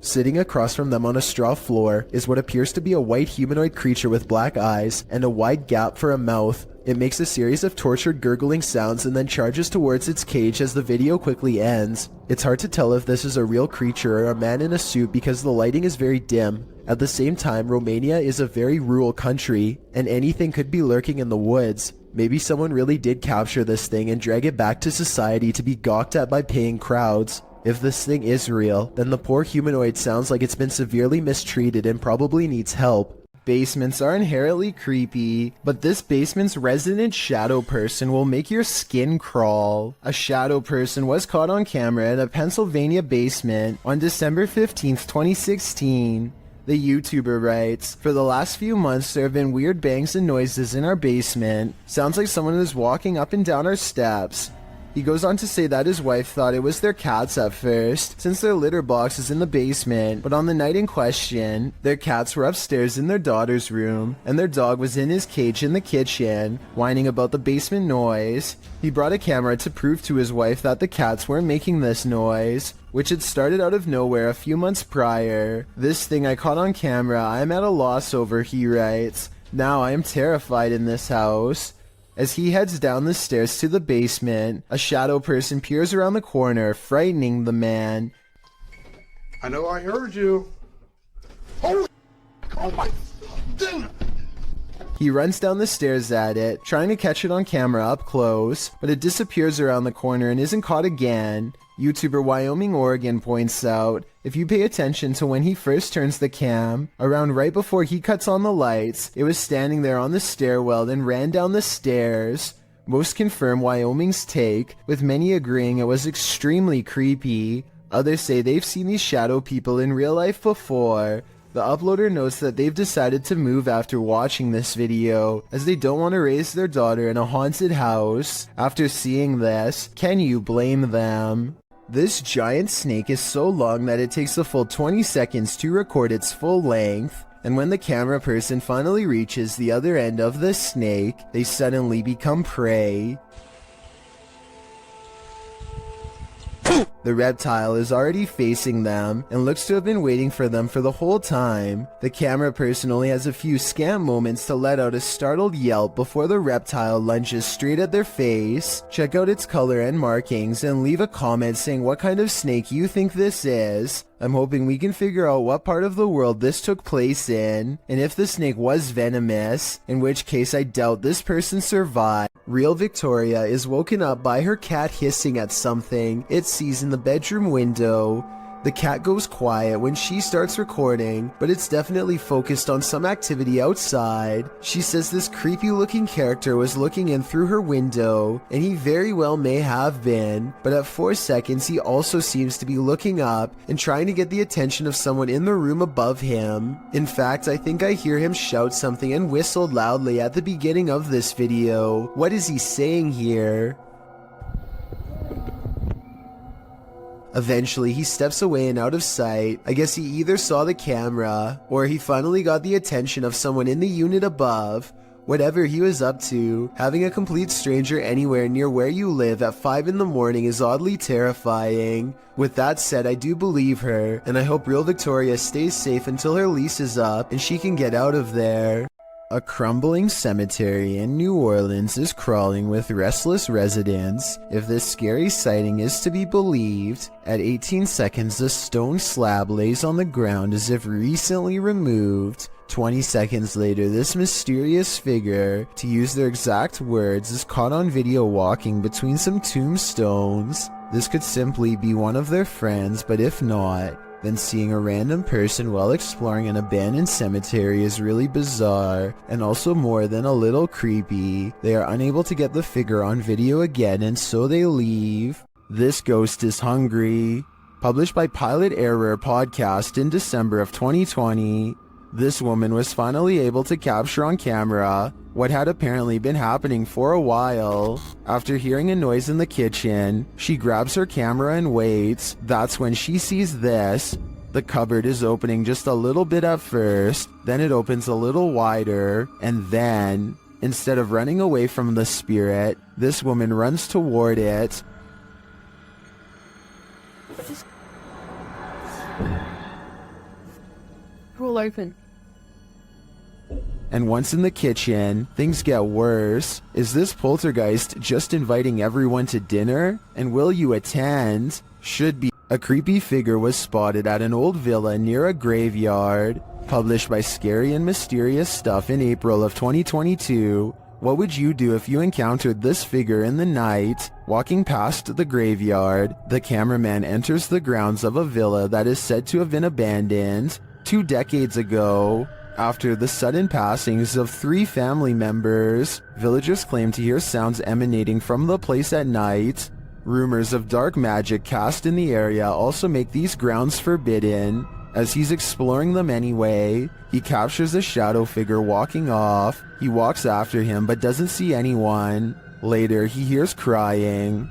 Sitting across from them on a straw floor is what appears to be a white humanoid creature with black eyes and a wide gap for a mouth. It makes a series of tortured gurgling sounds and then charges towards its cage as the video quickly ends. It's hard to tell if this is a real creature or a man in a suit because the lighting is very dim. At the same time, Romania is a very rural country, and anything could be lurking in the woods. Maybe someone really did capture this thing and drag it back to society to be gawked at by paying crowds. If this thing is real, then the poor humanoid sounds like it's been severely mistreated and probably needs help. Basements are inherently creepy, but this basement's resident shadow person will make your skin crawl. A shadow person was caught on camera in a Pennsylvania basement on December 15th, 2016. The YouTuber writes, "For the last few months there have been weird bangs and noises in our basement. Sounds like someone is walking up and down our steps." He goes on to say that his wife thought it was their cats at first, since their litter box is in the basement, but on the night in question, their cats were upstairs in their daughter's room, and their dog was in his cage in the kitchen, whining about the basement noise. He brought a camera to prove to his wife that the cats weren't making this noise, which had started out of nowhere a few months prior. "This thing I caught on camera, I am at a loss over," he writes. "Now I am terrified in this house." As he heads down the stairs to the basement, a shadow person peers around the corner, frightening the man. I know I heard you. Oh my goodness. He runs down the stairs at it, trying to catch it on camera up close, but it disappears around the corner and isn't caught again. YouTuber Wyoming Oregon points out, if you pay attention to when he first turns the cam, around right before he cuts on the lights, it was standing there on the stairwell and ran down the stairs. Most confirm Wyoming's take, with many agreeing it was extremely creepy. Others say they've seen these shadow people in real life before. The uploader notes that they've decided to move after watching this video, as they don't want to raise their daughter in a haunted house. After seeing this, can you blame them? This giant snake is so long that it takes a full 20 seconds to record its full length, and when the camera person finally reaches the other end of the snake, they suddenly become prey. The reptile is already facing them and looks to have been waiting for them for the whole time. The camera person only has a few scant moments to let out a startled yelp before the reptile lunges straight at their face. Check out its color and markings and leave a comment saying what kind of snake you think this is. I'm hoping we can figure out what part of the world this took place in, and if the snake was venomous, in which case I doubt this person survived. Real Victoria is woken up by her cat hissing at something it sees in the bedroom window. The cat goes quiet when she starts recording, but it's definitely focused on some activity outside. She says this creepy looking character was looking in through her window, and he very well may have been, but at 4 seconds he also seems to be looking up and trying to get the attention of someone in the room above him. In fact, I think I hear him shout something and whistle loudly at the beginning of this video. What is he saying here? Eventually, he steps away and out of sight. I guess he either saw the camera, or he finally got the attention of someone in the unit above. Whatever he was up to, having a complete stranger anywhere near where you live at 5 in the morning is oddly terrifying. With that said, I do believe her, and I hope real Victoria stays safe until her lease is up and she can get out of there. A crumbling cemetery in New Orleans is crawling with restless residents. If this scary sighting is to be believed, at 18 seconds a stone slab lays on the ground as if recently removed. 20 seconds later, this mysterious figure, to use their exact words, is caught on video walking between some tombstones. This could simply be one of their friends, but if not, then seeing a random person while exploring an abandoned cemetery is really bizarre, and also more than a little creepy. They are unable to get the figure on video again, and so they leave. This ghost is hungry. Published by Pilot Error Podcast in December of 2020. This woman was finally able to capture on camera what had apparently been happening for a while. After hearing a noise in the kitchen, she grabs her camera and waits. That's when she sees this. The cupboard is opening just a little bit at first, then it opens a little wider, and then, instead of running away from the spirit, this woman runs toward it. Roll open. And once in the kitchen, things get worse. Is this poltergeist just inviting everyone to dinner? And will you attend? Should be. A creepy figure was spotted at an old villa near a graveyard. Published by Scary and Mysterious Stuff in April of 2022. What would you do if you encountered this figure in the night? Walking past the graveyard, the cameraman enters the grounds of a villa that is said to have been abandoned 2 decades ago. After the sudden passings of 3 family members, villagers claim to hear sounds emanating from the place at night. Rumors of dark magic cast in the area also make these grounds forbidden. As he's exploring them anyway, he captures a shadow figure walking off. He walks after him but doesn't see anyone. Later, he hears crying.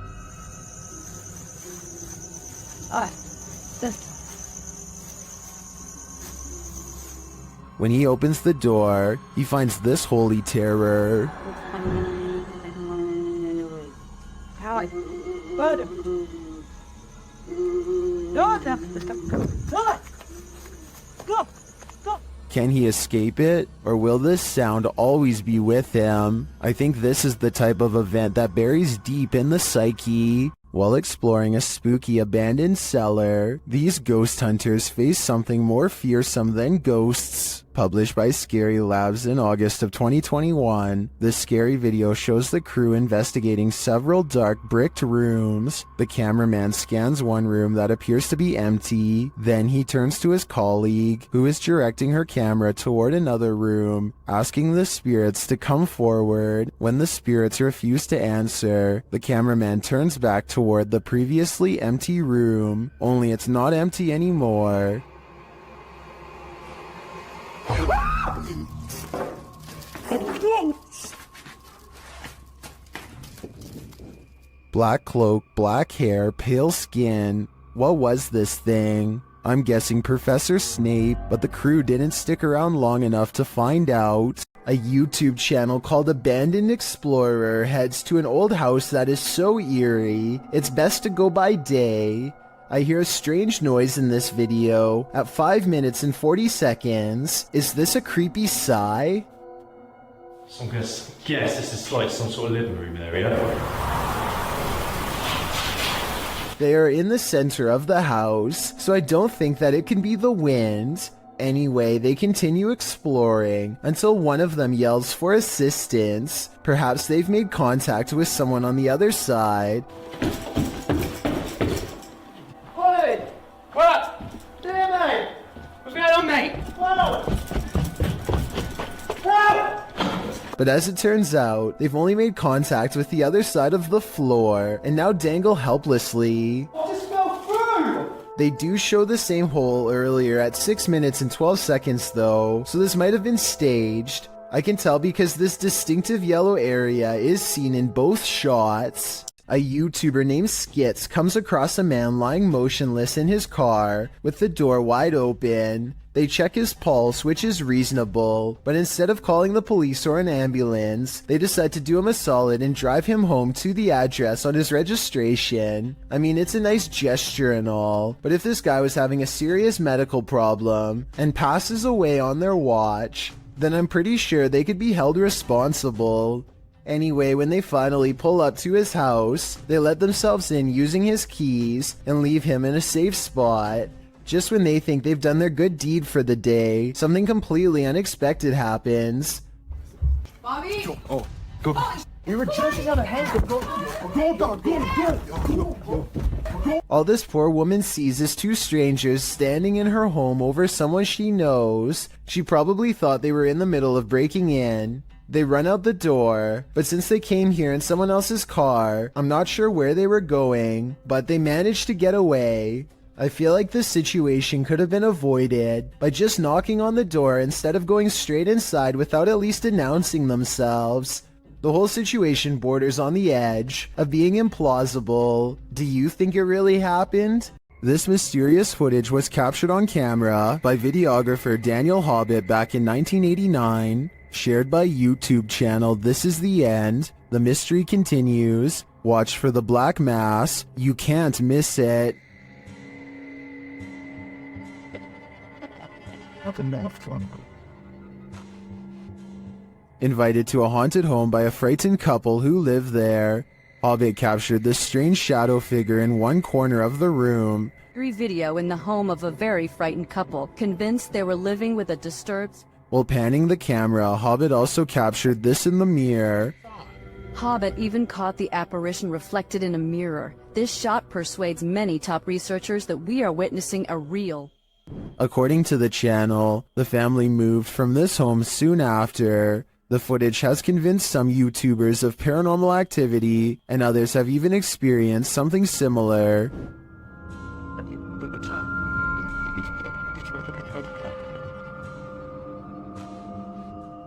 When he opens the door, he finds this holy terror. Can he escape it, or will this sound always be with him? I think this is the type of event that buries deep in the psyche. While exploring a spooky abandoned cellar, these ghost hunters face something more fearsome than ghosts. Published by Scary Labs in August of 2021, this scary video shows the crew investigating several dark bricked rooms. The cameraman scans one room that appears to be empty. Then he turns to his colleague, who is directing her camera toward another room, asking the spirits to come forward. When the spirits refuse to answer, the cameraman turns back toward the previously empty room, only it's not empty anymore. Black cloak, black hair, pale skin. What was this thing? I'm guessing Professor Snape, but the crew didn't stick around long enough to find out. A YouTube channel called Abandoned Explorer heads to an old house that is so eerie, it's best to go by day. I hear a strange noise in this video at 5 minutes and 40 seconds. Is this a creepy sigh? So I'm gonna guess this is like some sort of living room area. They are in the center of the house, so I don't think that it can be the wind. Anyway, they continue exploring until one of them yells for assistance. Perhaps they've made contact with someone on the other side. Hey! What? Damn, mate! What's going on, mate? Whoa! But as it turns out, they've only made contact with the other side of the floor and now dangle helplessly. They do show the same hole earlier at 6 minutes and 12 seconds though, so this might have been staged. I can tell because this distinctive yellow area is seen in both shots. a YouTuber named Skits comes across a man lying motionless in his car with the door wide open. They check his pulse, which is reasonable, but instead of calling the police or an ambulance, they decide to do him a solid and drive him home to the address on his registration. I mean, it's a nice gesture and all, but if this guy was having a serious medical problem and passes away on their watch, then I'm pretty sure they could be held responsible. Anyway, when they finally pull up to his house, they let themselves in using his keys and leave him in a safe spot. Just when they think they've done their good deed for the day, something completely unexpected happens. Bobby! Oh, go. We were jumping out of hands. Go. All this poor woman sees is two strangers standing in her home over someone she knows. She probably thought they were in the middle of breaking in. They run out the door, but since they came here in someone else's car, I'm not sure where they were going, but they managed to get away. I feel like this situation could have been avoided by just knocking on the door instead of going straight inside without at least announcing themselves. The whole situation borders on the edge of being implausible. Do you think it really happened? This mysterious footage was captured on camera by videographer Daniel Hobbit back in 1989, shared by YouTube channel This Is The End. The mystery continues. Watch for the black mass. You can't miss it. Invited to a haunted home by a frightened couple who live there, Hobbit captured this strange shadow figure in one corner of the room. Video in the home of a very frightened couple, convinced they were living with a disturbed... While panning the camera, Hobbit also captured this in the mirror. Hobbit even caught the apparition reflected in a mirror. This shot persuades many top researchers that we are witnessing a real... According to the channel, the family moved from this home soon after. The footage has convinced some YouTubers of paranormal activity, and others have even experienced something similar.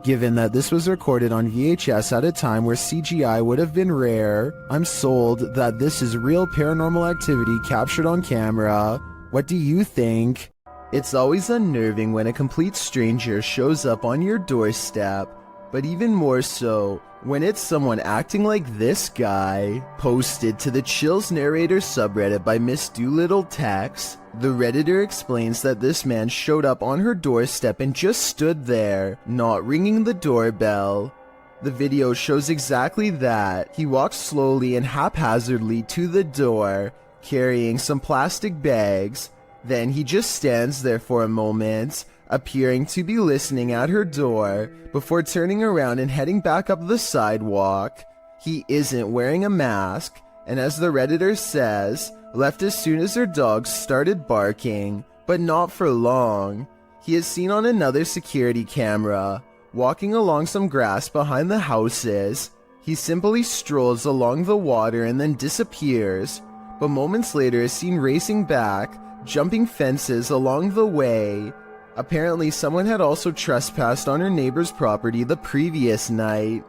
Given that this was recorded on VHS at a time where CGI would have been rare, I'm sold that this is real paranormal activity captured on camera. What do you think? It's always unnerving when a complete stranger shows up on your doorstep, but even more so when it's someone acting like this guy. Posted to the Chills Narrator subreddit by Miss Doolittle Tex, the Redditor explains that this man showed up on her doorstep and just stood there, not ringing the doorbell. The video shows exactly that. He walks slowly and haphazardly to the door, carrying some plastic bags. Then he just stands there for a moment, appearing to be listening at her door, before turning around and heading back up the sidewalk. He isn't wearing a mask, and as the Redditor says, left as soon as her dogs started barking, but not for long. He is seen on another security camera, walking along some grass behind the houses. He simply strolls along the water and then disappears, but moments later is seen racing back, jumping fences along the way. Apparently someone had also trespassed on her neighbor's property the previous night.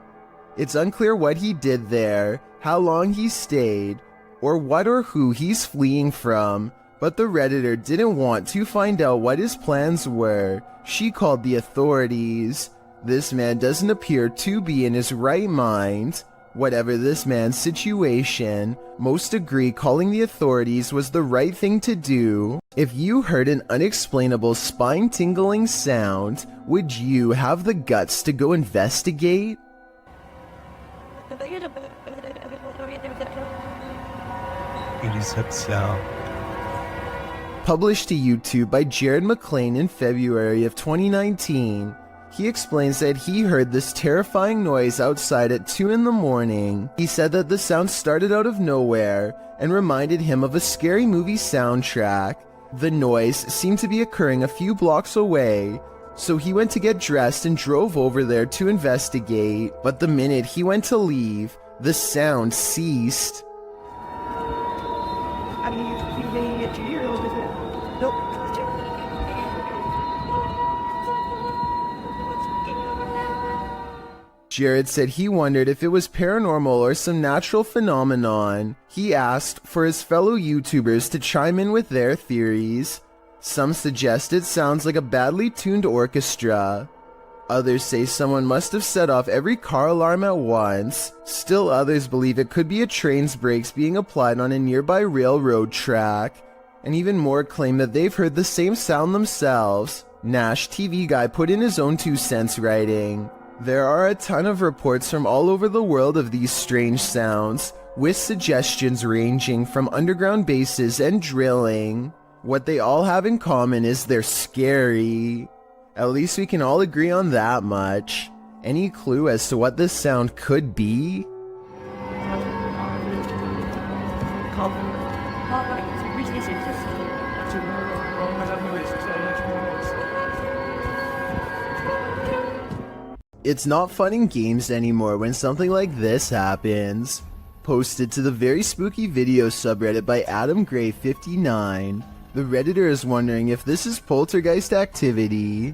It's unclear what he did there, how long he stayed, or what or who he's fleeing from, but the Redditor didn't want to find out what his plans were. She called the authorities. This man doesn't appear to be in his right mind. Whatever this man's situation, most agree calling the authorities was the right thing to do. If you heard an unexplainable spine-tingling sound, would you have the guts to go investigate? Published to YouTube by Jared McLean in February of 2019. He explains that he heard this terrifying noise outside at 2 in the morning. He said that the sound started out of nowhere and reminded him of a scary movie soundtrack. The noise seemed to be occurring a few blocks away, so he went to get dressed and drove over there to investigate. But the minute he went to leave, the sound ceased. Jared said he wondered if it was paranormal or some natural phenomenon. He asked for his fellow YouTubers to chime in with their theories. Some suggest it sounds like a badly tuned orchestra. Others say someone must have set off every car alarm at once. Still others believe it could be a train's brakes being applied on a nearby railroad track. And even more claim that they've heard the same sound themselves. Nash TV Guy put in his own 2 cents writing, "There are a ton of reports from all over the world of these strange sounds, with suggestions ranging from underground bases and drilling. What they all have in common is they're scary. At least we can all agree on that much. Any clue as to what this sound could be?" It's not fun in games anymore when something like this happens. Posted to the very spooky video subreddit by Adam Gray 59. The Redditor is wondering if this is poltergeist activity.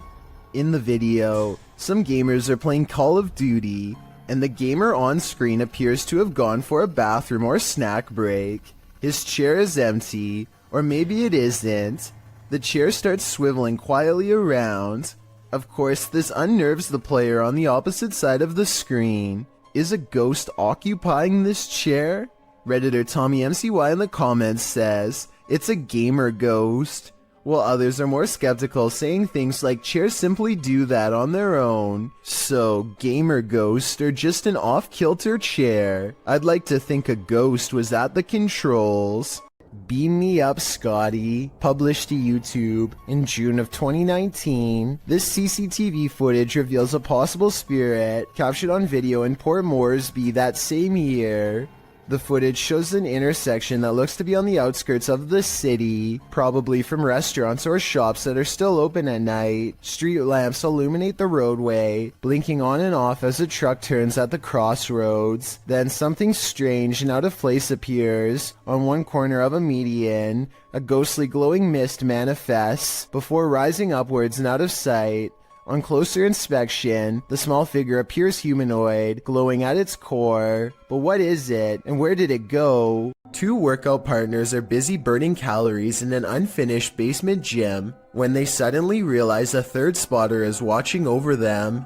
In the video, some gamers are playing Call of Duty, and the gamer on screen appears to have gone for a bathroom or snack break. His chair is empty, or maybe it isn't. The chair starts swiveling quietly around. Of course, this unnerves the player on the opposite side of the screen. Is a ghost occupying this chair? Redditor Tommy MCY in the comments says, it's a gamer ghost, while others are more skeptical, saying things like chairs simply do that on their own. So, gamer ghost or just an off-kilter chair? I'd like to think a ghost was at the controls. Beam Me Up Scotty, published to YouTube in June of 2019. This CCTV footage reveals a possible spirit captured on video in Port Moresby that same year. The footage shows an intersection that looks to be on the outskirts of the city, probably from restaurants or shops that are still open at night. Street lamps illuminate the roadway, blinking on and off as a truck turns at the crossroads. Then something strange and out of place appears. On one corner of a median, a ghostly glowing mist manifests before rising upwards and out of sight. On closer inspection, the small figure appears humanoid, glowing at its core. But what is it, and where did it go? 2 workout partners are busy burning calories in an unfinished basement gym when they suddenly realize a third spotter is watching over them.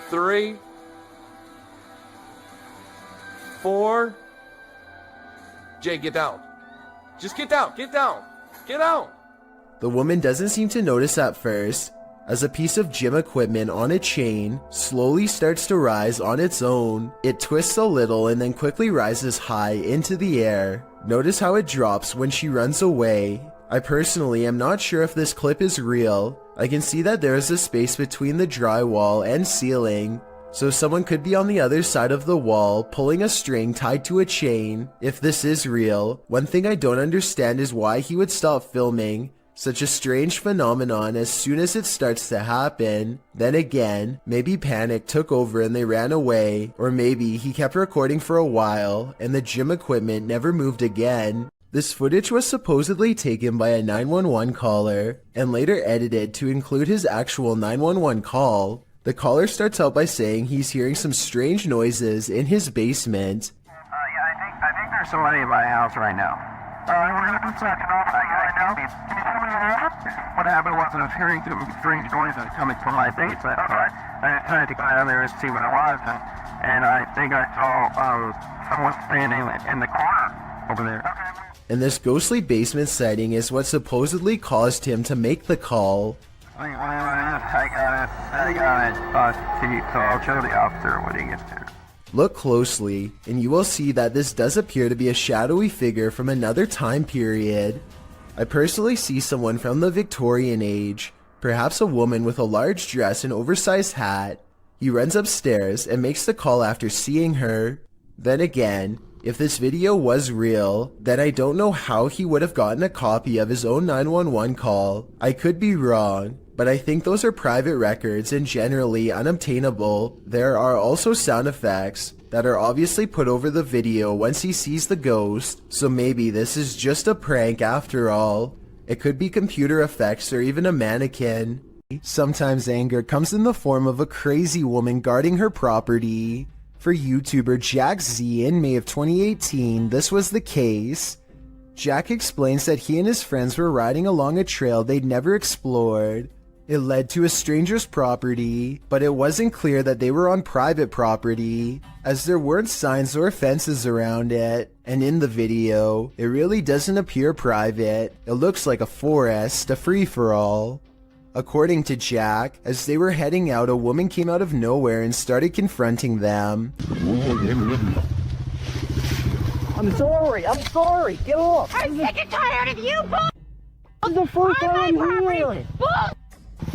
3, 4. Jay, get down. Just get down, get down, get out. The woman doesn't seem to notice at first, as a piece of gym equipment on a chain slowly starts to rise on its own. It twists a little and then quickly rises high into the air. Notice how it drops when she runs away. I personally am not sure if this clip is real. I can see that there is a space between the drywall and ceiling, so someone could be on the other side of the wall pulling a string tied to a chain. If this is real, one thing I don't understand is why he would stop filming such a strange phenomenon as soon as it starts to happen. Then again, maybe panic took over and they ran away, or maybe he kept recording for a while and the gym equipment never moved again. This footage was supposedly taken by a 911 caller and later edited to include his actual 911 call. The caller starts out by saying he's hearing some strange noises in his basement. I think there's somebody in my house right now. What happened was I was hearing some strange noises coming from my basement. I tried to go down there and see what it was, and I think I saw someone standing in the corner over there. And this ghostly basement setting is what supposedly caused him to make the call. I got it, so I'll show the officer when he gets there. Look closely, and you will see that this does appear to be a shadowy figure from another time period. I personally see someone from the Victorian age, perhaps a woman with a large dress and oversized hat. He runs upstairs and makes the call after seeing her. Then again, if this video was real, then I don't know how he would have gotten a copy of his own 911 call. I could be wrong, but I think those are private records and generally unobtainable. There are also sound effects that are obviously put over the video once he sees the ghost, so maybe this is just a prank after all. It could be computer effects or even a mannequin. Sometimes anger comes in the form of a crazy woman guarding her property. For YouTuber Jack Z in May of 2018, this was the case. Jack explains that he and his friends were riding along a trail they'd never explored. It led to a stranger's property, but it wasn't clear that they were on private property, as there weren't signs or fences around it. And in the video, it really doesn't appear private. It looks like a forest, a free-for-all. According to Jack, as they were heading out, a woman came out of nowhere and started confronting them. I'm sorry, get off! I'm sick and tired of you, bull! This is the first time here! Bull!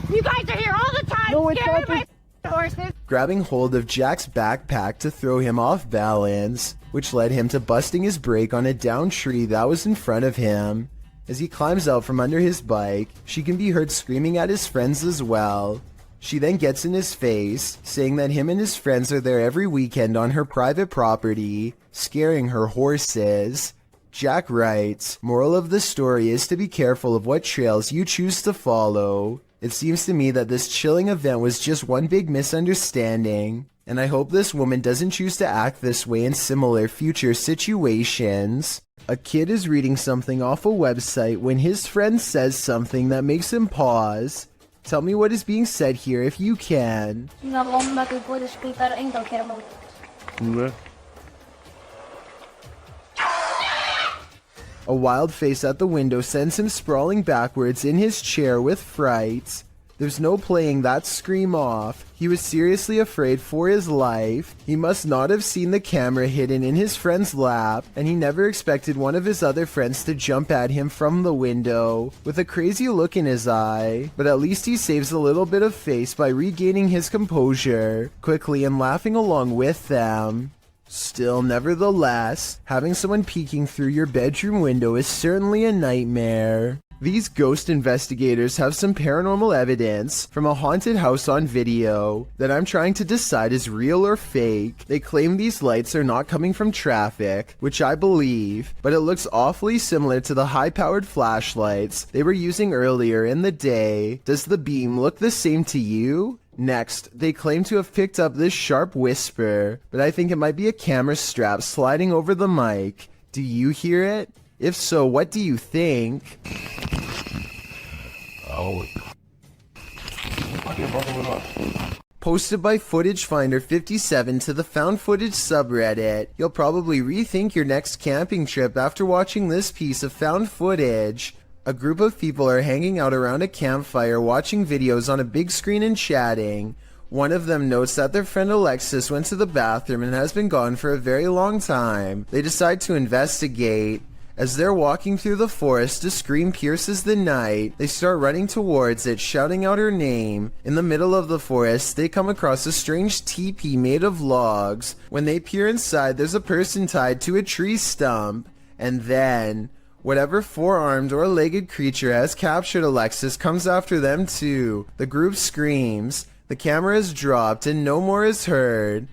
You guys are here all the time, scaring my horses! Grabbing hold of Jack's backpack to throw him off balance, which led him to busting his brake on a downed tree that was in front of him. As he climbs out from under his bike, she can be heard screaming at his friends as well. She then gets in his face, saying that him and his friends are there every weekend on her private property, scaring her horses. Jack writes, "Moral of the story is to be careful of what trails you choose to follow. It seems to me that this chilling event was just one big misunderstanding, and I hope this woman doesn't choose to act this way in similar future situations." A kid is reading something off a website when his friend says something that makes him pause. Tell me what is being said here if you can. A wild face at the window sends him sprawling backwards in his chair with fright. There's no playing that scream off. He was seriously afraid for his life. He must not have seen the camera hidden in his friend's lap, and he never expected one of his other friends to jump at him from the window with a crazy look in his eye. But at least he saves a little bit of face by regaining his composure quickly and laughing along with them. Still, nevertheless, having someone peeking through your bedroom window is certainly a nightmare. These ghost investigators have some paranormal evidence from a haunted house on video that I'm trying to decide is real or fake. They claim these lights are not coming from traffic, which I believe, but it looks awfully similar to the high-powered flashlights they were using earlier in the day. Does the beam look the same to you? Next, they claim to have picked up this sharp whisper, but I think it might be a camera strap sliding over the mic. Do you hear it? If so, what do you think? Posted by Footage Finder 57 to the Found Footage subreddit. You'll probably rethink your next camping trip after watching this piece of found footage. A group of people are hanging out around a campfire watching videos on a big screen and chatting. One of them notes that their friend Alexis went to the bathroom and has been gone for a very long time. They decide to investigate. As they're walking through the forest, a scream pierces the night. They start running towards it, shouting out her name. In the middle of the forest, they come across a strange teepee made of logs. When they peer inside, there's a person tied to a tree stump. And then, whatever four-armed or legged creature has captured Alexis comes after them too. The group screams. The camera is dropped and no more is heard.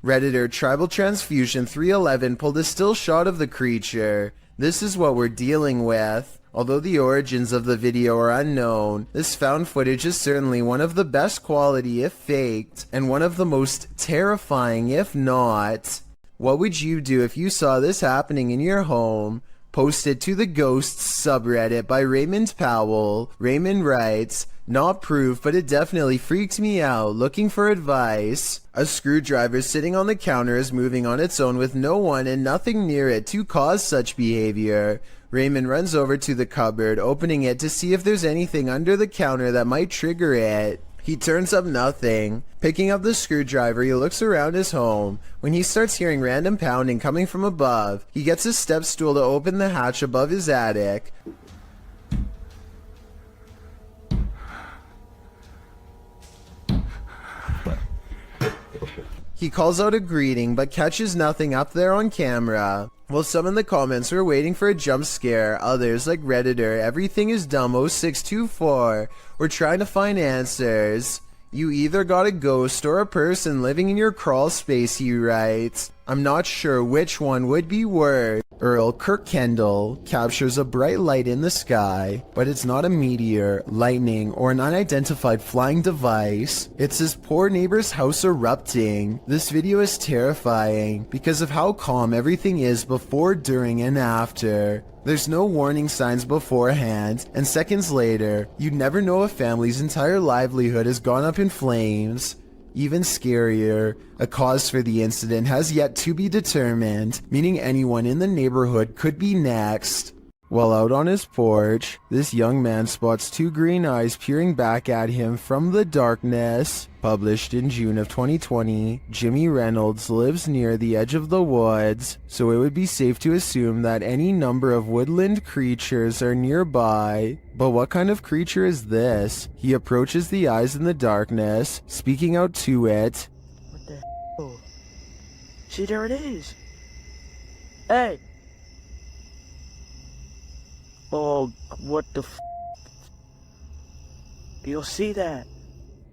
Redditor Tribal Transfusion 311 pulled a still shot of the creature. This is what we're dealing with. Although the origins of the video are unknown, this found footage is certainly one of the best quality if faked, and one of the most terrifying if not. What would you do if you saw this happening in your home? Posted to the Ghosts subreddit by Raymond Powell. Raymond writes, "Not proof, but it definitely freaked me out. Looking for advice. A screwdriver sitting on the counter is moving on its own with no one and nothing near it to cause such behavior. Raymond runs over to the cupboard, opening it to see if there's anything under the counter that might trigger it. He turns up nothing. Picking up the screwdriver, he looks around his home. When he starts hearing random pounding coming from above, he gets a step stool to open the hatch above his attic. He calls out a greeting, but catches nothing up there on camera. While some in the comments were waiting for a jump scare, others, like Redditor, Everything is Dumb 0624, were trying to find answers. You either got a ghost or a person living in your crawl space, he writes. I'm not sure which one would be worse. Earl Kirkendall captures a bright light in the sky, but it's not a meteor, lightning, or an unidentified flying device. It's his poor neighbor's house erupting. This video is terrifying because of how calm everything is before, during, and after. There's no warning signs beforehand, and seconds later, you'd never know a family's entire livelihood has gone up in flames. Even scarier, a cause for the incident has yet to be determined, meaning anyone in the neighborhood could be next. While out on his porch, this young man spots two green eyes peering back at him from the darkness. Published in June of 2020, Jimmy Reynolds lives near the edge of the woods, so it would be safe to assume that any number of woodland creatures are nearby. But what kind of creature is this? He approaches the eyes in the darkness, speaking out to it. What the hell? See, there it is. Hey! Oh, what the f***? You'll see that.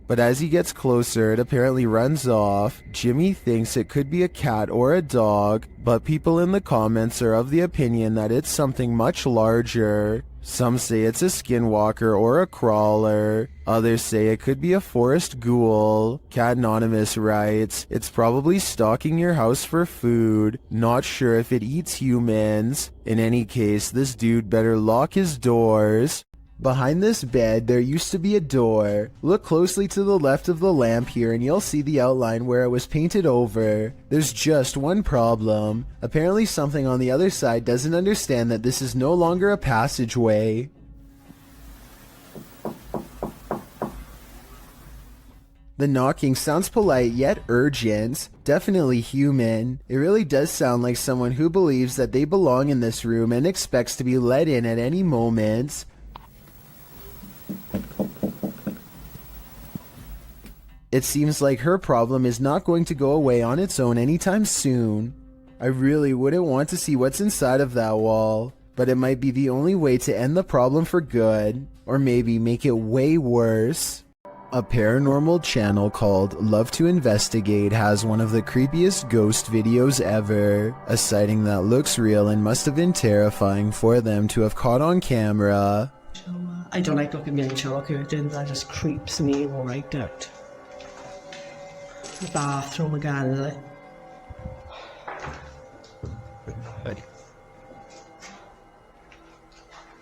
But as he gets closer, it apparently runs off. Jimmy thinks it could be a cat or a dog, but people in the comments are of the opinion that it's something much larger. Some say it's a skinwalker or a crawler. Others say it could be a forest ghoul. Cat Anonymous writes, "It's probably stalking your house for food. Not sure if it eats humans. In any case, this dude better lock his doors." Behind this bed, there used to be a door. Look closely to the left of the lamp here and you'll see the outline where it was painted over. There's just one problem. Apparently something on the other side doesn't understand that this is no longer a passageway. The knocking sounds polite yet urgent. Definitely human. It really does sound like someone who believes that they belong in this room and expects to be let in at any moment. It seems like her problem is not going to go away on its own anytime soon. I really wouldn't want to see what's inside of that wall, but it might be the only way to end the problem for good, or maybe make it way worse. A paranormal channel called Love to Investigate has one of the creepiest ghost videos ever, a sighting that looks real and must have been terrifying for them to have caught on camera. I don't like looking behind shower curtains, that just creeps me right out. The bathroom again, like.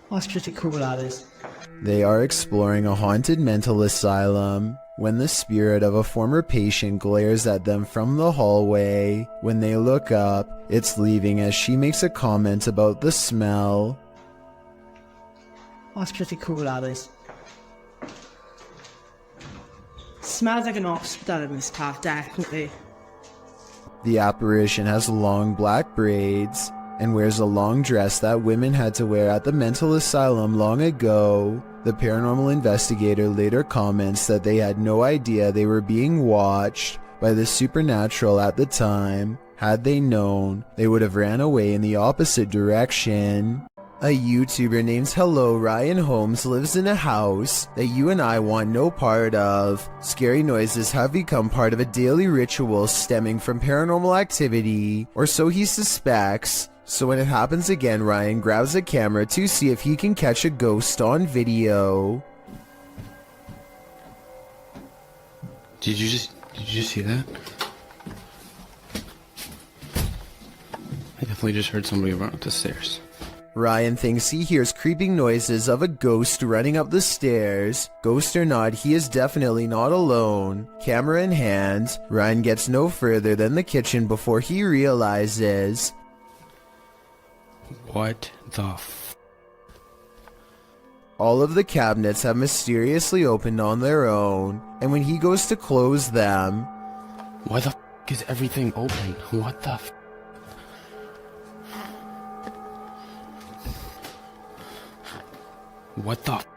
That's pretty cool, that is. They are exploring a haunted mental asylum when the spirit of a former patient glares at them from the hallway. When they look up, it's leaving as she makes a comment about the smell. That's pretty cool, that is. Smells like an hospital in this part, definitely. The apparition has long black braids and wears a long dress that women had to wear at the mental asylum long ago. The paranormal investigator later comments that they had no idea they were being watched by the supernatural at the time. Had they known, they would have ran away in the opposite direction. A YouTuber named Hello Ryan Holmes lives in a house that you and I want no part of. Scary noises have become part of a daily ritual stemming from paranormal activity, or so he suspects. So when it happens again, Ryan grabs a camera to see if he can catch a ghost on video. Did you just see that? I definitely just heard somebody run up the stairs. Ryan thinks he hears creeping noises of a ghost running up the stairs. Ghost or not, he is definitely not alone. Camera in hand, Ryan gets no further than the kitchen before he realizes. What the f... All of the cabinets have mysteriously opened on their own, and when he goes to close them... Why the f*** is everything open? What the f... What the f...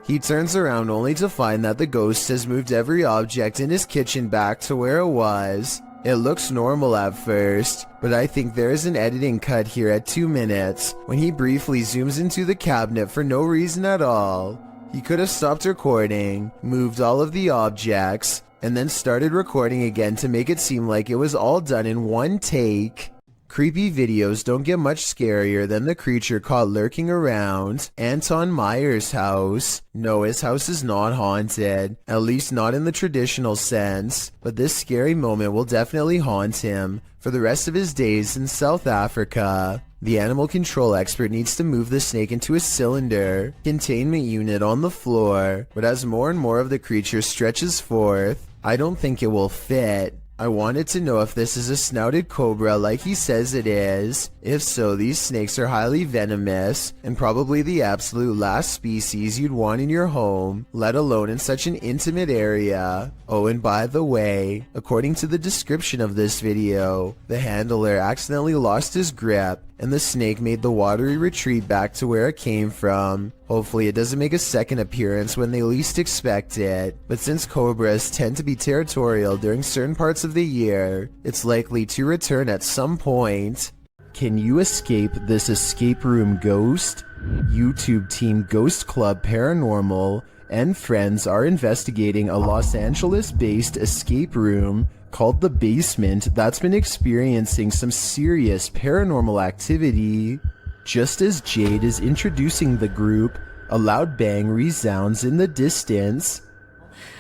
He turns around only to find that the ghost has moved every object in his kitchen back to where it was. It looks normal at first, but I think there is an editing cut here at 2 minutes when he briefly zooms into the cabinet for no reason at all. He could have stopped recording, moved all of the objects, and then started recording again to make it seem like it was all done in one take. Creepy videos don't get much scarier than the creature caught lurking around Anton Meyer's house. No, his house is not haunted, at least not in the traditional sense, but this scary moment will definitely haunt him for the rest of his days in South Africa. The animal control expert needs to move the snake into a cylinder containment unit on the floor, but as more and more of the creature stretches forth, I don't think it will fit. I wanted to know if this is a snouted cobra like he says it is. If so, these snakes are highly venomous and probably the absolute last species you'd want in your home, let alone in such an intimate area. Oh, and by the way, according to the description of this video, the handler accidentally lost his grip and the snake made the watery retreat back to where it came from. Hopefully it doesn't make a second appearance when they least expect it, but since cobras tend to be territorial during certain parts of the year, it's likely to return at some point. Can you escape this escape room ghost? YouTube team Ghost Club Paranormal and friends are investigating a Los Angeles-based escape room called The Basement that's been experiencing some serious paranormal activity. Just as Jade is introducing the group, a loud bang resounds in the distance.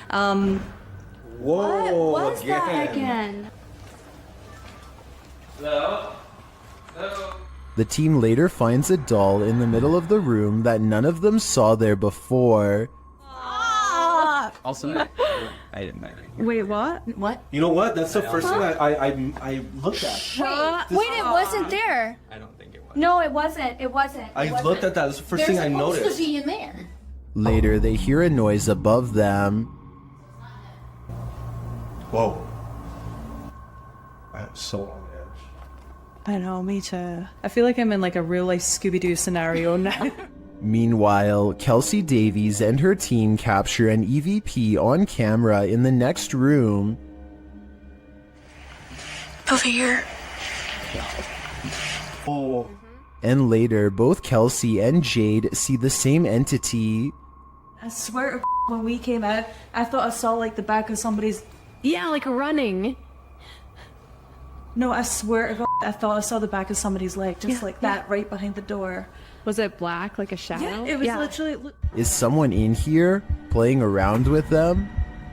Whoa, what was that again? Hello? Hello? The team later finds a doll in the middle of the room that none of them saw there before. Also, I didn't know. Wait, what? What? You know what? That's the first thing I looked at. Wait, it wasn't there. I don't think it was. No, it wasn't. It wasn't. I looked at that. That's the first thing I noticed. There's supposed to be in there. Later, they hear a noise above them. Whoa. I'm so on edge. I know, me too. I feel like I'm in like a real life Scooby-Doo scenario now. Meanwhile, Kelsey Davies and her team capture an EVP on camera in the next room. Over here. Oh. And later, both Kelsey and Jade see the same entity. I swear to when we came out, I thought I saw like the back of somebody's... Yeah, like running. No, I swear to God, I thought I saw the back of somebody's leg, just like that, right behind the door. Was it black, like a shadow? Yeah, it was literally... Is someone in here playing around with them?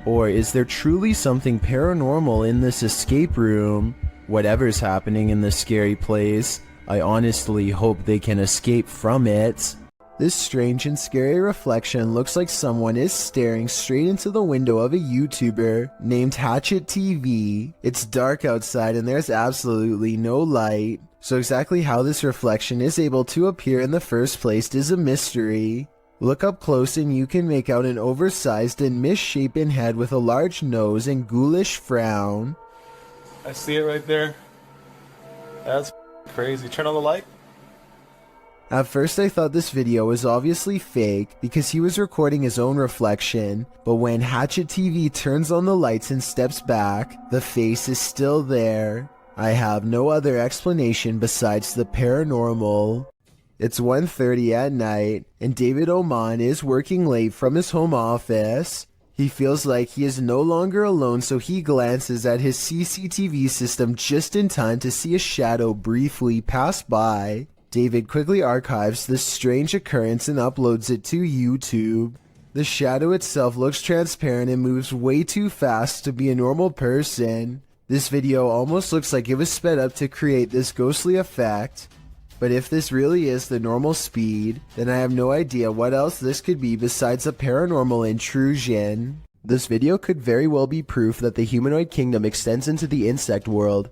Or is there truly something paranormal in this escape room? Whatever's happening in this scary place, I honestly hope they can escape from it. This strange and scary reflection looks like someone is staring straight into the window of a YouTuber named Hatchet TV. It's dark outside and there's absolutely no light, so exactly how this reflection is able to appear in the first place is a mystery. Look up close and you can make out an oversized and misshapen head with a large nose and ghoulish frown. I see it right there. That's crazy. Turn on the light. At first I thought this video was obviously fake because he was recording his own reflection, but when Hatchet TV turns on the lights and steps back, the face is still there. I have no other explanation besides the paranormal. It's 1:30 at night, and David Oman is working late from his home office. He feels like he is no longer alone, so he glances at his CCTV system just in time to see a shadow briefly pass by. David quickly archives this strange occurrence and uploads it to YouTube. The shadow itself looks transparent and moves way too fast to be a normal person. This video almost looks like it was sped up to create this ghostly effect. But if this really is the normal speed, then I have no idea what else this could be besides a paranormal intrusion. This video could very well be proof that the humanoid kingdom extends into the insect world.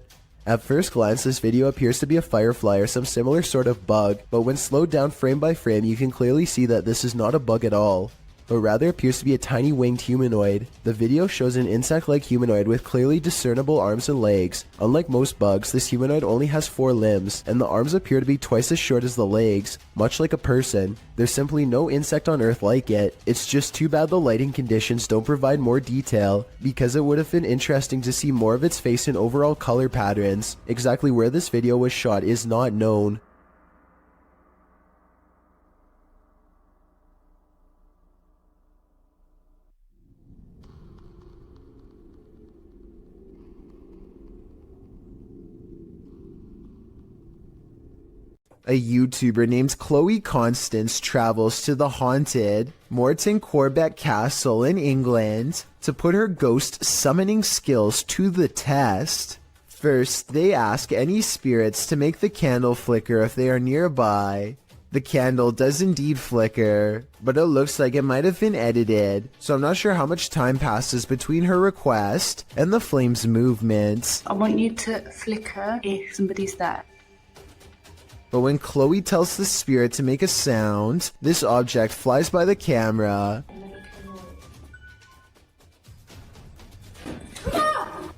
At first glance, this video appears to be a firefly or some similar sort of bug, but when slowed down frame by frame, you can clearly see that this is not a bug at all, but rather appears to be a tiny winged humanoid. The video shows an insect-like humanoid with clearly discernible arms and legs. Unlike most bugs, this humanoid only has 4 limbs, and the arms appear to be twice as short as the legs, much like a person. There's simply no insect on Earth like it. It's just too bad the lighting conditions don't provide more detail, because it would have been interesting to see more of its face and overall color patterns. Exactly where this video was shot is not known. A YouTuber named Chloe Constance travels to the haunted Morton Corbett Castle in England to put her ghost summoning skills to the test. First, they ask any spirits to make the candle flicker if they are nearby. The candle does indeed flicker, but it looks like it might have been edited, so I'm not sure how much time passes between her request and the flame's movement. I want you to flicker if somebody's there. But when Chloe tells the spirit to make a sound, this object flies by the camera.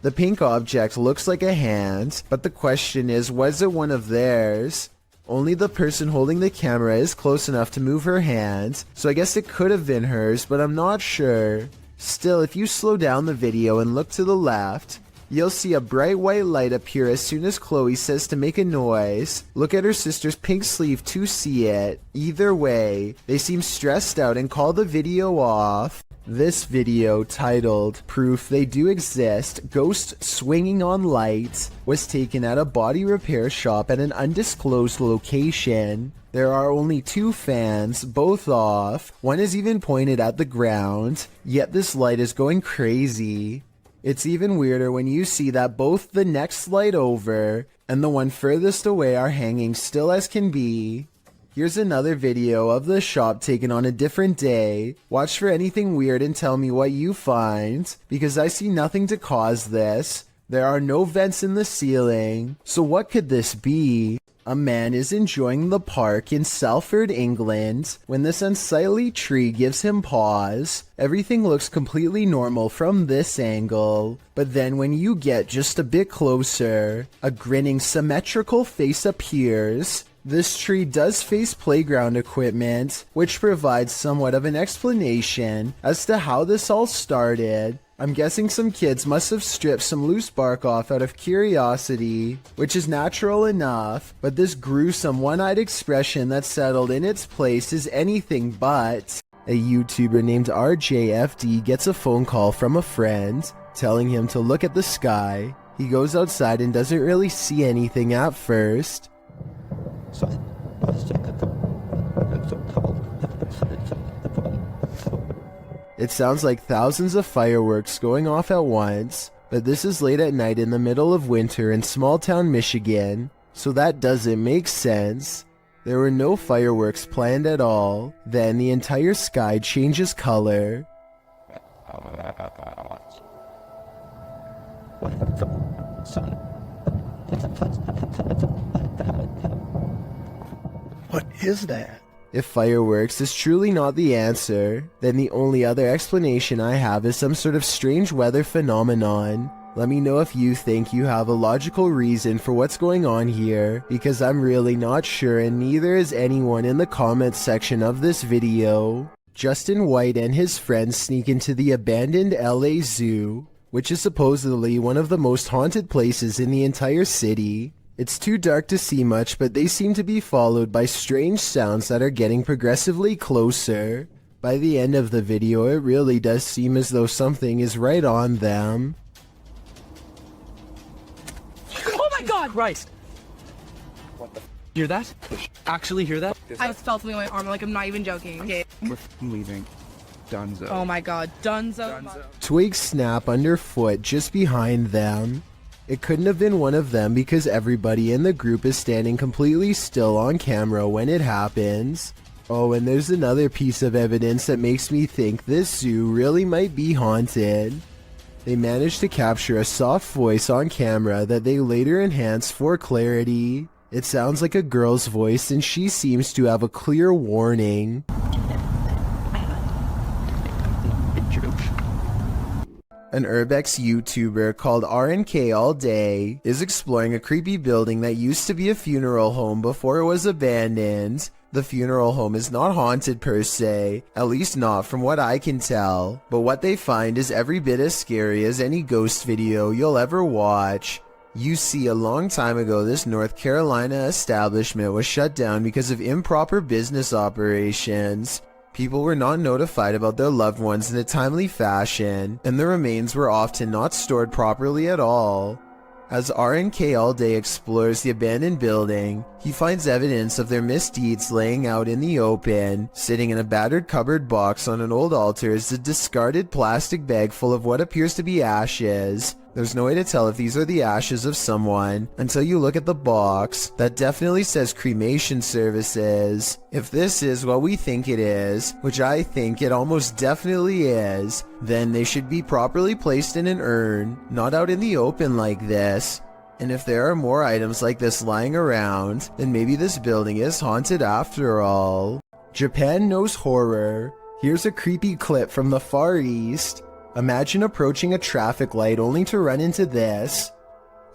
The pink object looks like a hand, but the question is, was it one of theirs? Only the person holding the camera is close enough to move her hand, so I guess it could have been hers, but I'm not sure. Still, if you slow down the video and look to the left, you'll see a bright white light appear as soon as Chloe says to make a noise. Look at her sister's pink sleeve to see it. Either way, they seem stressed out and call the video off. This video, titled Proof They Do Exist, Ghost Swinging on Light, was taken at a body repair shop at an undisclosed location. There are only 2 fans, both off. One is even pointed at the ground, yet this light is going crazy. It's even weirder when you see that both the next light over and the one furthest away are hanging still as can be. Here's another video of the shop taken on a different day. Watch for anything weird and tell me what you find, because I see nothing to cause this. There are no vents in the ceiling, so what could this be? A man is enjoying the park in Salford, England, when this unsightly tree gives him pause. Everything looks completely normal from this angle, but then when you get just a bit closer, a grinning symmetrical face appears. This tree does face playground equipment, which provides somewhat of an explanation as to how this all started. I'm guessing some kids must have stripped some loose bark off out of curiosity, which is natural enough, but this gruesome one-eyed expression that settled in its place is anything but. A YouTuber named RJFD gets a phone call from a friend, telling him to look at the sky. He goes outside and doesn't really see anything at first. It sounds like thousands of fireworks going off at once, but this is late at night in the middle of winter in small town Michigan, so that doesn't make sense. There were no fireworks planned at all. Then the entire sky changes color. What is that? If fireworks is truly not the answer, then the only other explanation I have is some sort of strange weather phenomenon. Let me know if you think you have a logical reason for what's going on here, because I'm really not sure and neither is anyone in the comments section of this video. Justin White and his friends sneak into the abandoned LA Zoo, which is supposedly one of the most haunted places in the entire city. It's too dark to see much, but they seem to be followed by strange sounds that are getting progressively closer. By the end of the video, it really does seem as though something is right on them. Oh my god! Christ! What the hear that? Actually hear that? I felt something on my arm, like I'm not even joking. Okay. We're leaving. Dunzo. Oh my god, Dunzo. Twigs snap underfoot just behind them. It couldn't have been one of them because everybody in the group is standing completely still on camera when it happens. Oh, and there's another piece of evidence that makes me think this zoo really might be haunted. They managed to capture a soft voice on camera that they later enhanced for clarity. It sounds like a girl's voice and she seems to have a clear warning. An Urbex YouTuber called RNK All Day is exploring a creepy building that used to be a funeral home before it was abandoned. The funeral home is not haunted per se, at least not from what I can tell, but what they find is every bit as scary as any ghost video you'll ever watch. You see, a long time ago this North Carolina establishment was shut down because of improper business operations. People were not notified about their loved ones in a timely fashion, and the remains were often not stored properly at all. As RNK All Day explores the abandoned building, he finds evidence of their misdeeds laying out in the open. Sitting in a battered cupboard box on an old altar is a discarded plastic bag full of what appears to be ashes. There's no way to tell if these are the ashes of someone until you look at the box. That definitely says cremation services. If this is what we think it is, which I think it almost definitely is, then they should be properly placed in an urn, not out in the open like this. And if there are more items like this lying around, then maybe this building is haunted after all. Japan knows horror. Here's a creepy clip from the Far East. Imagine approaching a traffic light only to run into this.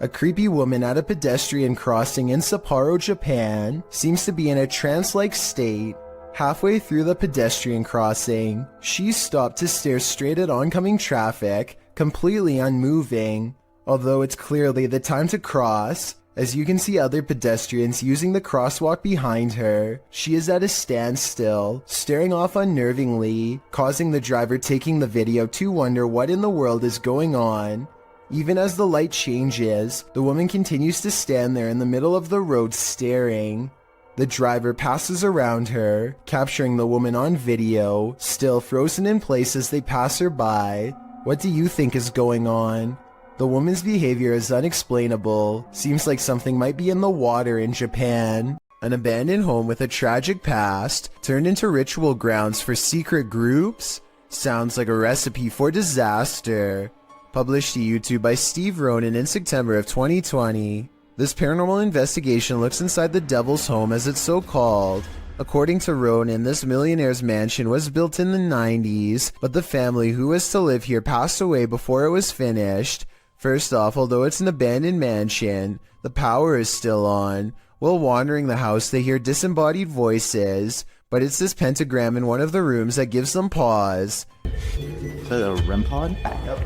A creepy woman at a pedestrian crossing in Sapporo, Japan, seems to be in a trance-like state. Halfway through the pedestrian crossing, she stopped to stare straight at oncoming traffic, completely unmoving. Although it's clearly the time to cross, as you can see other pedestrians using the crosswalk behind her, she is at a standstill, staring off unnervingly, causing the driver taking the video to wonder what in the world is going on. Even as the light changes, the woman continues to stand there in the middle of the road staring. The driver passes around her, capturing the woman on video, still frozen in place as they pass her by. What do you think is going on? The woman's behavior is unexplainable. Seems like something might be in the water in Japan. An abandoned home with a tragic past turned into ritual grounds for secret groups? Sounds like a recipe for disaster. Published to YouTube by Steve Ronan in September of 2020. This paranormal investigation looks inside the devil's home, as it's so called. According to Ronan, this millionaire's mansion was built in the 90s, but the family who was to live here passed away before it was finished. First off, although it's an abandoned mansion, the power is still on. While wandering the house, they hear disembodied voices, but it's this pentagram in one of the rooms that gives them pause. Is that a REM pod? Yep.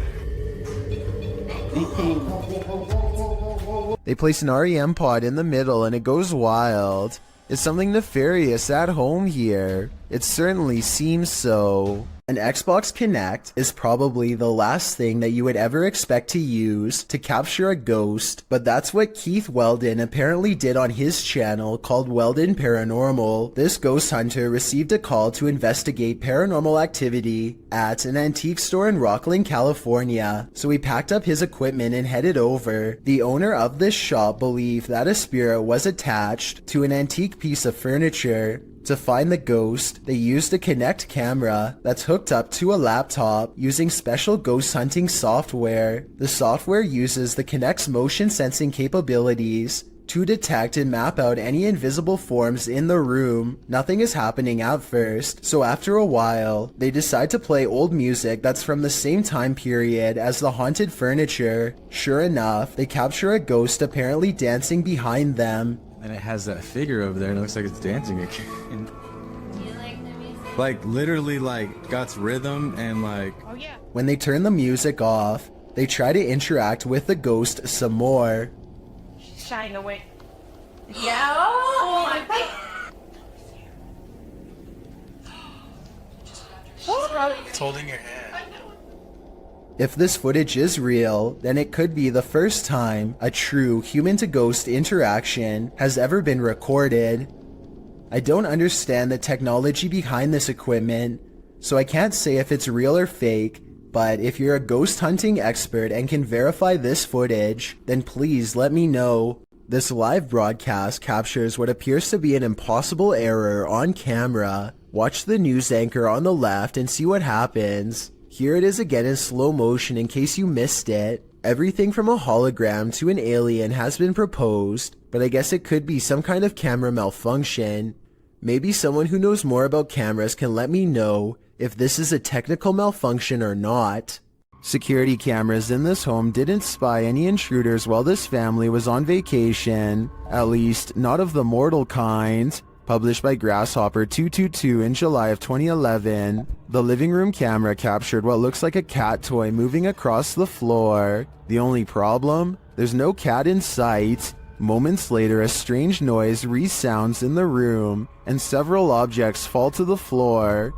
They place an REM pod in the middle and it goes wild. Is something nefarious at home here? It certainly seems so. An Xbox Kinect is probably the last thing that you would ever expect to use to capture a ghost, but that's what Keith Weldon apparently did on his channel called Weldon Paranormal. This ghost hunter received a call to investigate paranormal activity at an antique store in Rocklin, California, so he packed up his equipment and headed over. The owner of this shop believed that a spirit was attached to an antique piece of furniture. To find the ghost, they used a Kinect camera that's hooked up to a laptop using special ghost hunting software. The software uses the Kinect's motion sensing capabilities to detect and map out any invisible forms in the room. Nothing is happening at first, so after a while, they decide to play old music that's from the same time period as the haunted furniture. Sure enough, they capture a ghost apparently dancing behind them. And it has that figure over there and it looks like it's dancing again. Do you like the music? Like literally like got rhythm and like... Oh yeah. When they turn the music off, they try to interact with the ghost some more. She's shying away. Yeah. Oh my God. It's holding your hand. If this footage is real, then it could be the first time a true human-to-ghost interaction has ever been recorded. I don't understand the technology behind this equipment, so I can't say if it's real or fake, but if you're a ghost hunting expert and can verify this footage, then please let me know. This live broadcast captures what appears to be an impossible error on camera. Watch the news anchor on the left and see what happens. Here it is again in slow motion in case you missed it. Everything from a hologram to an alien has been proposed, but I guess it could be some kind of camera malfunction. Maybe someone who knows more about cameras can let me know if this is a technical malfunction or not. Security cameras in this home didn't spy any intruders while this family was on vacation, at least not of the mortal kind. Published by Grasshopper 222 in July of 2011. The living room camera captured what looks like a cat toy moving across the floor. The only problem? There's no cat in sight. Moments later, a strange noise resounds in the room, and several objects fall to the floor.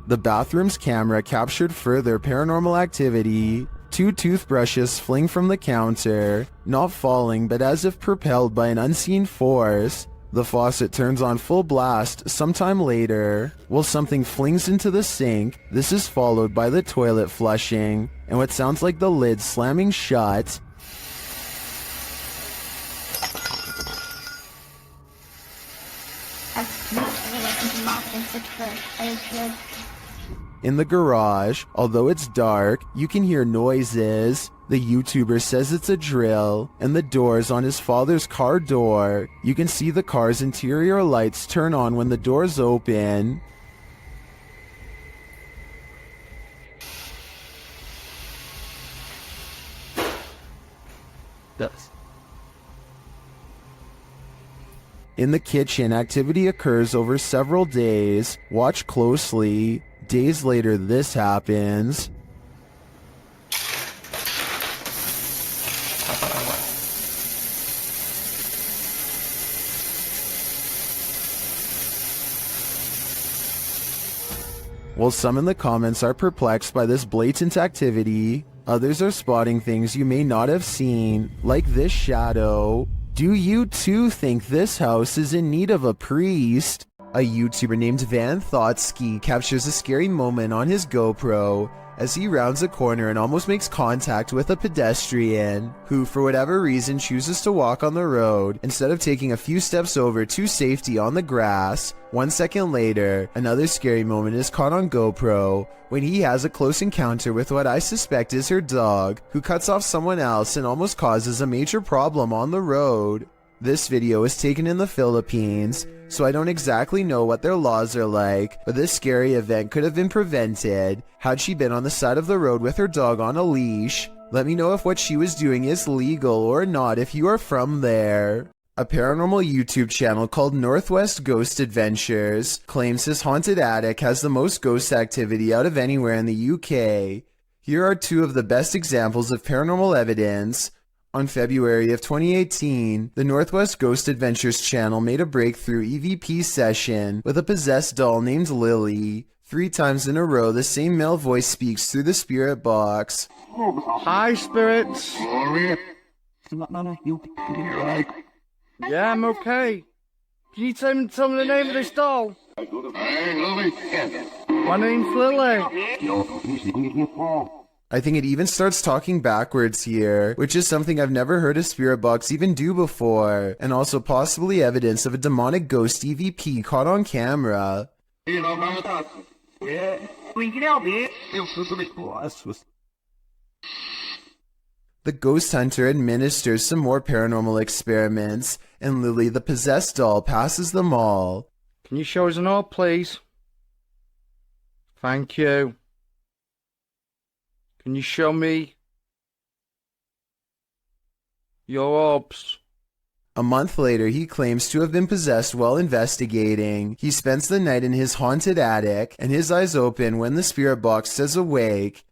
The bathroom's camera captured further paranormal activity. 2 toothbrushes fling from the counter, not falling but as if propelled by an unseen force. The faucet turns on full blast sometime later, while something flings into the sink. This is followed by the toilet flushing, and what sounds like the lid slamming shut. In the garage, although it's dark, you can hear noises. The YouTuber says it's a drill, and the doors on his father's car door. You can see the car's interior lights turn on when the doors open. In the kitchen, activity occurs over several days. Watch closely. Days later, this happens. While some in the comments are perplexed by this blatant activity, others are spotting things you may not have seen, like this shadow. Do you too think this house is in need of a priest? A YouTuber named Van Thoughtski captures a scary moment on his GoPro as he rounds a corner and almost makes contact with a pedestrian who, for whatever reason, chooses to walk on the road instead of taking a few steps over to safety on the grass. 1 second later, another scary moment is caught on GoPro when he has a close encounter with what I suspect is her dog, who cuts off someone else and almost causes a major problem on the road. This video was taken in the Philippines, so I don't exactly know what their laws are like, but this scary event could have been prevented had she been on the side of the road with her dog on a leash. Let me know if what she was doing is legal or not if you are from there. A paranormal YouTube channel called Northwest Ghost Adventures claims his haunted attic has the most ghost activity out of anywhere in the UK. Here are 2 of the best examples of paranormal evidence. On February of 2018, the Northwest Ghost Adventures channel made a breakthrough EVP session with a possessed doll named Lily. 3 times in a row, the same male voice speaks through the spirit box. Hi, spirits. Yeah, I'm okay. Can you tell me the name of this doll? My name's Lily. I think it even starts talking backwards here, which is something I've never heard a spirit box even do before, and also possibly evidence of a demonic ghost EVP caught on camera. The ghost hunter administers some more paranormal experiments, and Lily, the possessed doll, passes them all. Can you show us an orb, please? Thank you. Can you show me your orbs? A month later, he claims to have been possessed while investigating. He spends the night in his haunted attic, and his eyes open when the spirit box says awake.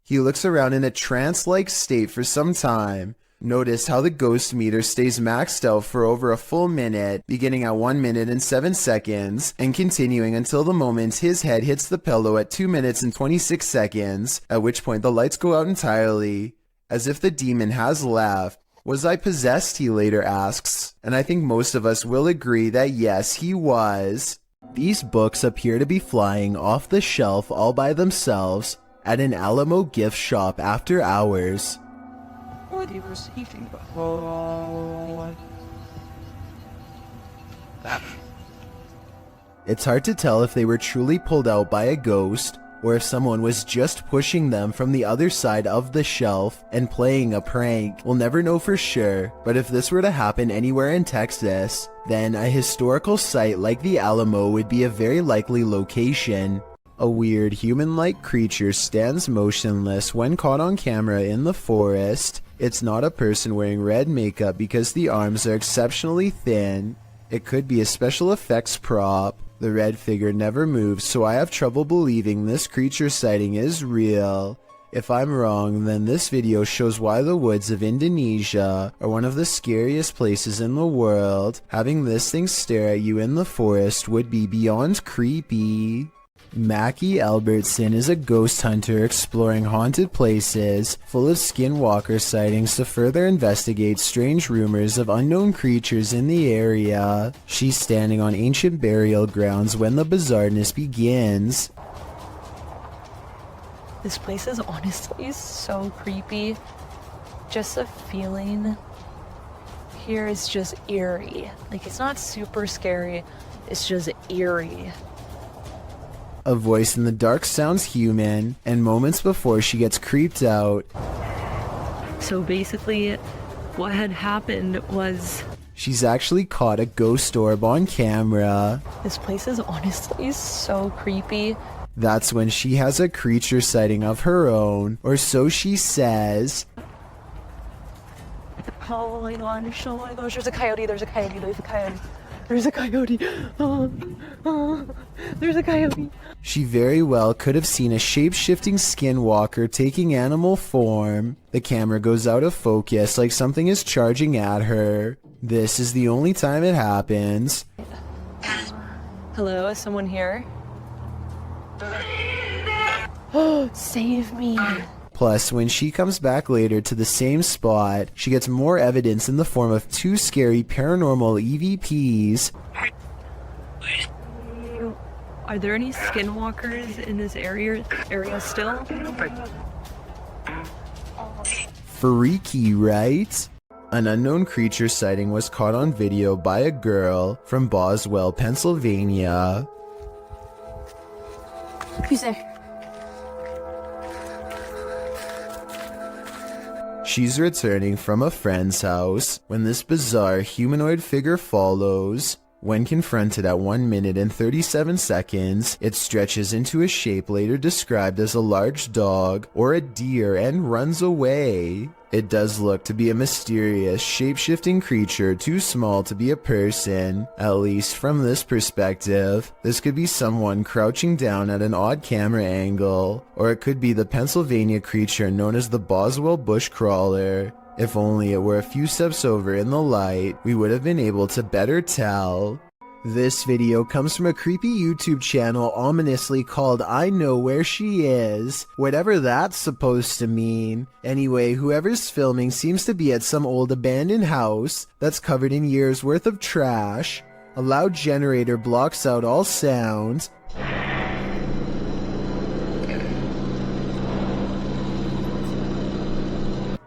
He looks around in a trance-like state for some time. Notice how the ghost meter stays maxed out for over a full minute, beginning at 1 minute and 7 seconds, and continuing until the moment his head hits the pillow at 2 minutes and 26 seconds, at which point the lights go out entirely, as if the demon has left. Was I possessed, he later asks, and I think most of us will agree that yes, he was. These books appear to be flying off the shelf all by themselves at an Alamo gift shop after hours. Or they were sleeping. It's hard to tell if they were truly pulled out by a ghost, or if someone was just pushing them from the other side of the shelf and playing a prank. We'll never know for sure, but if this were to happen anywhere in Texas, then a historical site like the Alamo would be a very likely location. A weird human-like creature stands motionless when caught on camera in the forest. It's not a person wearing red makeup because the arms are exceptionally thin. It could be a special effects prop. The red figure never moves, so I have trouble believing this creature sighting is real. If I'm wrong, then this video shows why the woods of Indonesia are one of the scariest places in the world. Having this thing stare at you in the forest would be beyond creepy. Mackie Albertson is a ghost hunter exploring haunted places full of skinwalker sightings to further investigate strange rumors of unknown creatures in the area. She's standing on ancient burial grounds when the bizarreness begins. This place is honestly so creepy. Just the feeling here is just eerie. Like, it's not super scary, it's just eerie. A voice in the dark sounds human, and moments before she gets creeped out. So basically, what had happened was... she's actually caught a ghost orb on camera. This place is honestly so creepy. That's when she has a creature sighting of her own, or so she says. Oh my gosh, there's a coyote, there's a coyote, there's a coyote. There's a coyote. There's a coyote. She very well could have seen a shape-shifting skinwalker taking animal form. The camera goes out of focus like something is charging at her. This is the only time it happens. Hello, is someone here? Oh, save me. Plus, when she comes back later to the same spot, she gets more evidence in the form of two scary paranormal EVPs. Are there any skinwalkers in this area still? Freaky, right? An unknown creature sighting was caught on video by a girl from Boswell, Pennsylvania. Who's there? She's returning from a friend's house when this bizarre humanoid figure follows. When confronted at 1 minute and 37 seconds, it stretches into a shape later described as a large dog or a deer and runs away. It does look to be a mysterious, shape-shifting creature too small to be a person, at least from this perspective. This could be someone crouching down at an odd camera angle, or it could be the Pennsylvania creature known as the Boswell bushcrawler. If only it were a few steps over in the light, we would have been able to better tell. This video comes from a creepy YouTube channel ominously called I Know Where She Is, whatever that's supposed to mean. Anyway, whoever's filming seems to be at some old abandoned house that's covered in years worth of trash. A loud generator blocks out all sound.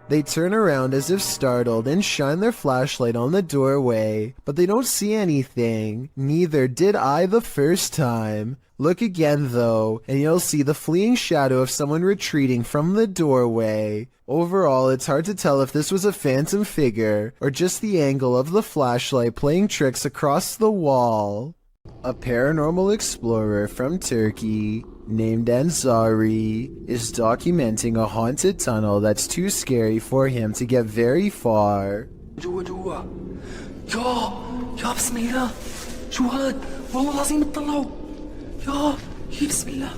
They turn around as if startled and shine their flashlight on the doorway, but they don't see anything. Neither did I the first time. Look again though, and you'll see the fleeing shadow of someone retreating from the doorway. Overall, it's hard to tell if this was a phantom figure, or just the angle of the flashlight playing tricks across the wall. A paranormal explorer from Turkey named Ansari is documenting a haunted tunnel that's too scary for him to get very far. جوا جوا يا بسم الله شو هاد والله العظيم اطلعوا يا بسم الله.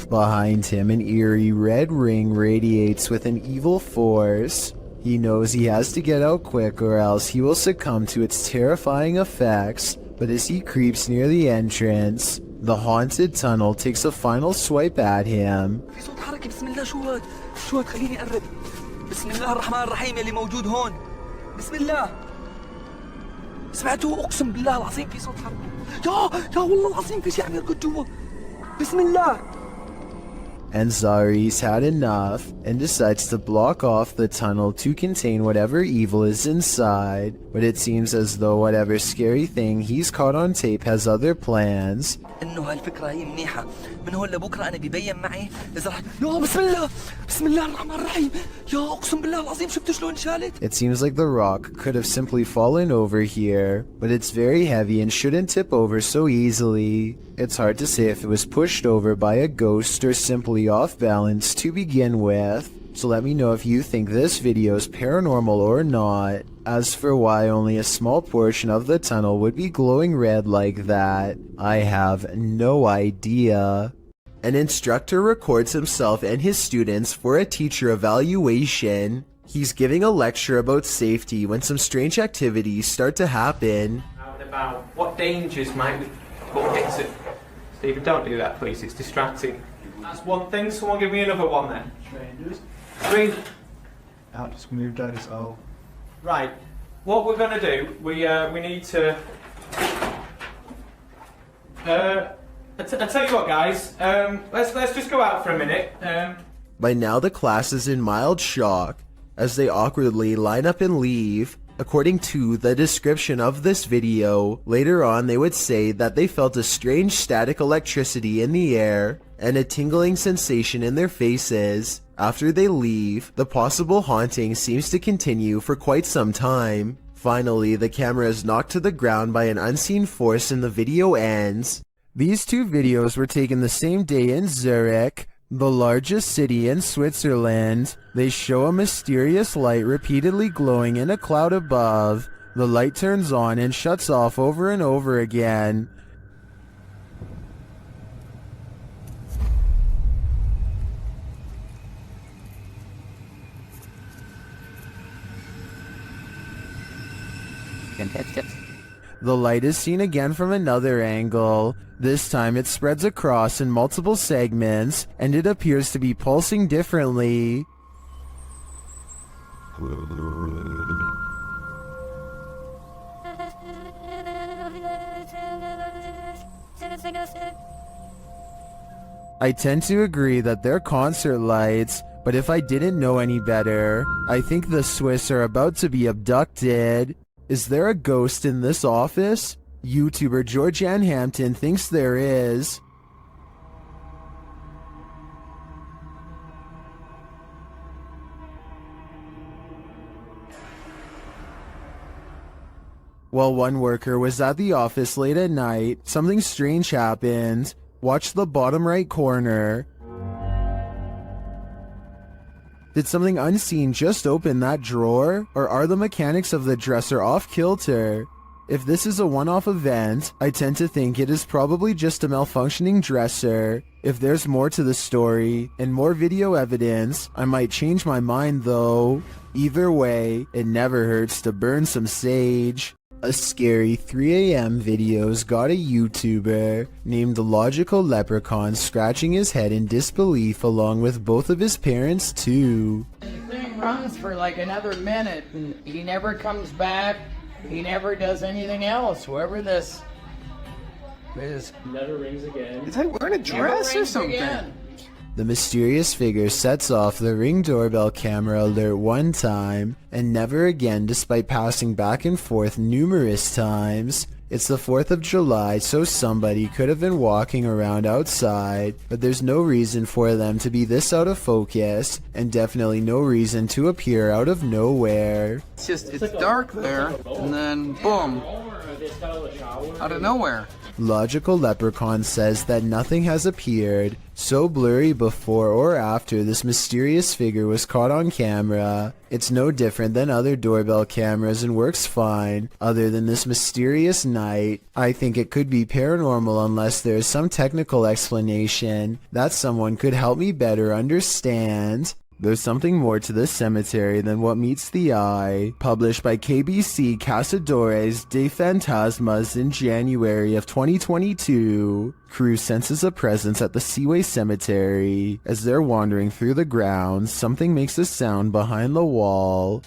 Behind him, an eerie red ring radiates with an evil force. He knows he has to get out quick or else he will succumb to its terrifying effects, but as he creeps near the entrance, the haunted tunnel takes a final swipe at him. في صوت حركة بسم الله شو هاد خليني أقرب بسم الله الرحمن الرحيم اللي موجود هون بسم الله سمعتوا أقسم بالله العظيم في صوت حركة يا والله العظيم في شيء عم يركض جوا بسم الله. Ansari's had enough and decides to block off the tunnel to contain whatever evil is inside, but it seems as though whatever scary thing he's caught on tape has other plans. إنه هالفكرة هي منيحة من هون لبكرة أنا بيبين معي إذا رح يا بسم الله الرحمن الرحيم يا أقسم بالله العظيم شفت شلون شالت. It seems like the rock could have simply fallen over here, but it's very heavy and shouldn't tip over so easily. It's hard to say if it was pushed over by a ghost or simply off balance to begin with. So let me know if you think this video is paranormal or not. As for why only a small portion of the tunnel would be glowing red like that, I have no idea. An instructor records himself and his students for a teacher evaluation. He's giving a lecture about safety when some strange activities start to happen. About what dangers might we put into... Stephen, don't do that, please. It's distracting. That's one thing. Someone give me another one then. Strangers. I'll just move down as well. Right. What we're going to do, we need to... I tell you what, guys. Let's just go out for a minute. By now, the class is in mild shock as they awkwardly line up and leave. According to the description of this video, later on they would say that they felt a strange static electricity in the air and a tingling sensation in their faces. After they leave, the possible haunting seems to continue for quite some time. Finally, the camera is knocked to the ground by an unseen force and the video ends. These two videos were taken the same day in Zurich, the largest city in Switzerland. They show a mysterious light repeatedly glowing in a cloud above. The light turns on and shuts off over and over again. The light is seen again from another angle. This time it spreads across in multiple segments, and it appears to be pulsing differently. I tend to agree that they're concert lights, but if I didn't know any better, I think the Swiss are about to be abducted. Is there a ghost in this office? YouTuber Georgianne Hampton thinks there is. While one worker was at the office late at night, something strange happened. Watch the bottom right corner. Did something unseen just open that drawer? Or are the mechanics of the dresser off kilter? If this is a one-off event, I tend to think it is probably just a malfunctioning dresser. If there's more to the story, and more video evidence, I might change my mind though. Either way, it never hurts to burn some sage. A scary 3 a.m. video's got a YouTuber named the Logical Leprechaun scratching his head in disbelief along with both of his parents too. The thing runs for like another minute and he never comes back. He never does anything else. Whoever this is. Never rings again. Is that wearing a dress or something? Again. The mysterious figure sets off the Ring doorbell camera alert one time, and never again despite passing back and forth numerous times. It's the 4th of July, so somebody could have been walking around outside, but there's no reason for them to be this out of focus, and definitely no reason to appear out of nowhere. It's dark there, and then boom, out of nowhere. Logical Leprechaun says that nothing has appeared so blurry before or after this mysterious figure was caught on camera. It's no different than other doorbell cameras and works fine, other than this mysterious night. I think it could be paranormal unless there is some technical explanation that someone could help me better understand. There's something more to this cemetery than what meets the eye. Published by KBC Caçadores de Fantasmas in January of 2022. Crew senses a presence at the Seaway Cemetery. As they're wandering through the grounds, something makes a sound behind the wall.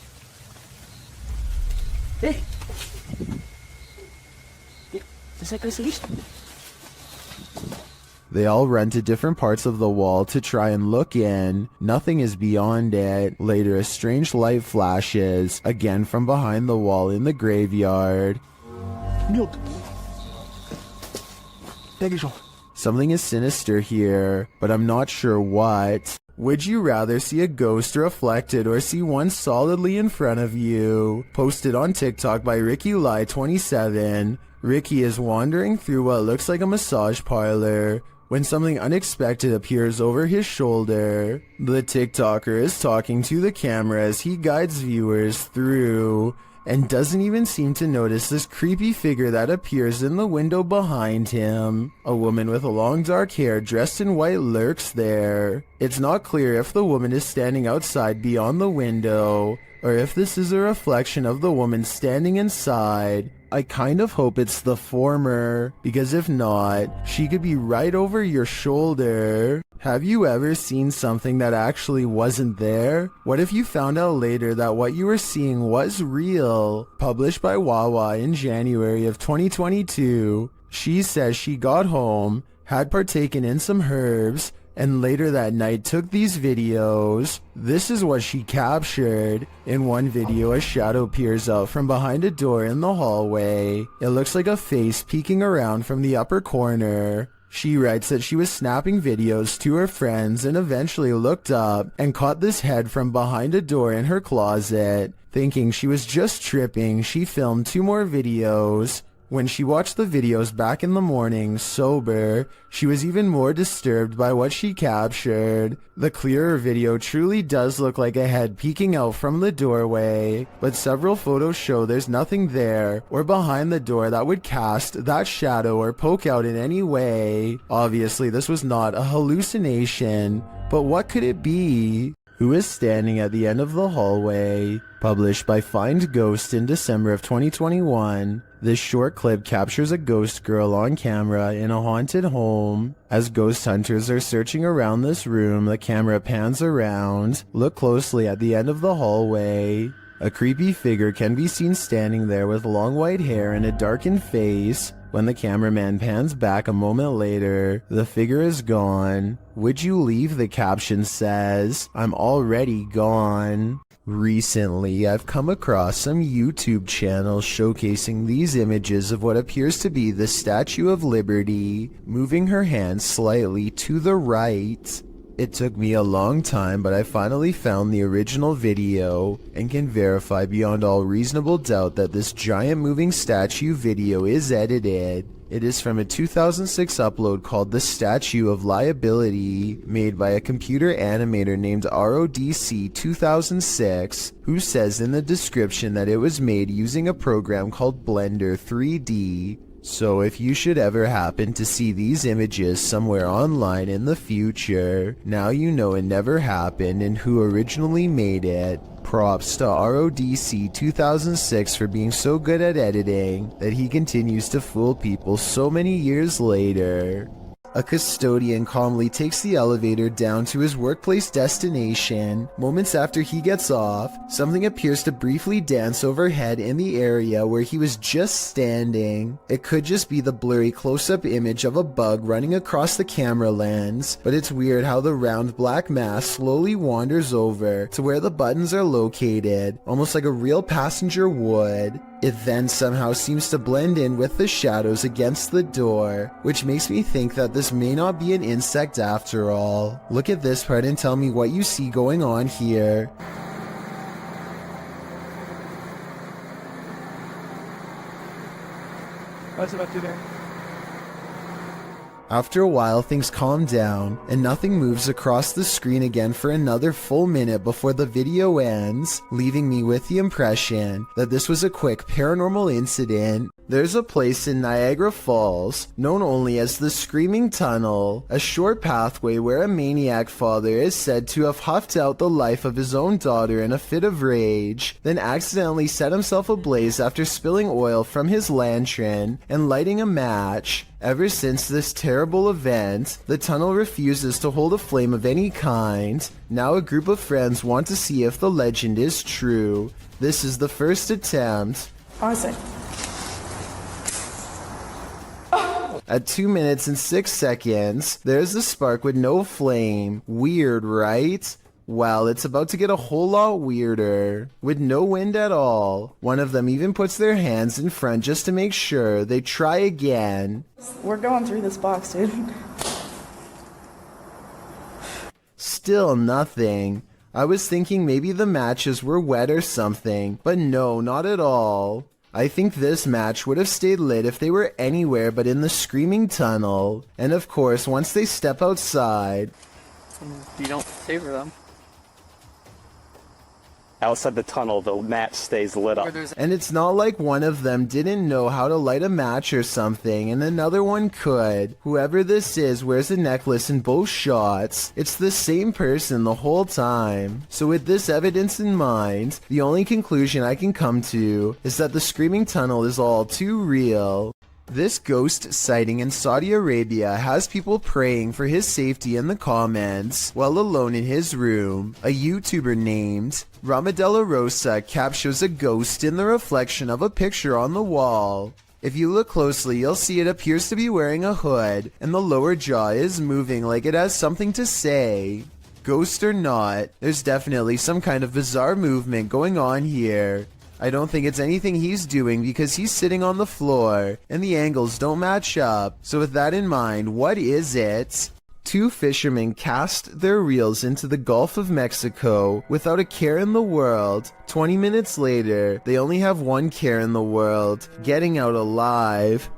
Hey! Você conseguiste? They all run to different parts of the wall to try and look in. Nothing is beyond it. Later, a strange light flashes, again from behind the wall in the graveyard. Something is sinister here, but I'm not sure what. Would you rather see a ghost reflected or see one solidly in front of you? Posted on TikTok by RickyLie27. Ricky is wandering through what looks like a massage parlor when something unexpected appears over his shoulder. The TikToker is talking to the camera as he guides viewers through, and doesn't even seem to notice this creepy figure that appears in the window behind him. A woman with long dark hair dressed in white lurks there. It's not clear if the woman is standing outside beyond the window, or if this is a reflection of the woman standing inside. I kind of hope it's the former, because if not, she could be right over your shoulder. Have you ever seen something that actually wasn't there? What if you found out later that what you were seeing was real? Published by Wawa in January of 2022, she says she got home, had partaken in some herbs, and later that night took these videos. This is what she captured. In one video, a shadow peers out from behind a door in the hallway. It looks like a face peeking around from the upper corner. She writes that she was snapping videos to her friends and eventually looked up and caught this head from behind a door in her closet. Thinking she was just tripping, she filmed 2 more videos. When she watched the videos back in the morning, sober, she was even more disturbed by what she captured. The clearer video truly does look like a head peeking out from the doorway, but several photos show there's nothing there or behind the door that would cast that shadow or poke out in any way. Obviously, this was not a hallucination, but what could it be? Who is standing at the end of the hallway? Published by Find Ghost in December of 2021. This short clip captures a ghost girl on camera in a haunted home. As ghost hunters are searching around this room, the camera pans around. Look closely at the end of the hallway. A creepy figure can be seen standing there with long white hair and a darkened face. When the cameraman pans back a moment later, the figure is gone. Would you leave? The caption says. I'm already gone. Recently, I've come across some YouTube channels showcasing these images of what appears to be the Statue of Liberty, moving her hand slightly to the right. It took me a long time, but I finally found the original video and can verify beyond all reasonable doubt that this giant moving statue video is edited. It is from a 2006 upload called The Statue of Liability, made by a computer animator named RODC 2006, who says in the description that it was made using a program called Blender 3D. So if you should ever happen to see these images somewhere online in the future, now you know it never happened and who originally made it. Props to RODC 2006 for being so good at editing that he continues to fool people so many years later. A custodian calmly takes the elevator down to his workplace destination. Moments after he gets off, something appears to briefly dance overhead in the area where he was just standing. It could just be the blurry close-up image of a bug running across the camera lens, but it's weird how the round black mass slowly wanders over to where the buttons are located, almost like a real passenger would. It then somehow seems to blend in with the shadows against the door, which makes me think that this may not be an insect after all. Look at this part and tell me what you see going on here. What's about to do there? After a while, things calm down, and nothing moves across the screen again for another full minute before the video ends, leaving me with the impression that this was a quick paranormal incident. There's a place in Niagara Falls, known only as the Screaming Tunnel, a short pathway where a maniac father is said to have huffed out the life of his own daughter in a fit of rage, then accidentally set himself ablaze after spilling oil from his lantern and lighting a match. Ever since this terrible event, the tunnel refuses to hold a flame of any kind. Now a group of friends want to see if the legend is true. This is the first attempt. Awesome. At 2 minutes and 6 seconds, there's the spark with no flame. Weird, right? Well, it's about to get a whole lot weirder. With no wind at all. One of them even puts their hands in front just to make sure. They try again. We're going through this box, dude. Still nothing. I was thinking maybe the matches were wet or something, but no, not at all. I think this match would have stayed lit if they were anywhere but in the Screaming Tunnel. And of course, once they step outside... You don't savor them. outside the tunnel, the match stays lit up. And it's not like one of them didn't know how to light a match or something, and another one could. Whoever this is wears a necklace in both shots. It's the same person the whole time. So with this evidence in mind, the only conclusion I can come to is that the screaming tunnel is all too real. This ghost sighting in Saudi Arabia has people praying for his safety in the comments while alone in his room. A YouTuber named Ramadella Rosa captures a ghost in the reflection of a picture on the wall. If you look closely, you'll see it appears to be wearing a hood, and the lower jaw is moving like it has something to say. Ghost or not, there's definitely some kind of bizarre movement going on here. I don't think it's anything he's doing because he's sitting on the floor and the angles don't match up. So with that in mind, what is it? Two fishermen cast their reels into the Gulf of Mexico without a care in the world. 20 minutes later, they only have one care in the world: getting out alive.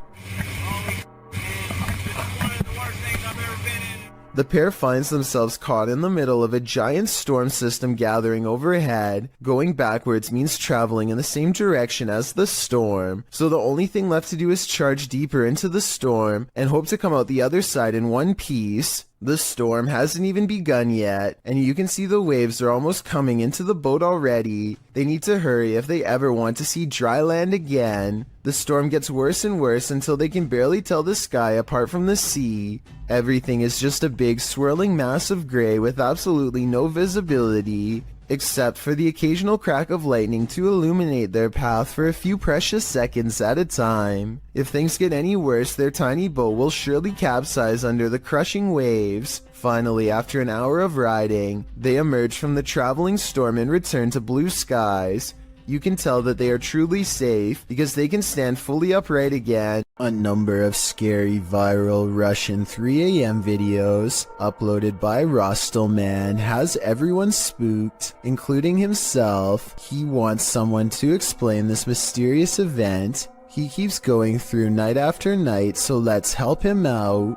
The pair finds themselves caught in the middle of a giant storm system gathering overhead. Going backwards means traveling in the same direction as the storm, so the only thing left to do is charge deeper into the storm and hope to come out the other side in one piece. The storm hasn't even begun yet, and you can see the waves are almost coming into the boat already. They need to hurry if they ever want to see dry land again. The storm gets worse and worse until they can barely tell the sky apart from the sea. Everything is just a big swirling mass of gray with absolutely no visibility, except for the occasional crack of lightning to illuminate their path for a few precious seconds at a time. If things get any worse, their tiny boat will surely capsize under the crushing waves. Finally, after an hour of riding, they emerge from the traveling storm and return to blue skies. You can tell that they are truly safe because they can stand fully upright again. A number of scary viral Russian 3 a.m. videos uploaded by Rostelman has everyone spooked, including himself. He wants someone to explain this mysterious event he keeps going through night after night, so let's help him out.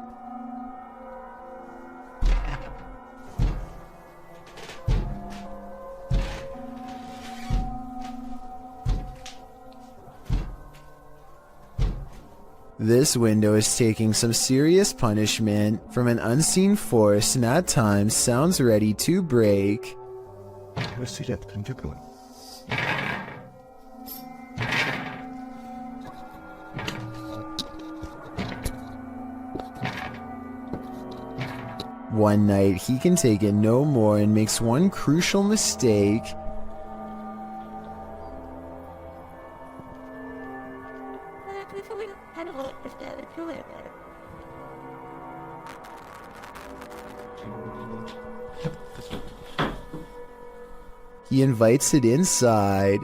This window is taking some serious punishment from an unseen force and at times sounds ready to break. Let's see that particular. One night he can take it no more and makes one crucial mistake. He invites it inside.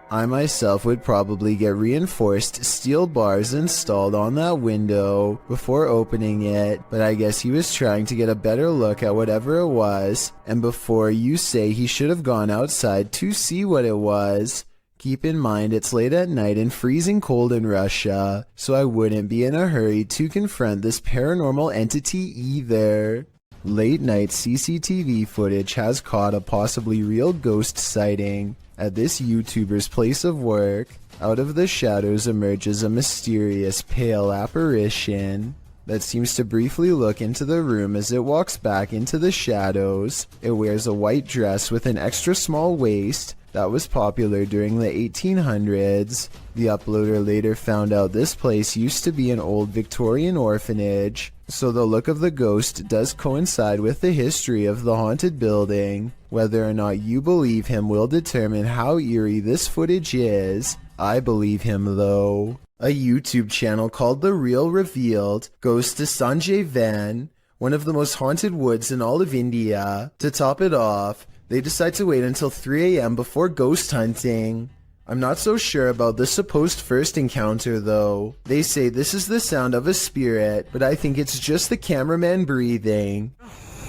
I myself would probably get reinforced steel bars installed on that window before opening it, but I guess he was trying to get a better look at whatever it was, and before you say he should have gone outside to see what it was, keep in mind it's late at night and freezing cold in Russia, so I wouldn't be in a hurry to confront this paranormal entity either. Late night CCTV footage has caught a possibly real ghost sighting at this YouTuber's place of work. Out of the shadows emerges a mysterious pale apparition that seems to briefly look into the room as it walks back into the shadows. It wears a white dress with an extra small waist that was popular during the 1800s. The uploader later found out this place used to be an old Victorian orphanage, so the look of the ghost does coincide with the history of the haunted building. Whether or not you believe him will determine how eerie this footage is. I believe him though. A YouTube channel called The Real Revealed goes to Sanjay Van, one of the most haunted woods in all of India. To top it off, they decide to wait until 3 a.m. before ghost hunting. I'm not so sure about the supposed first encounter though. They say this is the sound of a spirit, but I think it's just the cameraman breathing.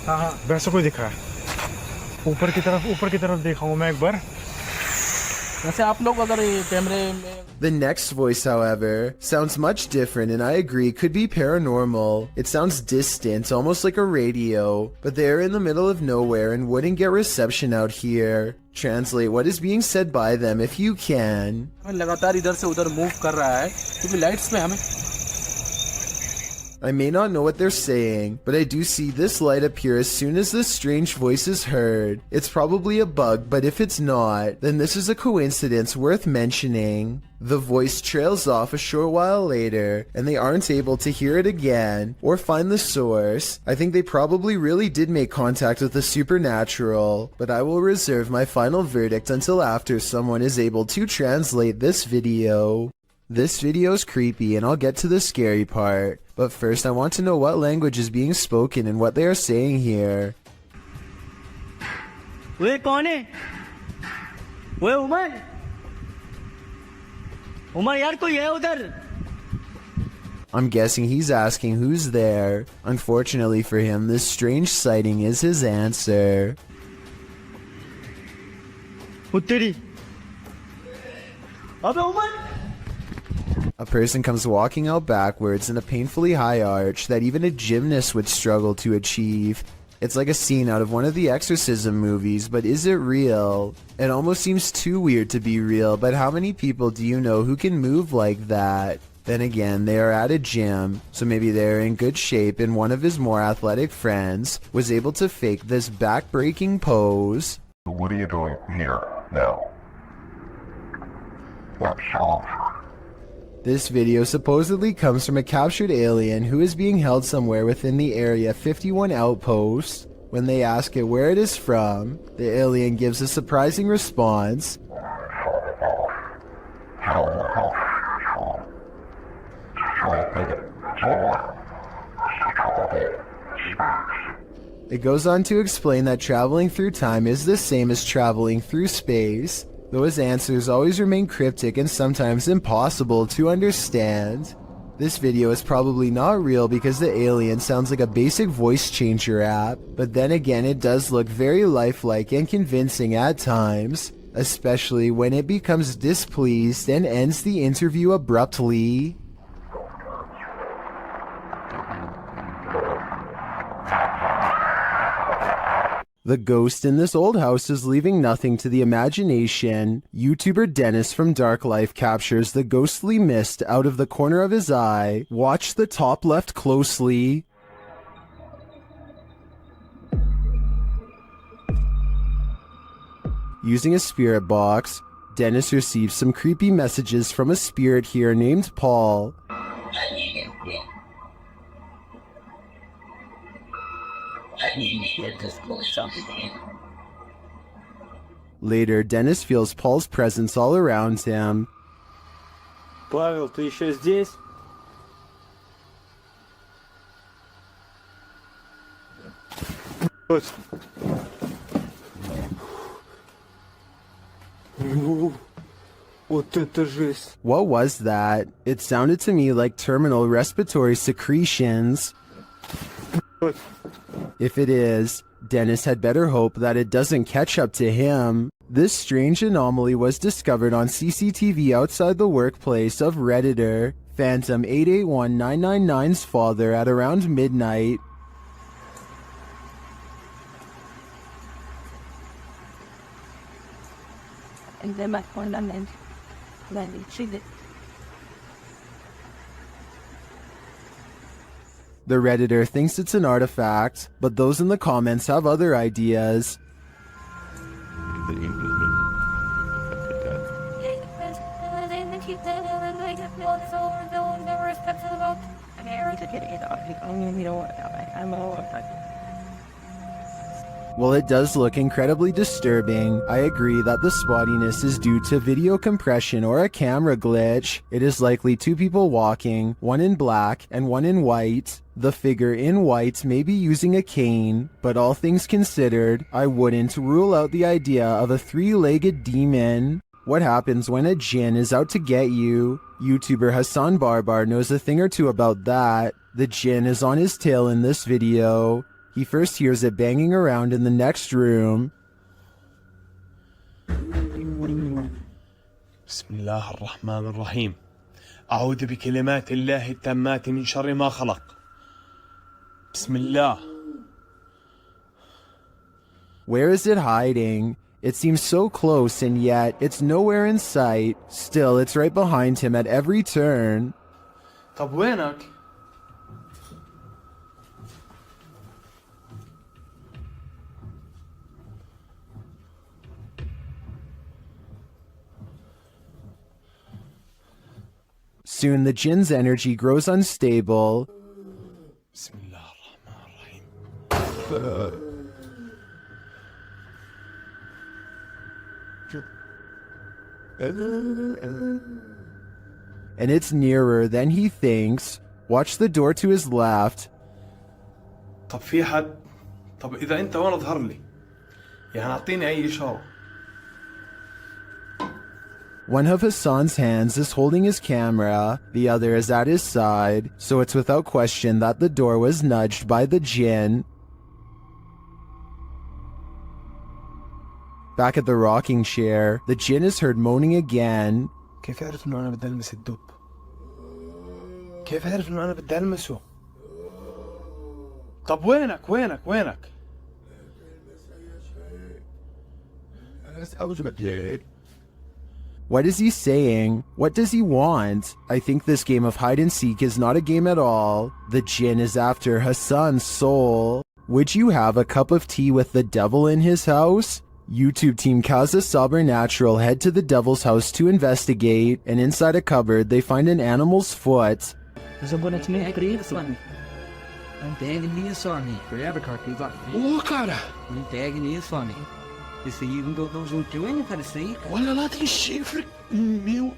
वैसा कोई दिख रहा है ऊपर की तरफ देखा हूँ मैं एक बार The next voice, however, sounds much different and I agree could be paranormal. It sounds distant, almost like a radio, but they're in the middle of nowhere and wouldn't get reception out here. Translate what is being said by them if you can. I may not know what they're saying, but I do see this light appear as soon as this strange voice is heard. It's probably a bug, but if it's not, then this is a coincidence worth mentioning. The voice trails off a short while later, and they aren't able to hear it again, or find the source. I think they probably really did make contact with the supernatural, but I will reserve my final verdict until after someone is able to translate this video. This video's creepy and I'll get to the scary part, but first I want to know what language is being spoken and what they are saying here. वे कौन है? वे उमर? उमर यार कोई है उधर? I'm guessing he's asking who's there. Unfortunately for him, this strange sighting is his answer. उत्तरी. अबे Umar? A person comes walking out backwards in a painfully high arch that even a gymnast would struggle to achieve. It's like a scene out of one of the exorcism movies, but is it real? It almost seems too weird to be real, but how many people do you know who can move like that? Then again, they are at a gym, so maybe they're in good shape and one of his more athletic friends was able to fake this back-breaking pose. What are you doing here now? This video supposedly comes from a captured alien who is being held somewhere within the Area 51 outpost. When they ask it where it is from, the alien gives a surprising response. It goes on to explain that traveling through time is the same as traveling through space, though his answers always remain cryptic and sometimes impossible to understand. This video is probably not real because the alien sounds like a basic voice changer app, but then again it does look very lifelike and convincing at times, especially when it becomes displeased and ends the interview abruptly. The ghost in this old house is leaving nothing to the imagination. YouTuber Dennis from Dark Life captures the ghostly mist out of the corner of his eye. Watch the top left closely. Using a spirit box, Dennis receives some creepy messages from a spirit here named Paul. Later, Dennis feels Paul's presence all around him. Павел, ты еще здесь? Вот это жесть. What was that? It sounded to me like terminal respiratory secretions. If it is, Dennis had better hope that it doesn't catch up to him. This strange anomaly was discovered on CCTV outside the workplace of Redditor, Phantom 881999's father at around midnight. The Redditor thinks it's an artifact, but those in the comments have other ideas. While it does look incredibly disturbing, I agree that the spottiness is due to video compression or a camera glitch. It is likely two people walking, one in black and one in white. The figure in white may be using a cane, but all things considered, I wouldn't rule out the idea of a three-legged demon. What happens when a djinn is out to get you? YouTuber Hassan Barbar knows a thing or two about that. The djinn is on his tail in this video. He first hears it banging around in the next room. بسم الله الرحمن الرحيم أعوذ بكلمات الله التامات من شر ما خلق بسم الله. Where is it hiding? It seems so close and yet it's nowhere in sight. Still, it's right behind him at every turn. طب وينك؟ Soon the jinn's energy grows unstable. بسم الله الرحمن الرحيم. And it's nearer than he thinks. Watch the door to his left. طب في حد؟ طب إذا أنت وين اظهر لي؟ يعني أعطيني أي إشارة. One of Hassan's hands is holding his camera, the other is at his side, so it's without question that the door was nudged by the jinn. Back at the rocking chair, the jinn is heard moaning again. كيف عرف إنه أنا بدي ألمس الدب؟ كيف عرف إنه أنا بدي ألمسه؟ طب وينك؟ What is he saying? What does he want? I think this game of hide and seek is not a game at all. The jinn is after Hassan's soul. Would you have a cup of tea with the devil in his house? YouTube team Kaza Sobernatural head to the devil's house to investigate, and inside a cupboard they find an animal's foot. Olha lá, tem chifre. Meu.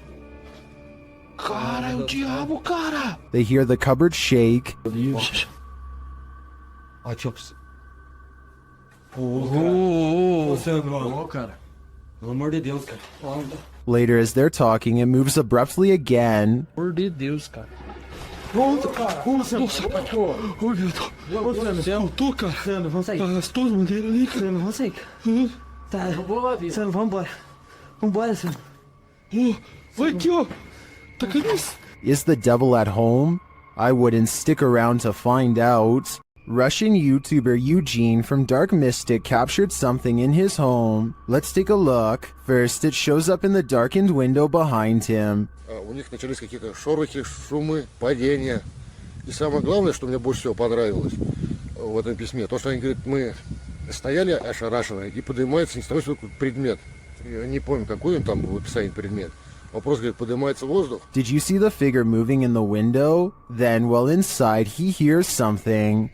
Cara, é o diabo, cara. They hear the cupboard shake. Later, as they're talking, it moves abruptly again. Is the devil at home? I wouldn't stick around to find out. Russian YouTuber Eugene from Dark Mystic captured something in his home. Let's take a look. First, it shows up in the darkened window behind him. У них начались какие-то шорохи, шумы, падения. И самое главное, что мне больше всего понравилось в этом письме, то, что они говорят, мы стояли ошарашенные, и поднимается ни с того, что такой предмет. Я не помню, какой он там был в описании предмет. Вопрос, говорит, поднимается воздух. Did you see the figure moving in the window? Then, while inside, he hears something.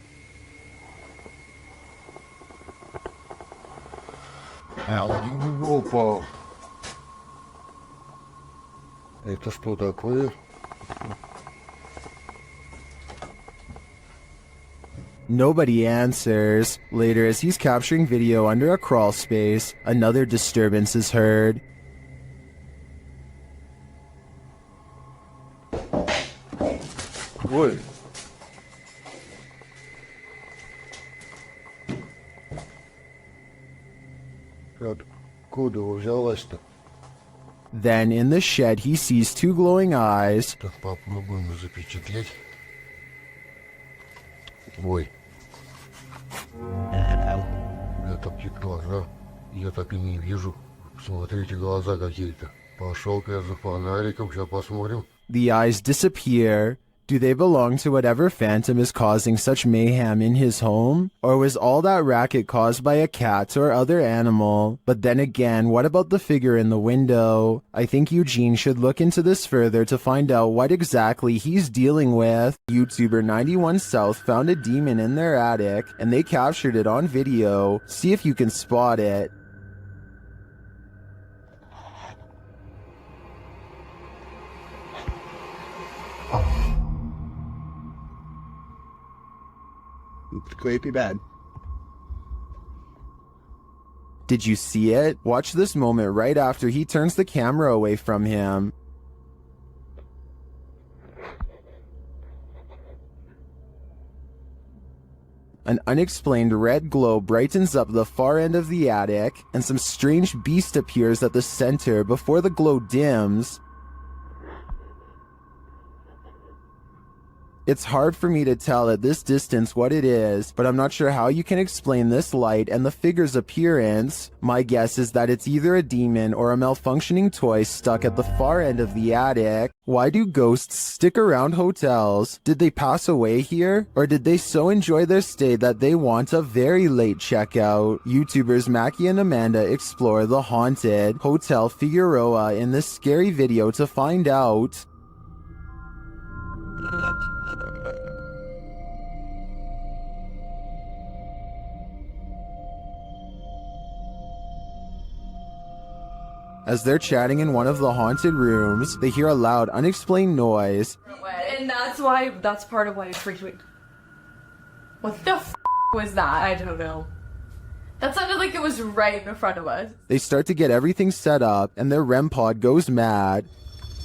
Опа! Это что такое? Nobody answers. Later, as he's capturing video under a crawl space, another disturbance is heard. Ой! Откуда взялась-то? Then, in the shed, he sees two glowing eyes. Так попробуем запечатлеть. Ой. Я такие глаза. Я так и не вижу. Смотрите, глаза какие-то. Пошел-ка я за фонариком, сейчас посмотрим. The eyes disappear. Do they belong to whatever phantom is causing such mayhem in his home? Or was all that racket caused by a cat or other animal? But then again, what about the figure in the window? I think Eugene should look into this further to find out what exactly he's dealing with. YouTuber 91 South found a demon in their attic, and they captured it on video. See if you can spot it. Creepy bad. Did you see it? Watch this moment right after he turns the camera away from him. An unexplained red glow brightens up the far end of the attic, and some strange beast appears at the center before the glow dims. It's hard for me to tell at this distance what it is, but I'm not sure how you can explain this light and the figure's appearance. My guess is that it's either a demon or a malfunctioning toy stuck at the far end of the attic. Why do ghosts stick around hotels? Did they pass away here? Or did they so enjoy their stay that they want a very late checkout? YouTubers Mackie and Amanda explore the haunted Hotel Figueroa in this scary video to find out. As they're chatting in one of the haunted rooms, they hear a loud, unexplained noise. And that's part of why it freaked me. What the f was that? I don't know. That sounded like it was right in front of us. They start to get everything set up, and their REM pod goes mad.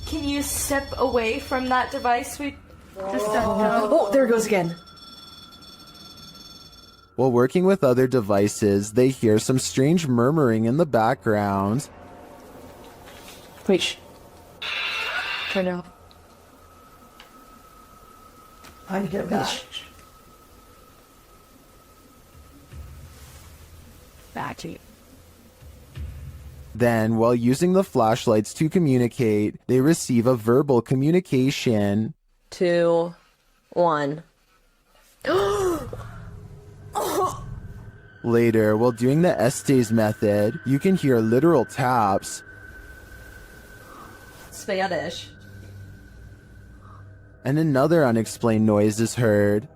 Can you step away from that device? Oh, there it goes again. While working with other devices, they hear some strange murmuring in the background. Wait, shh. Turn it off. I need to get back. Back to you. Then, while using the flashlights to communicate, they receive a verbal communication. 2, 1. Later, while doing the Estes method, you can hear literal taps. Spanish. And another unexplained noise is heard.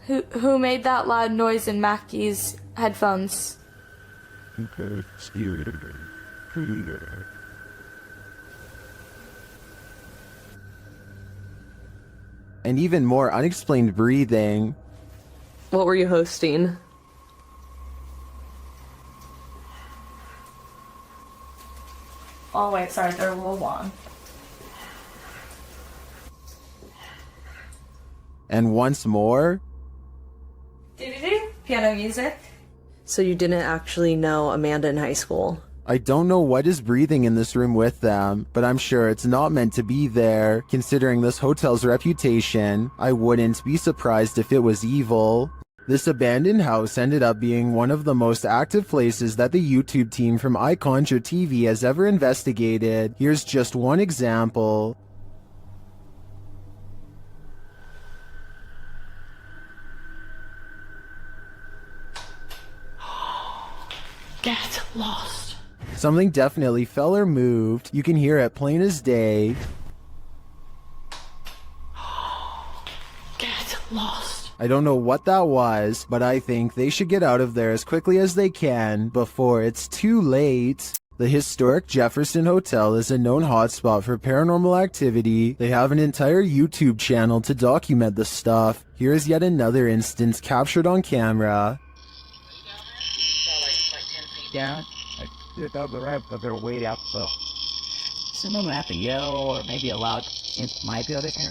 Who made that loud noise in Mackie's headphones? And even more unexplained breathing. What were you hosting? Oh wait, sorry, they're a little long. And once more. Piano music. So you didn't actually know Amanda in high school? I don't know what is breathing in this room with them, but I'm sure it's not meant to be there. Considering this hotel's reputation, I wouldn't be surprised if it was evil. This abandoned house ended up being one of the most active places that the YouTube team from iConjure TV has ever investigated. Here's just one example. Get lost. Something definitely fell or moved. You can hear it plain as day. Get lost. I don't know what that was, but I think they should get out of there as quickly as they can before it's too late. The historic Jefferson Hotel is a known hotspot for paranormal activity. They have an entire YouTube channel to document the stuff. Here's yet another instance captured on camera. Down. It's up the ramp, but they're way out so. Someone will have to yell or maybe a loud might be over here.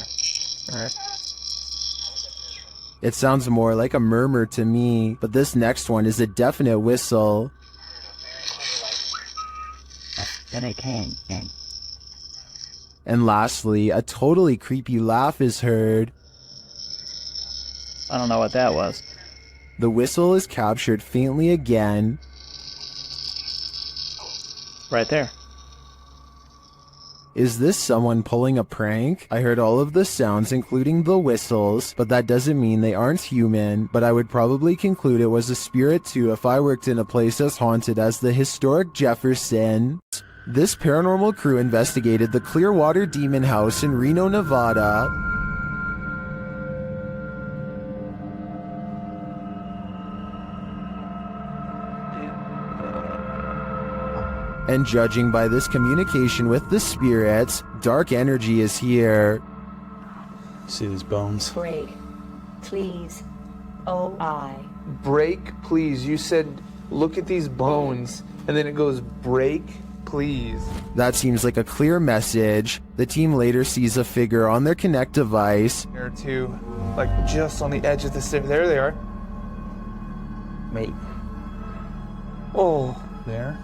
It sounds more like a murmur to me, but this next one is a definite whistle. Then it came. And lastly, a totally creepy laugh is heard. I don't know what that was. The whistle is captured faintly again. Right there. Is this someone pulling a prank? I heard all of the sounds, including the whistles, but that doesn't mean they aren't human. But I would probably conclude it was a spirit too if I worked in a place as haunted as the historic Jefferson. This paranormal crew investigated the Clearwater Demon House in Reno, Nevada. And judging by this communication with the spirits, dark energy is here. See these bones? Break, please. Oh, Break, please. You said, look at these bones. And then it goes, break, please. That seems like a clear message. The team later sees a figure on their Kinect device. Or two, like just on the edge of the stairs. There they are. Mate. Oh. There?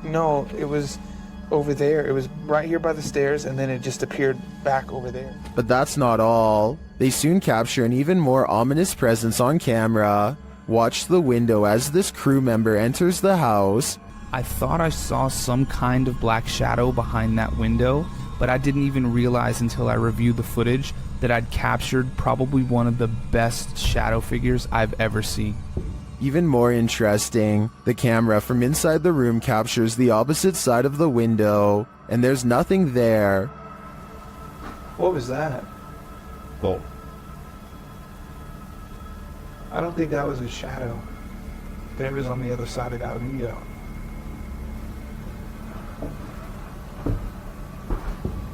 No, it was over there. It was right here by the stairs, and then it just appeared back over there. But that's not all. They soon capture an even more ominous presence on camera. Watch the window as this crew member enters the house. I thought I saw some kind of black shadow behind that window, but I didn't even realize until I reviewed the footage that I'd captured probably one of the best shadow figures I've ever seen. Even more interesting, the camera from inside the room captures the opposite side of the window, and there's nothing there. What was that? Well, I don't think that was a shadow. That was on the other side of that window.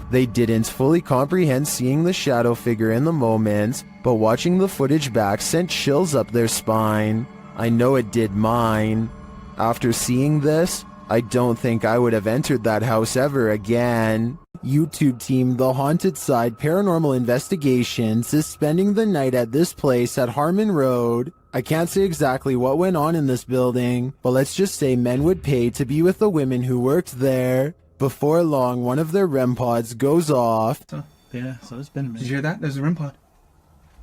They didn't fully comprehend seeing the shadow figure in the moment, but watching the footage back sent chills up their spine. I know it did mine. After seeing this, I don't think I would have entered that house ever again. YouTube team The Haunted Side Paranormal Investigations is spending the night at this place at Harmon Road. I can't say exactly what went on in this building, but let's just say men would pay to be with the women who worked there. Before long, one of their REM pods goes off. Yeah, so it's been a minute. Did you hear that? There's a REM pod.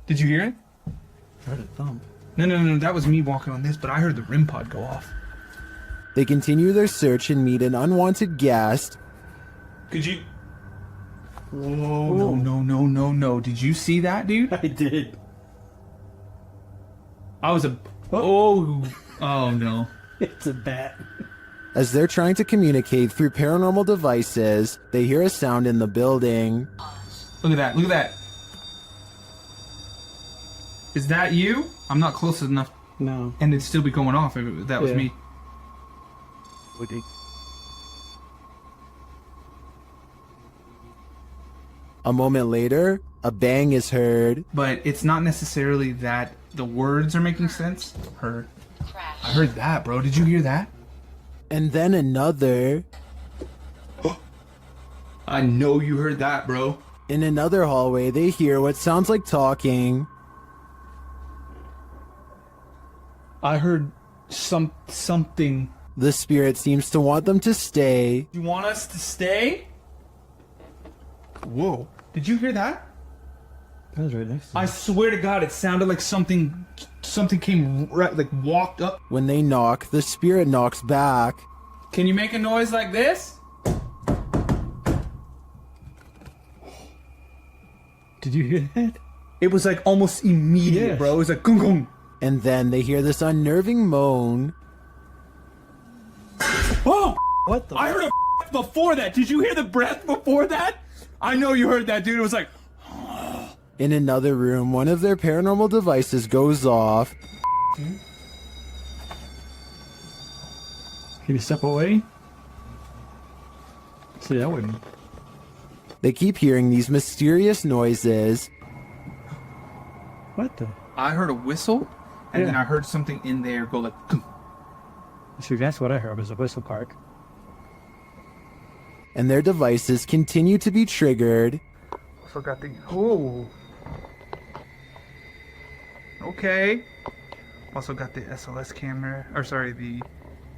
Did you hear it? I heard a thump. No, that was me walking on this, but I heard the REM pod go off. They continue their search and meet an unwanted guest. Could you... Whoa, no. Did you see that, dude? I did. I was a... Oh no. It's a bat. As they're trying to communicate through paranormal devices, they hear a sound in the building. Look at that. Is that you? I'm not close enough. No. And it'd still be going off if that was me. A moment later, a bang is heard. But it's not necessarily that the words are making sense. I heard that, bro. Did you hear that? And then another. I know you heard that, bro. In another hallway, they hear what sounds like talking. I heard something. The spirit seems to want them to stay. You want us to stay? Whoa. Did you hear that? That was right next to me. I swear to God, it sounded like something came right, like walked up. When they knock, the spirit knocks back. Can you make a noise like this? Did you hear that? It was like almost immediate, Yes. bro. It was like gung gung. And then they hear this unnerving moan. Oh! What the? I heard a before that. Did you hear the breath before that? I know you heard that, dude. It was like... In another room, one of their paranormal devices goes off. Can you step away? See, I wouldn't. They keep hearing these mysterious noises. What the? I heard a whistle, and then I heard something in there go like... Gung. See, that's what I heard was a whistle park. And their devices continue to be triggered. Forgot the... Oh. Okay. Also got the SLS camera. Or sorry, the...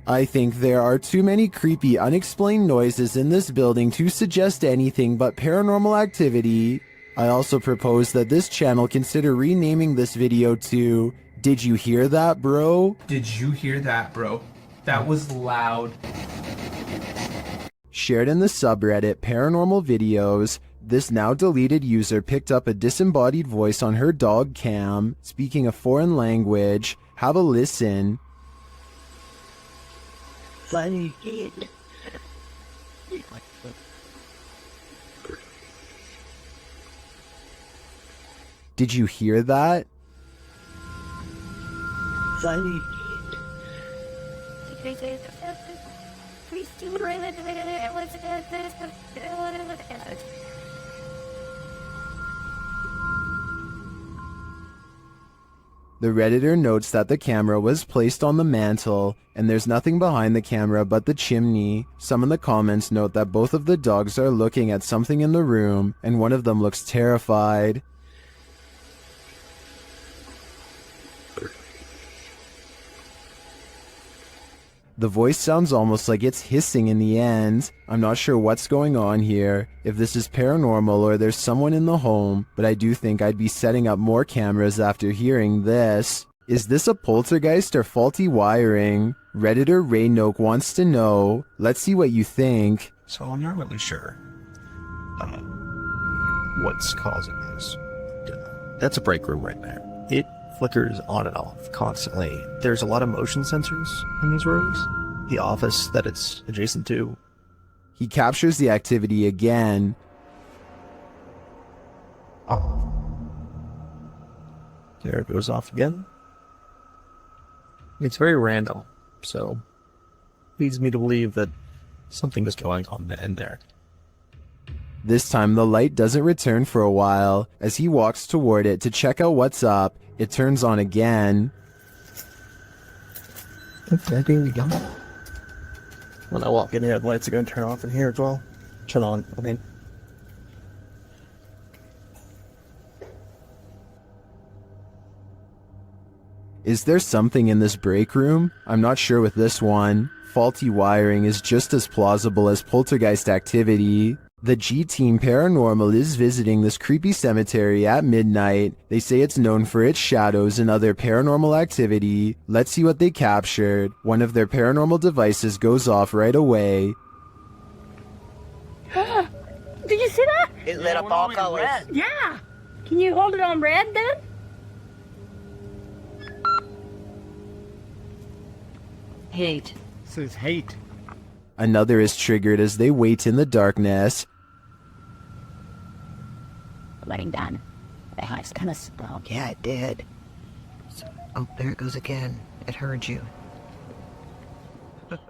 I think there are too many creepy, unexplained noises in this building to suggest anything but paranormal activity. I also propose that this channel consider renaming this video to Did You Hear That, Bro? Did you hear that, bro? That was loud. Shared in the subreddit Paranormal Videos, this now deleted user picked up a disembodied voice on her dog cam, speaking a foreign language. Have a listen. Funny kid. Did you hear that? Funny The Redditor notes that the camera was placed on the mantle, and there's nothing behind the camera but the chimney. Some in the comments note that both of the dogs are looking at something in the room, and one of them looks terrified. The voice sounds almost like it's hissing in the end. I'm not sure what's going on here, if this is paranormal or there's someone in the home, but I do think I'd be setting up more cameras after hearing this. Is this a poltergeist or faulty wiring? Redditor Raynoke wants to know. Let's see what you think. So I'm not really sure what's causing this. That's a break room right there. It flickers on and off constantly. There's a lot of motion sensors in these rooms. The office that it's adjacent to. He captures the activity again. Oh. There it goes off again. It's very random, so leads me to believe that something is going on in there. This time the light doesn't return for a while. As he walks toward it to check out what's up, it turns on again. Okay, there we go. When I walk in here, the lights are going to turn off in here as well. Turn on, I mean. Is there something in this break room? I'm not sure with this one. Faulty wiring is just as plausible as poltergeist activity. The G-Team Paranormal is visiting this creepy cemetery at midnight. They say it's known for its shadows and other paranormal activity. Let's see what they captured. One of their paranormal devices goes off right away. Did you see that? It lit up all colors. Yeah. Can you hold it on red then? Hate. This is hate. Another is triggered as they wait in the darkness. Letting down. The house kind of spoke. Yeah, it did. Oh, there it goes again. It heard you.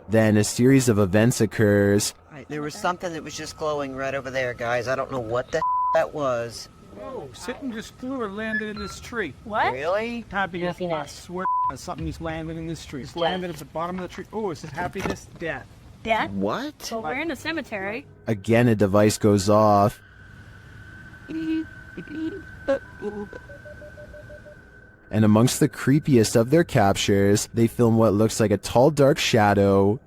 Then a series of events occurs. There was something that was just glowing right over there, guys. I don't know what the that was. Oh, Sitting just flew or landed in this tree. What? Really? Happiness. I swear something just landed in this tree. It's landed at the bottom of the tree. Oh, it says happiness, death. Death? What? Well, we're in a cemetery. Again, a device goes off. And amongst the creepiest of their captures, they film what looks like a tall, dark shadow.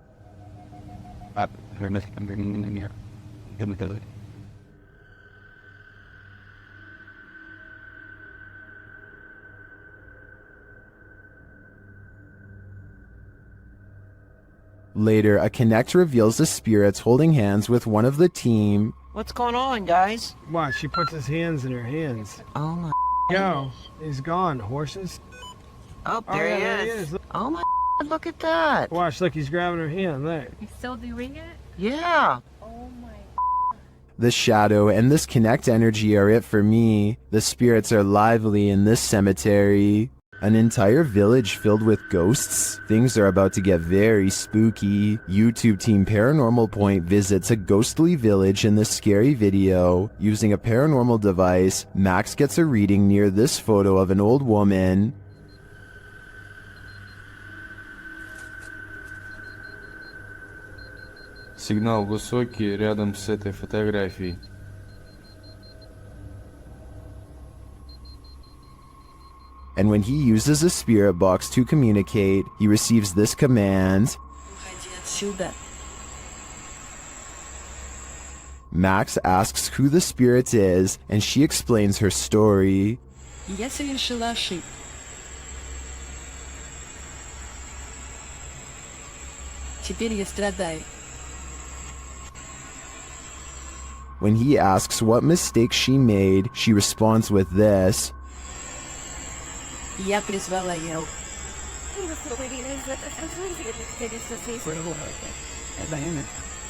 Later, a Connect reveals the spirits holding hands with one of the team. What's going on, guys? Watch, she puts his hands in her hands. Oh my. Yo, he's gone. Horses. Oh, there yeah, he is. Oh my. Look at that. Watch, look, he's grabbing her hand there. He's still doing it? Yeah. Oh my. The shadow and this Connect energy are it for me. The spirits are lively in this cemetery. An entire village filled with ghosts? Things are about to get very spooky. YouTube Team Paranormal Point visits a ghostly village in this scary video. Using a paranormal device, Max gets a reading near this photo of an old woman. Сигнал высокий рядом с этой фотографией. And when he uses a spirit box to communicate, he receives this command. Max asks who the spirit is, and she explains her story. Я совершила ошибку. Теперь я страдаю. When he asks what mistake she made, she responds with this. Я призвала его.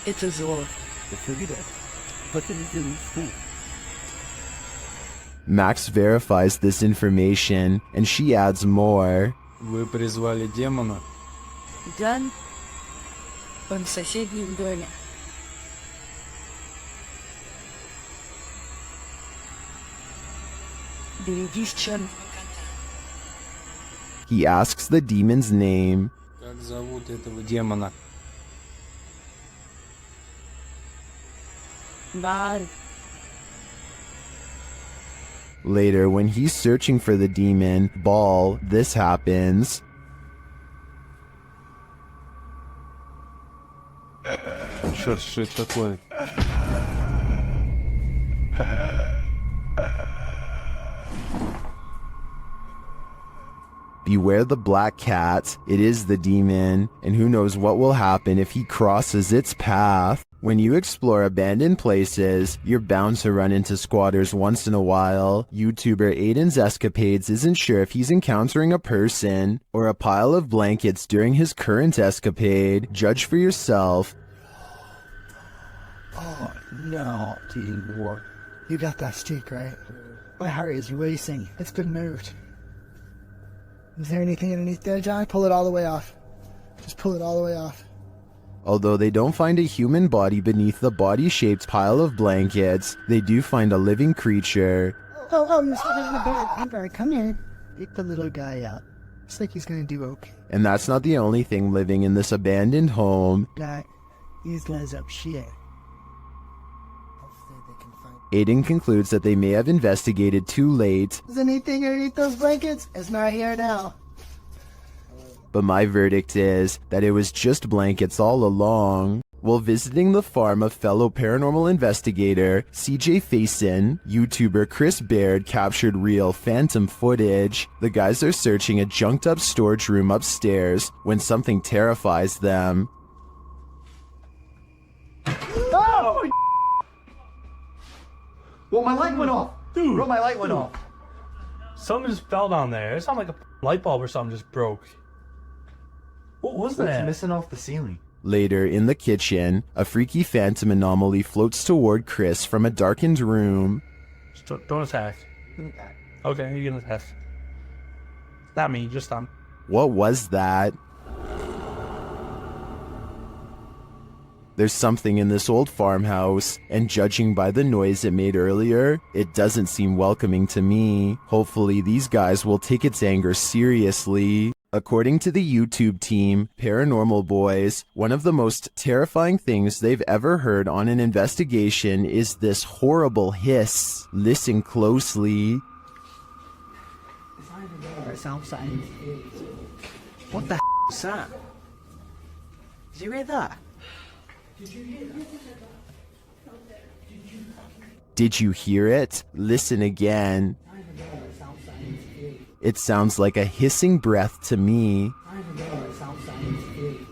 Это зло. Max verifies this information, and she adds more. Вы призвали демона? Да. Он в соседнем доме. Берегись, Чан. He asks the demon's name. Как зовут этого демона? Бар. Later, when he's searching for the demon, Ball, this happens. Что такое? Beware the black cat. It is the demon, and who knows what will happen if he crosses its path. When you explore abandoned places, you're bound to run into squatters once in a while. YouTuber Aiden's Escapades isn't sure if he's encountering a person or a pile of blankets during his current escapade. Judge for yourself. Oh, no, teamwork. You got that stick, right? My heart is racing. It's been moved. Is there anything underneath there, John? Pull it all the way off. Just pull it all the way off. Although they don't find a human body beneath the body-shaped pile of blankets, they do find a living creature. Oh, you're sitting in the bed. Amber, come in. Pick the little guy out. Looks like he's gonna do okay. And that's not the only thing living in this abandoned home. Nah, these guys up shit. Aiden concludes that they may have investigated too late, Is anything underneath those blankets? It's not here now. but my verdict is that it was just blankets all along. While visiting the farm of fellow paranormal investigator CJ Faison, YouTuber Chris Baird captured real phantom footage. The guys are searching a junked up storage room upstairs when something terrifies them. Oh! Well, my light went off. Dude, bro, my light went off. Something just fell down there. It sounded like a light bulb or something just broke. What was that? What's missing off the ceiling? Later, in the kitchen, a freaky phantom anomaly floats toward Chris from a darkened room. Just don't attack. Okay, you can attack. Not me, just them. What was that? There's something in this old farmhouse, and judging by the noise it made earlier, it doesn't seem welcoming to me. Hopefully these guys will take its anger seriously. According to the YouTube team, Paranormal Boys, one of the most terrifying things they've ever heard on an investigation is this horrible hiss. Listen closely. It's outside. What the is that? Did you hear that? Did you hear it? Listen again. It sounds like a hissing breath to me.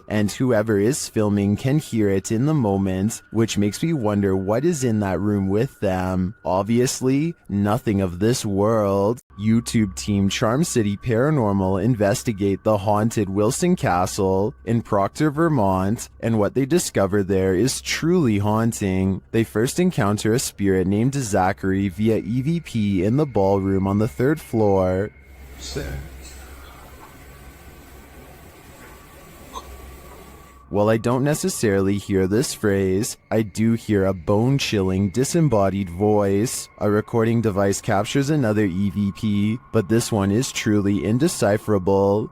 And whoever is filming can hear it in the moment, which makes me wonder what is in that room with them. Obviously, nothing of this world. YouTube team Charm City Paranormal investigate the haunted Wilson Castle in Proctor, Vermont, and what they discover there is truly haunting. They first encounter a spirit named Zachary via EVP in the ballroom on the 3rd floor. While I don't necessarily hear this phrase, I do hear a bone-chilling, disembodied voice. A recording device captures another EVP, but this one is truly indecipherable.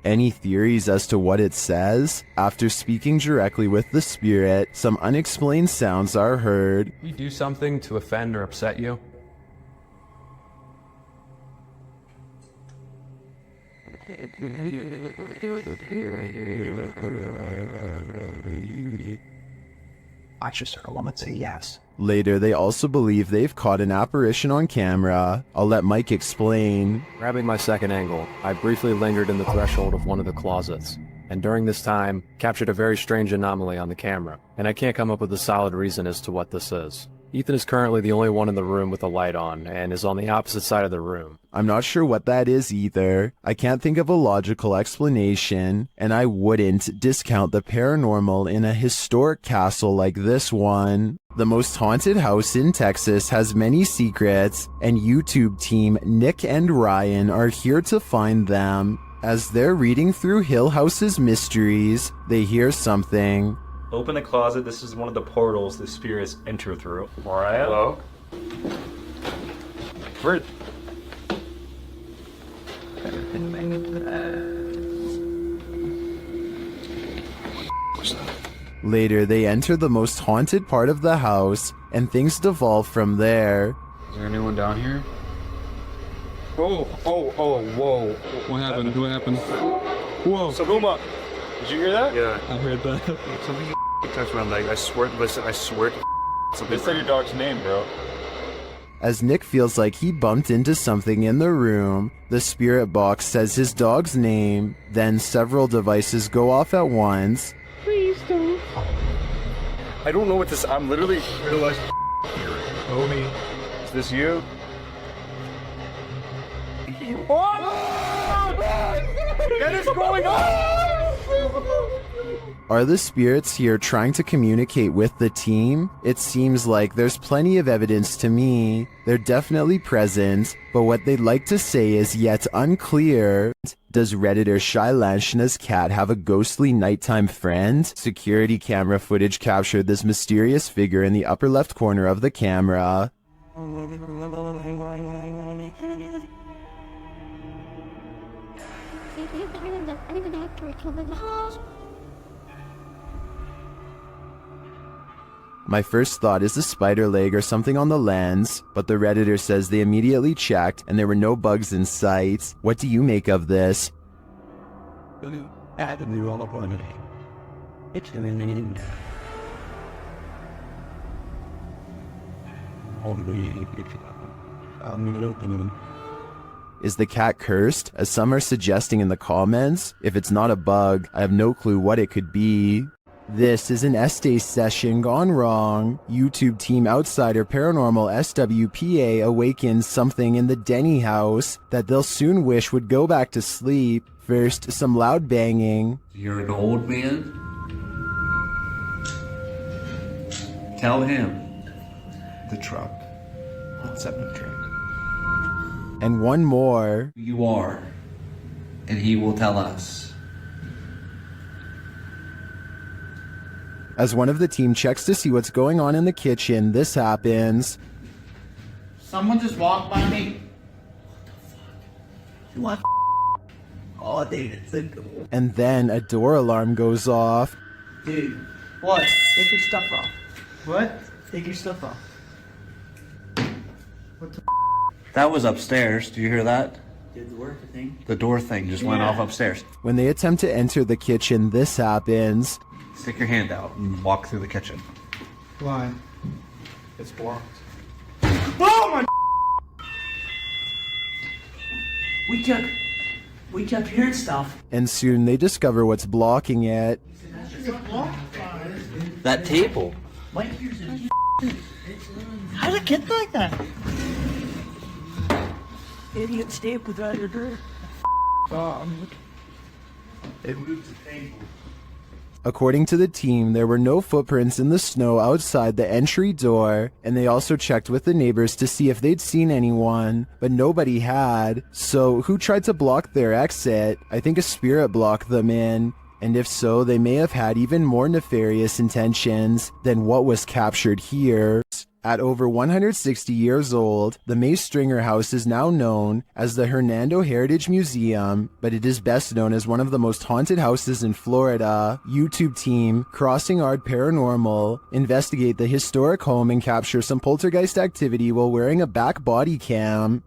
Any theories as to what it says? After speaking directly with the spirit, some unexplained sounds are heard. We do something to offend or upset you? I just heard a woman say yes. Later, they also believe they've caught an apparition on camera. I'll let Mike explain. Grabbing my second angle, I briefly lingered in the threshold of one of the closets, and during this time, captured a very strange anomaly on the camera, and I can't come up with a solid reason as to what this is. Ethan is currently the only one in the room with a light on, and is on the opposite side of the room. I'm not sure what that is either. I can't think of a logical explanation, and I wouldn't discount the paranormal in a historic castle like this one. The most haunted house in Texas has many secrets, and YouTube team Nick and Ryan are here to find them. As they're reading through Hill House's mysteries, they hear something. Open the closet. This is one of the portals the spirits enter through. Mariah? Hello? Where? Later, they enter the most haunted part of the house, and things devolve from there. Is there anyone down here? Oh, whoa. What happened? What happened? Whoa. Sabuma, did you hear that? Yeah, I heard that. Something touched my leg. I swear, listen, I swear to something. They said your dog's name, bro. As Nick feels like he bumped into something in the room, the spirit box says his dog's name, then several devices go off at once. Please don't. I don't know what this. I'm literally realized. Homie, is this you? What is going on? Are the spirits here trying to communicate with the team? It seems like there's plenty of evidence to me. They're definitely present, but what they'd like to say is yet unclear. Does Redditor Shailanshna's cat have a ghostly nighttime friend? Security camera footage captured this mysterious figure in the upper left corner of the camera. My first thought is a spider leg or something on the lens, but the Redditor says they immediately checked and there were no bugs in sight. What do you make of this? Is the cat cursed, as some are suggesting in the comments? If it's not a bug, I have no clue what it could be. This is an Estee session gone wrong. YouTube team outsider Paranormal SWPA awakens something in the Denny house that they'll soon wish would go back to sleep. First, some loud banging. You're an old man? Tell him. The truck. What's up, the truck? And one more. You are. And he will tell us. As one of the team checks to see what's going on in the kitchen, this happens. Someone just walked by me. What? Oh, dude, it's a... And then a door alarm goes off. Dude. What? Take your stuff off. What? Take your stuff off. That was upstairs. Do you hear that? Did the work thing? The door thing just went off upstairs. When they attempt to enter the kitchen, this happens. Stick your hand out and walk through the kitchen. Why? It's blocked. Oh my! We kept hearing stuff. And soon they discover what's blocking it. That table. How did it get like that? Idiot stapled out your door. It moved the table. According to the team, there were no footprints in the snow outside the entry door, and they also checked with the neighbors to see if they'd seen anyone, but nobody had. So who tried to block their exit? I think a spirit blocked them in, and if so, they may have had even more nefarious intentions than what was captured here. At over 160 years old, the Mace Stringer House is now known as the Hernando Heritage Museum, but it is best known as one of the most haunted houses in Florida. YouTube team Crossing Art Paranormal investigate the historic home and capture some poltergeist activity while wearing a back body cam.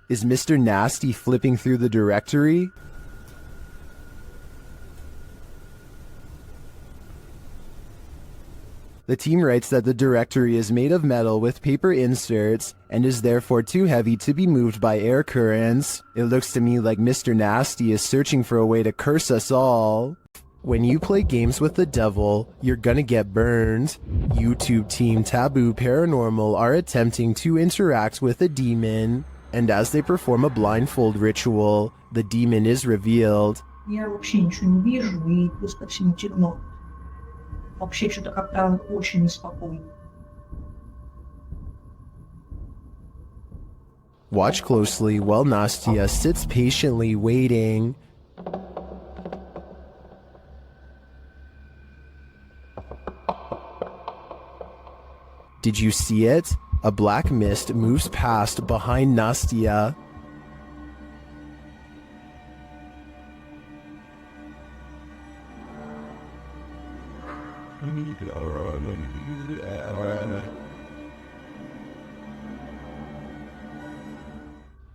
Is Mr. Nasty flipping through the directory? The team writes that the directory is made of metal with paper inserts and is therefore too heavy to be moved by air currents. It looks to me like Mr. Nasty is searching for a way to curse us all. When you play games with the devil, you're gonna get burned. YouTube team Taboo Paranormal are attempting to interact with a demon, and as they perform a blindfold ritual, the demon is revealed. Я вообще ничего не вижу, и просто всем темно. Вообще что-то как-то очень неспокойно. Watch closely while Nastia sits patiently waiting. Did you see it? A black mist moves past behind Nastia.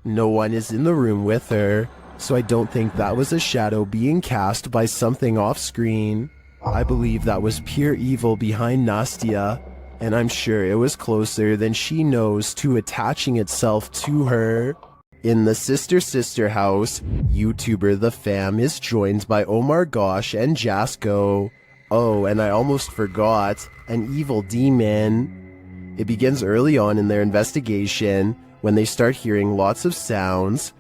No one is in the room with her, so I don't think that was a shadow being cast by something off screen. I believe that was pure evil behind Nastia, and I'm sure it was closer than she knows to attaching itself to her. In the Sister house, YouTuber The Fam is joined by Omar Gosh and Jasko. Oh, and I almost forgot, an evil demon. It begins early on in their investigation when they start hearing lots of sounds.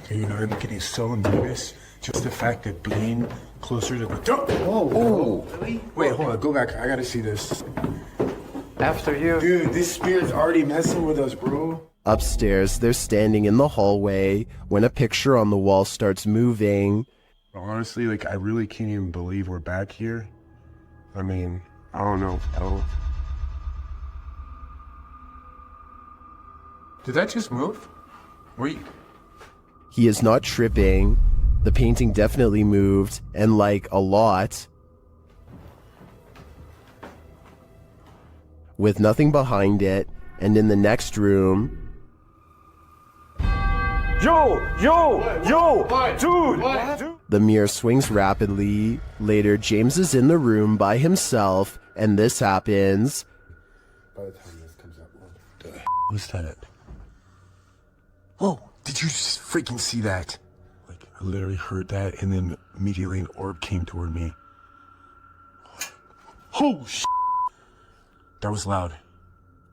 You know, I'm getting so nervous. Just the fact that being closer to the door. Oh, really? Wait, hold on, go back. I gotta see this. After you. Dude, this spirit's already messing with us, bro. Upstairs, they're standing in the hallway when a picture on the wall starts moving. Honestly, like, I really can't even believe we're back here. I mean, I don't know. Did that just move? He is not tripping. The painting definitely moved, and like a lot. With nothing behind it, and in the next room... Dude! The mirror swings rapidly. Later, James is in the room by himself, and this happens. By the time this comes up, what the was that? Whoa, did you just freaking see that? Like, I literally heard that, and then immediately an orb came toward me. Oh, shit. That was loud.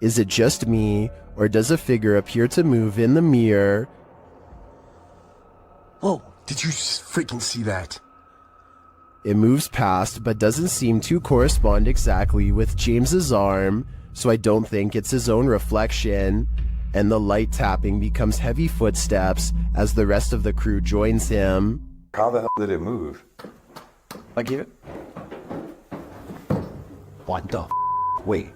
Is it just me, or does a figure appear to move in the mirror? Whoa, did you just freaking see that? It moves past, but doesn't seem to correspond exactly with James's arm, so I don't think it's his own reflection. And the light tapping becomes heavy footsteps as the rest of the crew joins him. How the hell did it move? I give it. What the Wait.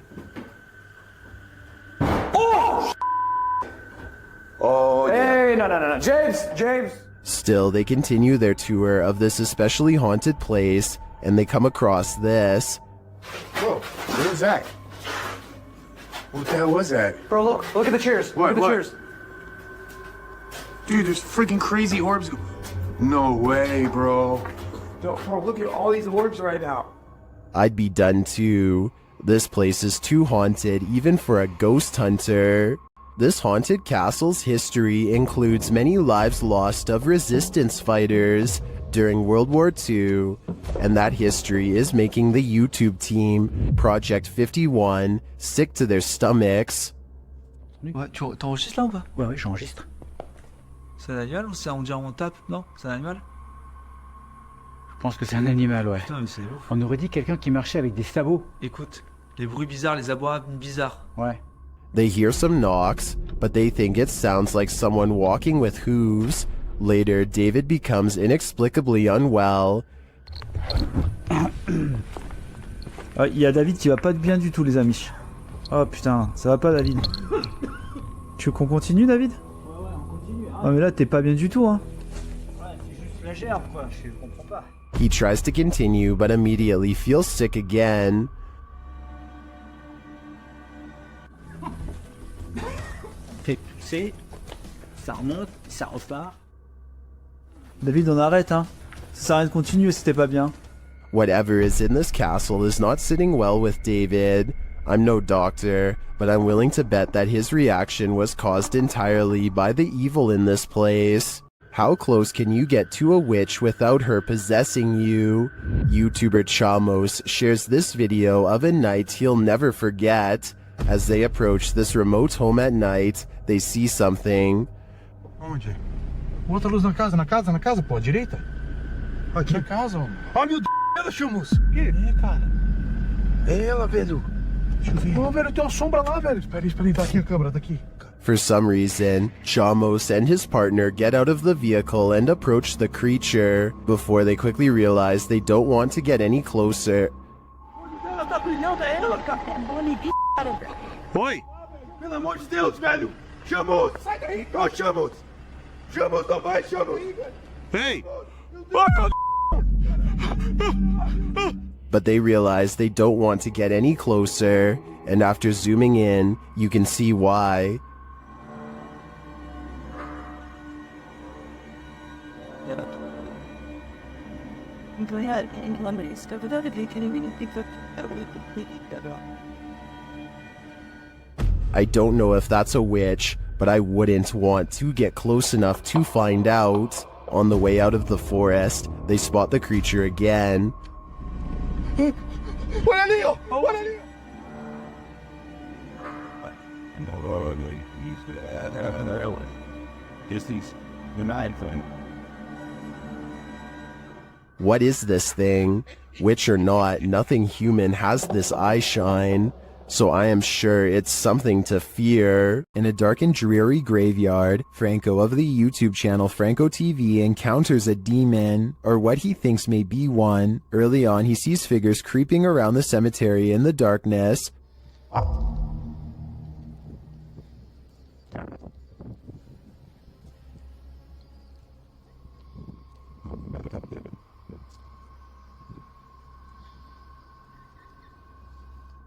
Oh, hey, no. James! Still, they continue their tour of this especially haunted place, and they come across this. Whoa, what was that? What the hell was that? Bro, look at the chairs. Look at the chairs. Dude, there's freaking crazy orbs. No way, bro. Bro, look at all these orbs right now. I'd be done too. This place is too haunted even for a ghost hunter. This haunted castle's history includes many lives lost of resistance fighters during World War II, and that history is making the YouTube team, Project 51, sick to their stomachs. Ouais, t'enregistres là ou pas? Ouais, j'enregistre. C'est un animal ou c'est on dirait on tape? Non? C'est un animal? Je pense que c'est un animal, ouais. Putain, mais c'est ouf. On aurait dit quelqu'un qui marchait avec des sabots. Écoute, les bruits bizarres, les abois bizarres. Ouais. They hear some knocks, but they think it sounds like someone walking with hooves. Later, David becomes inexplicably unwell. Il y a David qui va pas bien du tout, les amis. Oh putain, ça va pas, David. Tu veux qu'on continue, David? Ouais, on continue. Ah mais là, t'es pas bien du tout, hein. Ouais, c'est juste la gerbe, quoi. Je comprends pas. He tries to continue, but immediately feels sick again. Fait pousser, ça remonte, ça repart. David, on arrête, hein. Ça sert à rien de continuer si t'es pas bien. Whatever is in this castle is not sitting well with David. I'm no doctor, but I'm willing to bet that his reaction was caused entirely by the evil in this place. How close can you get to a witch without her possessing you? YouTuber Chamos shares this video of a night he'll never forget. As they approach this remote home at night, they see something. Onde? Outra luz na casa, pô, à direita? Aqui. Na casa, ó. Oh, meu Deus, ela, Chamos. O quê? É, cara. É ela, velho. Deixa eu ver. Ô, velho, tem uma sombra lá, velho. Espera aí, tá aqui a câmera, tá aqui. For some reason, Chamos and his partner get out of the vehicle and approach the creature, before they quickly realize they don't want to get any closer. Ela tá brilhando, é ela, cara. Oi! Pelo amor de Deus, velho! Chamos! Sai daí! Ó, Chamos! Chamos, não vai, Chamos! Ei! Ô, but they realize they don't want to get any closer, and after zooming in, you can see why. I don't know if that's a witch, but I wouldn't want to get close enough to find out. On the way out of the forest, they spot the creature again. What is this thing? Witch or not, nothing human has this eye shine, so I am sure it's something to fear. In a dark and dreary graveyard, Franco of the YouTube channel Franco TV encounters a demon, or what he thinks may be one. Early on, he sees figures creeping around the cemetery in the darkness.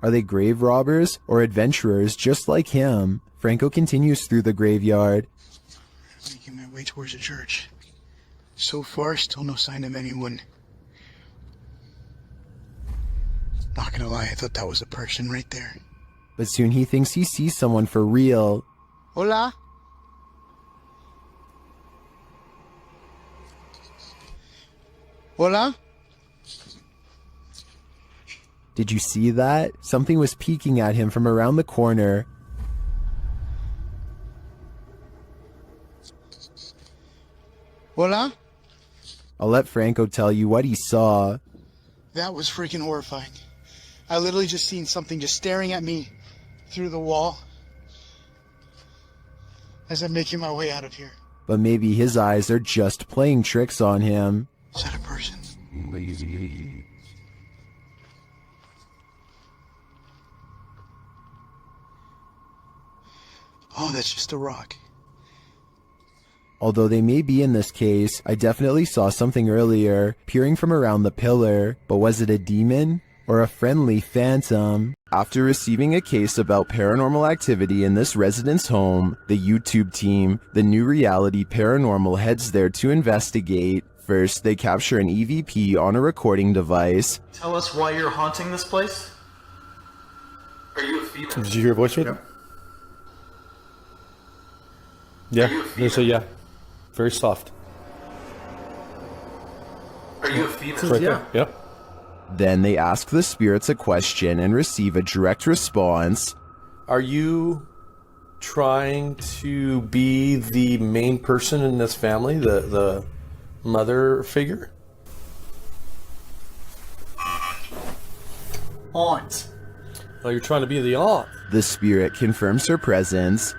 Are they grave robbers or adventurers just like him? Franco continues through the graveyard. Making my way towards the church. So far, still no sign of anyone. Not gonna lie, I thought that was a person right there. But soon he thinks he sees someone for real. Hola? Hola? Did you see that? Something was peeking at him from around the corner. Hola? I'll let Franco tell you what he saw. That was freaking horrifying. I literally just seen something just staring at me through the wall as I'm making my way out of here. But maybe his eyes are just playing tricks on him. Is that a person? Oh, that's just a rock. Although they may be in this case, I definitely saw something earlier, peering from around the pillar. But was it a demon? Or a friendly phantom? After receiving a case about paranormal activity in this resident's home, the YouTube team, the New Reality Paranormal, heads there to investigate. First, they capture an EVP on a recording device. Tell us why you're haunting this place? Are you a female? Did you hear a voice with him? Yeah, there's a yeah. Very soft. Are you a female? Right there. Yep. Then they ask the spirits a question and receive a direct response. Are you trying to be the main person in this family, the mother figure? Aunt. Oh, you're trying to be the aunt. The spirit confirms her presence.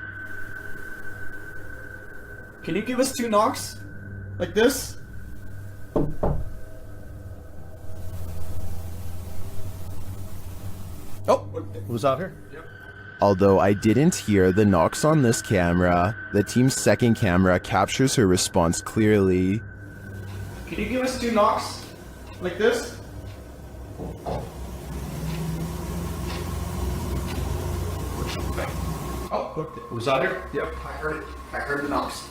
Can you give us 2 knocks? Like this? Oh, who's out here? Yep. Although I didn't hear the knocks on this camera, the team's second camera captures her response clearly. Can you give us 2 knocks? Like this? Oh, who's out here? Yep, I heard it. I heard the knocks.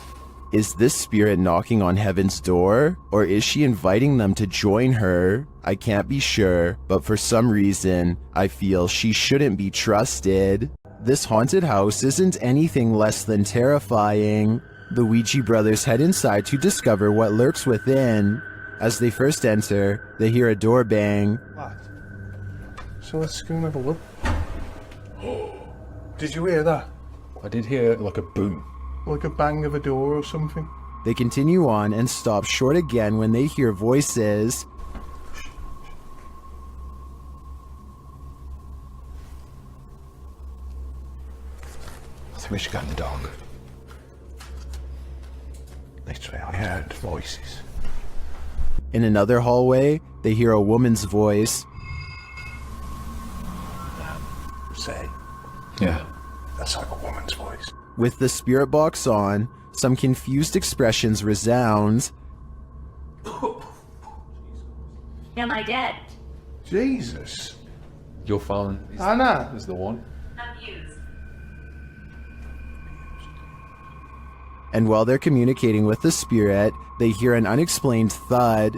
Is this spirit knocking on heaven's door? Or is she inviting them to join her? I can't be sure, but for some reason, I feel she shouldn't be trusted. This haunted house isn't anything less than terrifying. The Ouija brothers head inside to discover what lurks within. As they first enter, they hear a door bang. What? So let's go and have a look. Did you hear that? I did hear like a boom. Like a bang of a door or something? They continue on and stop short again when they hear voices. I think we should go in the dog. Literally, I heard voices. In another hallway, they hear a woman's voice. Say. Yeah. That's like a woman's voice. With the spirit box on, some confused expressions resound. Am I dead? Jesus. Your phone Anna. is the one. And while they're communicating with the spirit, they hear an unexplained thud.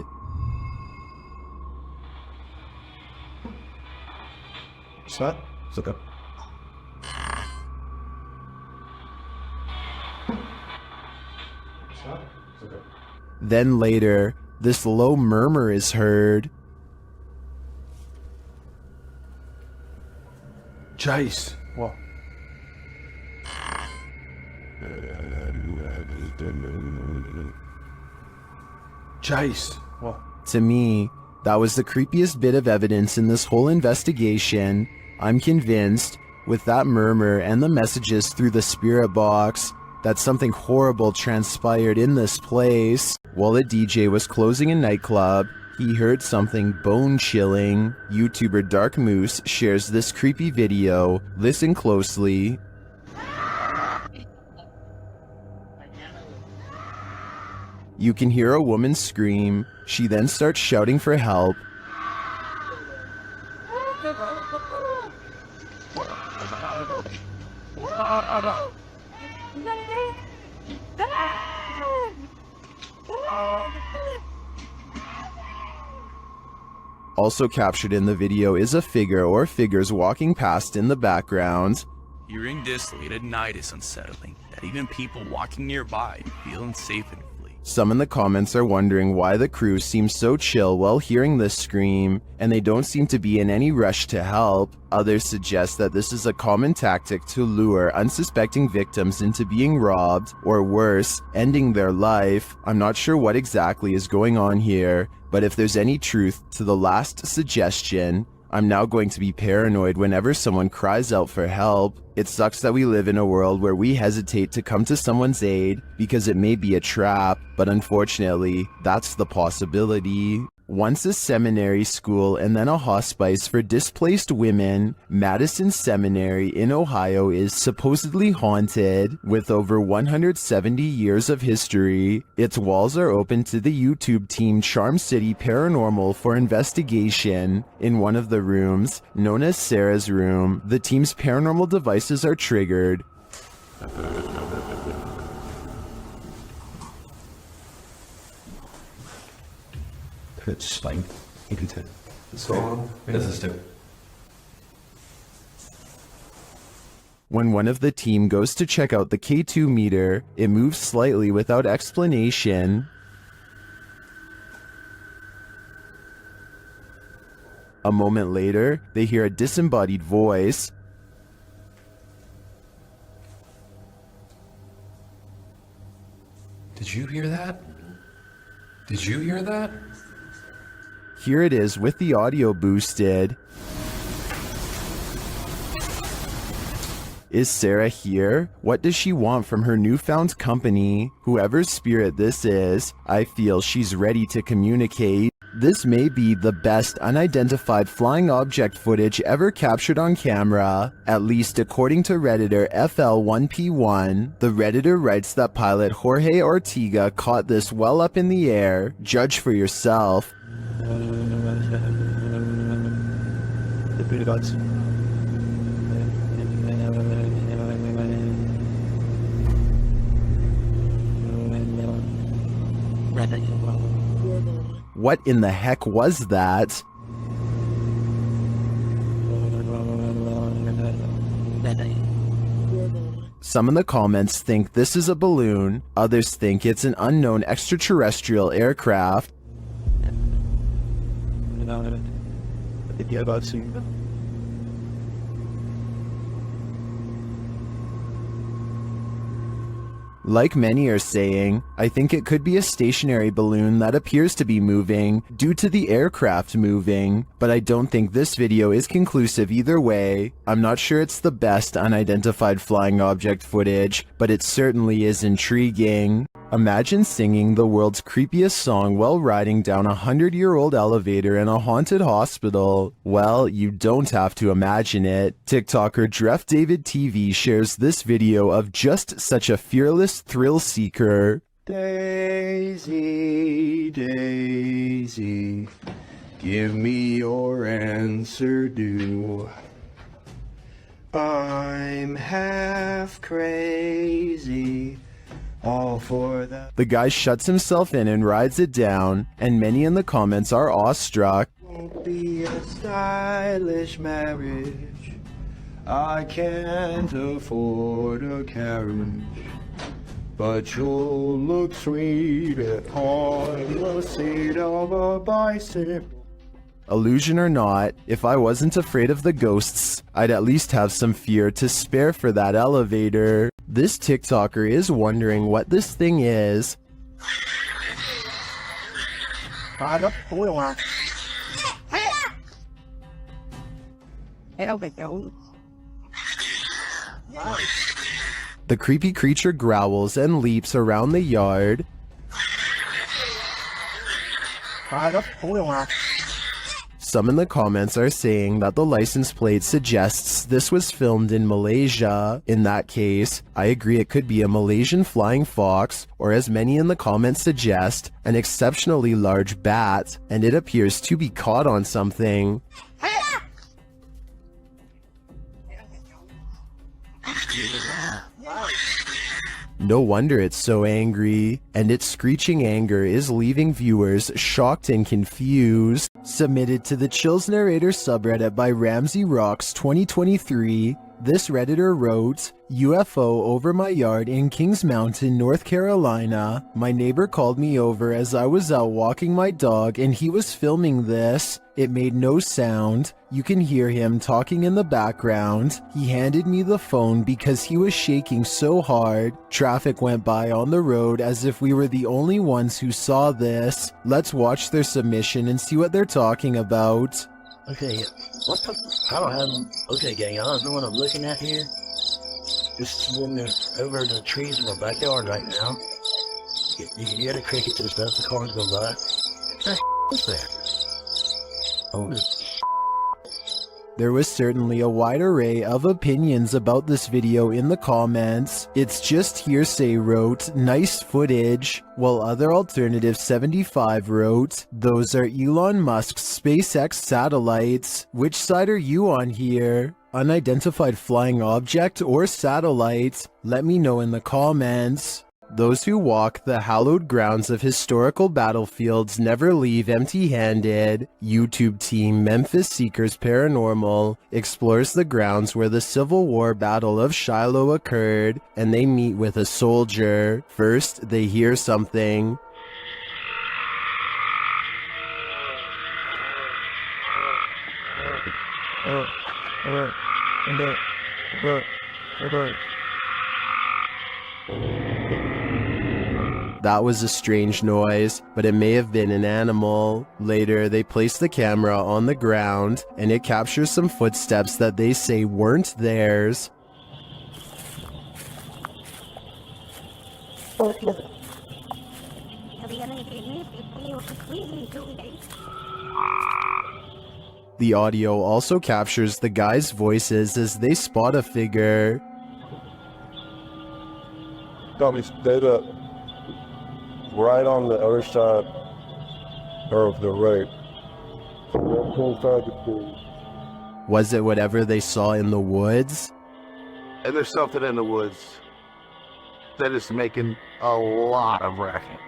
What's that? It's okay. Then later, this low murmur is heard. Jace. What? Jace. What? To me, that was the creepiest bit of evidence in this whole investigation. I'm convinced, with that murmur and the messages through the spirit box, that something horrible transpired in this place. While a DJ was closing a nightclub, he heard something bone-chilling. YouTuber Dark Moose shares this creepy video. Listen closely. You can hear a woman scream. She then starts shouting for help. Also captured in the video is a figure or figures walking past in the background. Hearing this late at night is unsettling, that even people walking nearby feel unsafe and flee. Some in the comments are wondering why the crew seems so chill while hearing this scream, and they don't seem to be in any rush to help. Others suggest that this is a common tactic to lure unsuspecting victims into being robbed, or worse, ending their life. I'm not sure what exactly is going on here, but if there's any truth to the last suggestion, I'm now going to be paranoid whenever someone cries out for help. It sucks that we live in a world where we hesitate to come to someone's aid because it may be a trap, but unfortunately, that's the possibility. Once a seminary school and then a hospice for displaced women, Madison Seminary in Ohio is supposedly haunted. With over 170 years of history, its walls are open to the YouTube team Charm City Paranormal for investigation. In one of the rooms, known as Sarah's room, the team's paranormal devices are triggered. It's like into so this is too. When one of the team goes to check out the K2 meter, it moves slightly without explanation. A moment later, they hear a disembodied voice. Did you hear that? Did you hear that? Here it is with the audio boosted. Is Sarah here? What does she want from her newfound company? Whoever's spirit this is, I feel she's ready to communicate. This may be the best unidentified flying object footage ever captured on camera, at least according to Redditor FL1P1. The Redditor writes that pilot Jorge Ortega caught this well up in the air. Judge for yourself. The Buddha gods. What in the heck was that? Some in the comments think this is a balloon, others think it's an unknown extraterrestrial aircraft. Like many are saying, I think it could be a stationary balloon that appears to be moving due to the aircraft moving, but I don't think this video is conclusive either way. I'm not sure it's the best unidentified flying object footage, but it certainly is intriguing. Imagine singing the world's creepiest song while riding down a 100-year-old elevator in a haunted hospital. Well, you don't have to imagine it. TikToker Dref David TV shares this video of just such a fearless thrill seeker. Daisy, Daisy, Give me your answer due. I'm half crazy. All for the The guy shuts himself in and rides it down, and many in the comments are awestruck. won't be a stylish marriage. I can't afford a carriage. But you'll look sweet on the seat of a bicycle. Illusion or not, if I wasn't afraid of the ghosts, I'd at least have some fear to spare for that elevator. This TikToker is wondering what this thing is. The creepy creature growls and leaps around the yard. Some in the comments are saying that the license plate suggests this was filmed in Malaysia. In that case, I agree it could be a Malaysian flying fox, or as many in the comments suggest, an exceptionally large bat, and it appears to be caught on something. No wonder it's so angry, and its screeching anger is leaving viewers shocked and confused. Submitted to the Chills Narrator subreddit by Ramsey Rocks 2023, this Redditor wrote, UFO over my yard in Kings Mountain, North Carolina. My neighbor called me over as I was out walking my dog and he was filming this. It made no sound. You can hear him talking in the background. He handed me the phone because he was shaking so hard. Traffic went by on the road as if we were the only ones who saw this. Let's watch their submission and see what they're talking about. Okay, what the? I don't have. Okay, gang, I don't know what I'm looking at here. Just when they're over the trees in my backyard right now. You can hear the crickets and stuff. The cars go by. What's that? Oh. There was certainly a wide array of opinions about this video in the comments. It's just hearsay wrote, nice footage, while other alternative 75 wrote, those are Elon Musk's SpaceX satellites. Which side are you on here? Unidentified flying object or satellite? Let me know in the comments. Those who walk the hallowed grounds of historical battlefields never leave empty-handed. YouTube team Memphis Seekers Paranormal explores the grounds where the Civil War Battle of Shiloh occurred, and they meet with a soldier. First, they hear something. That was a strange noise, but it may have been an animal. Later, they place the camera on the ground, and it captures some footsteps that they say weren't theirs. The audio also captures the guys' voices as they spot a figure. Got me dead up. Right on the other side of the right. Was it whatever they saw in the woods? And there's something in the woods that is making a lot of racket.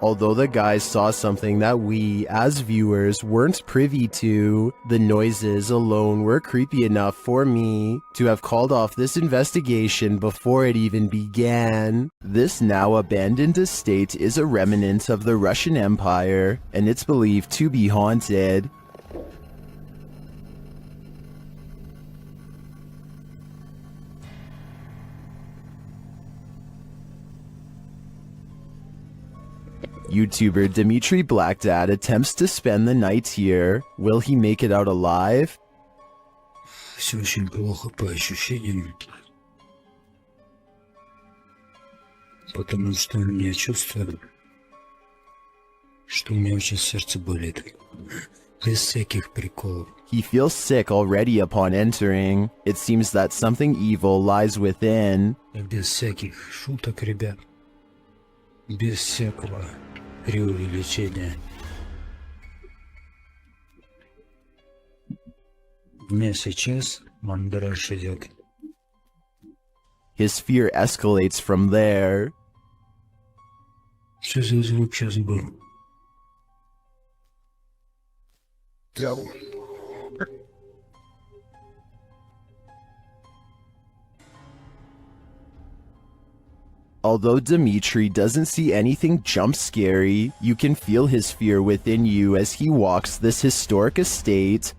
Although the guys saw something that we, as viewers, weren't privy to, the noises alone were creepy enough for me to have called off this investigation before it even began. This now abandoned estate is a remnant of the Russian Empire, and it's believed to be haunted. YouTuber Dimitri Blackdad attempts to spend the night here. Will he make it out alive? Все очень плохо по ощущениям, потому что я чувствую, что у меня очень сердце болит. Без всяких приколов. He feels sick already upon entering. It seems that something evil lies within. Без всяких шуток, ребят. Без всякого преувеличения. Мне сейчас мандраж идет. His fear escalates from there. Что за звук сейчас был? Although Dimitri doesn't see anything jump scary, you can feel his fear within you as he walks this historic estate.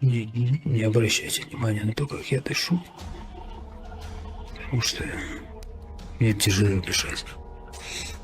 Не обращайте внимания на то, как я дышу. Потому что мне тяжело дышать.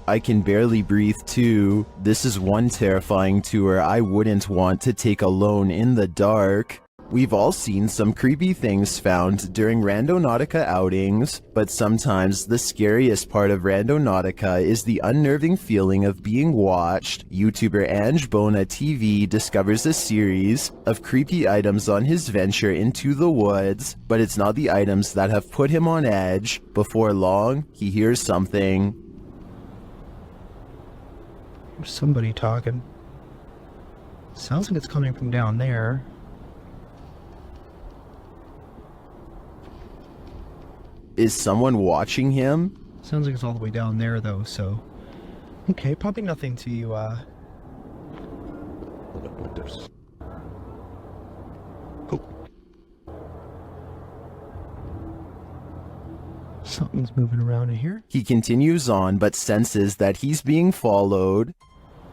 I can barely breathe too. This is one terrifying tour I wouldn't want to take alone in the dark. We've all seen some creepy things found during Randonautica outings, but sometimes the scariest part of Randonautica is the unnerving feeling of being watched. YouTuber Ange Bona TV discovers a series of creepy items on his venture into the woods, but it's not the items that have put him on edge. Before long, he hears something. There's somebody talking. Sounds like it's coming from down there. Is someone watching him? Sounds like it's all the way down there though, so... Okay, probably nothing to, Oh. Something's moving around in here. He continues on, but senses that he's being followed.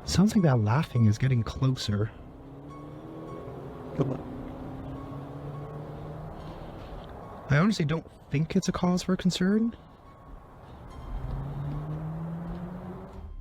Sounds like that laughing is getting closer. I honestly don't think it's a cause for concern.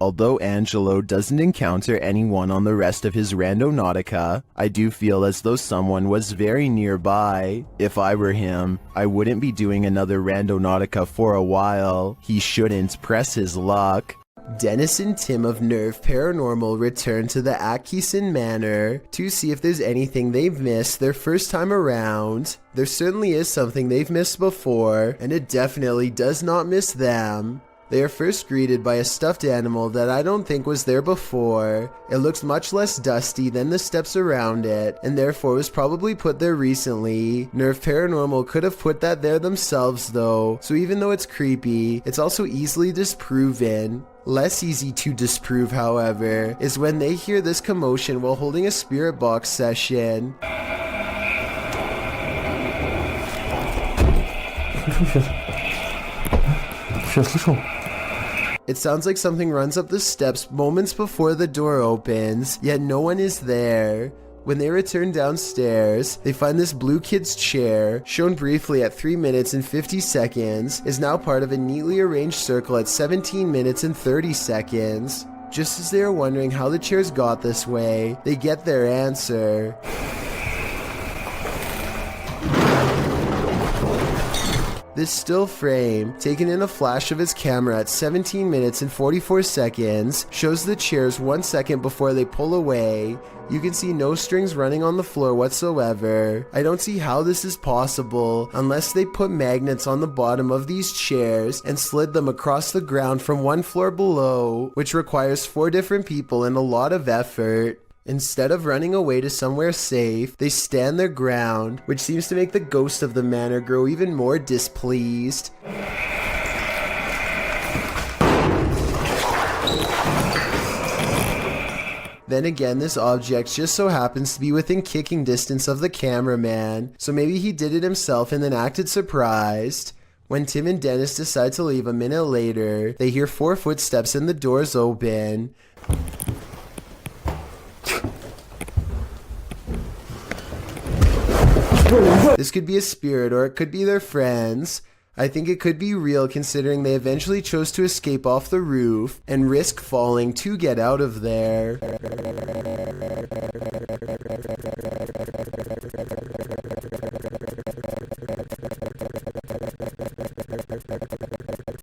Although Angelo doesn't encounter anyone on the rest of his Randonautica, I do feel as though someone was very nearby. If I were him, I wouldn't be doing another Randonautica for a while. He shouldn't press his luck. Dennis and Tim of Nerve Paranormal return to the Atkinson Manor to see if there's anything they've missed their first time around. There certainly is something they've missed before, and it definitely does not miss them. They are first greeted by a stuffed animal that I don't think was there before. It looks much less dusty than the steps around it, and therefore was probably put there recently. Nerve Paranormal could have put that there themselves though, so even though it's creepy, it's also easily disproven. Less easy to disprove, however, is when they hear this commotion while holding a spirit box session. It sounds like something runs up the steps moments before the door opens, yet no one is there. When they return downstairs, they find this blue kid's chair, shown briefly at 3 minutes and 50 seconds, is now part of a neatly arranged circle at 17 minutes and 30 seconds. Just as they are wondering how the chairs got this way, they get their answer. This still frame, taken in a flash of his camera at 17 minutes and 44 seconds, shows the chairs 1 second before they pull away. You can see no strings running on the floor whatsoever. I don't see how this is possible unless they put magnets on the bottom of these chairs and slid them across the ground from one floor below, which requires 4 different people and a lot of effort. Instead of running away to somewhere safe, they stand their ground, which seems to make the ghost of the manor grow even more displeased. Then again, this object just so happens to be within kicking distance of the cameraman, so maybe he did it himself and then acted surprised. When Tim and Dennis decide to leave a minute later, they hear 4 footsteps and the doors open. This could be a spirit or it could be their friends. I think it could be real considering they eventually chose to escape off the roof and risk falling to get out of there.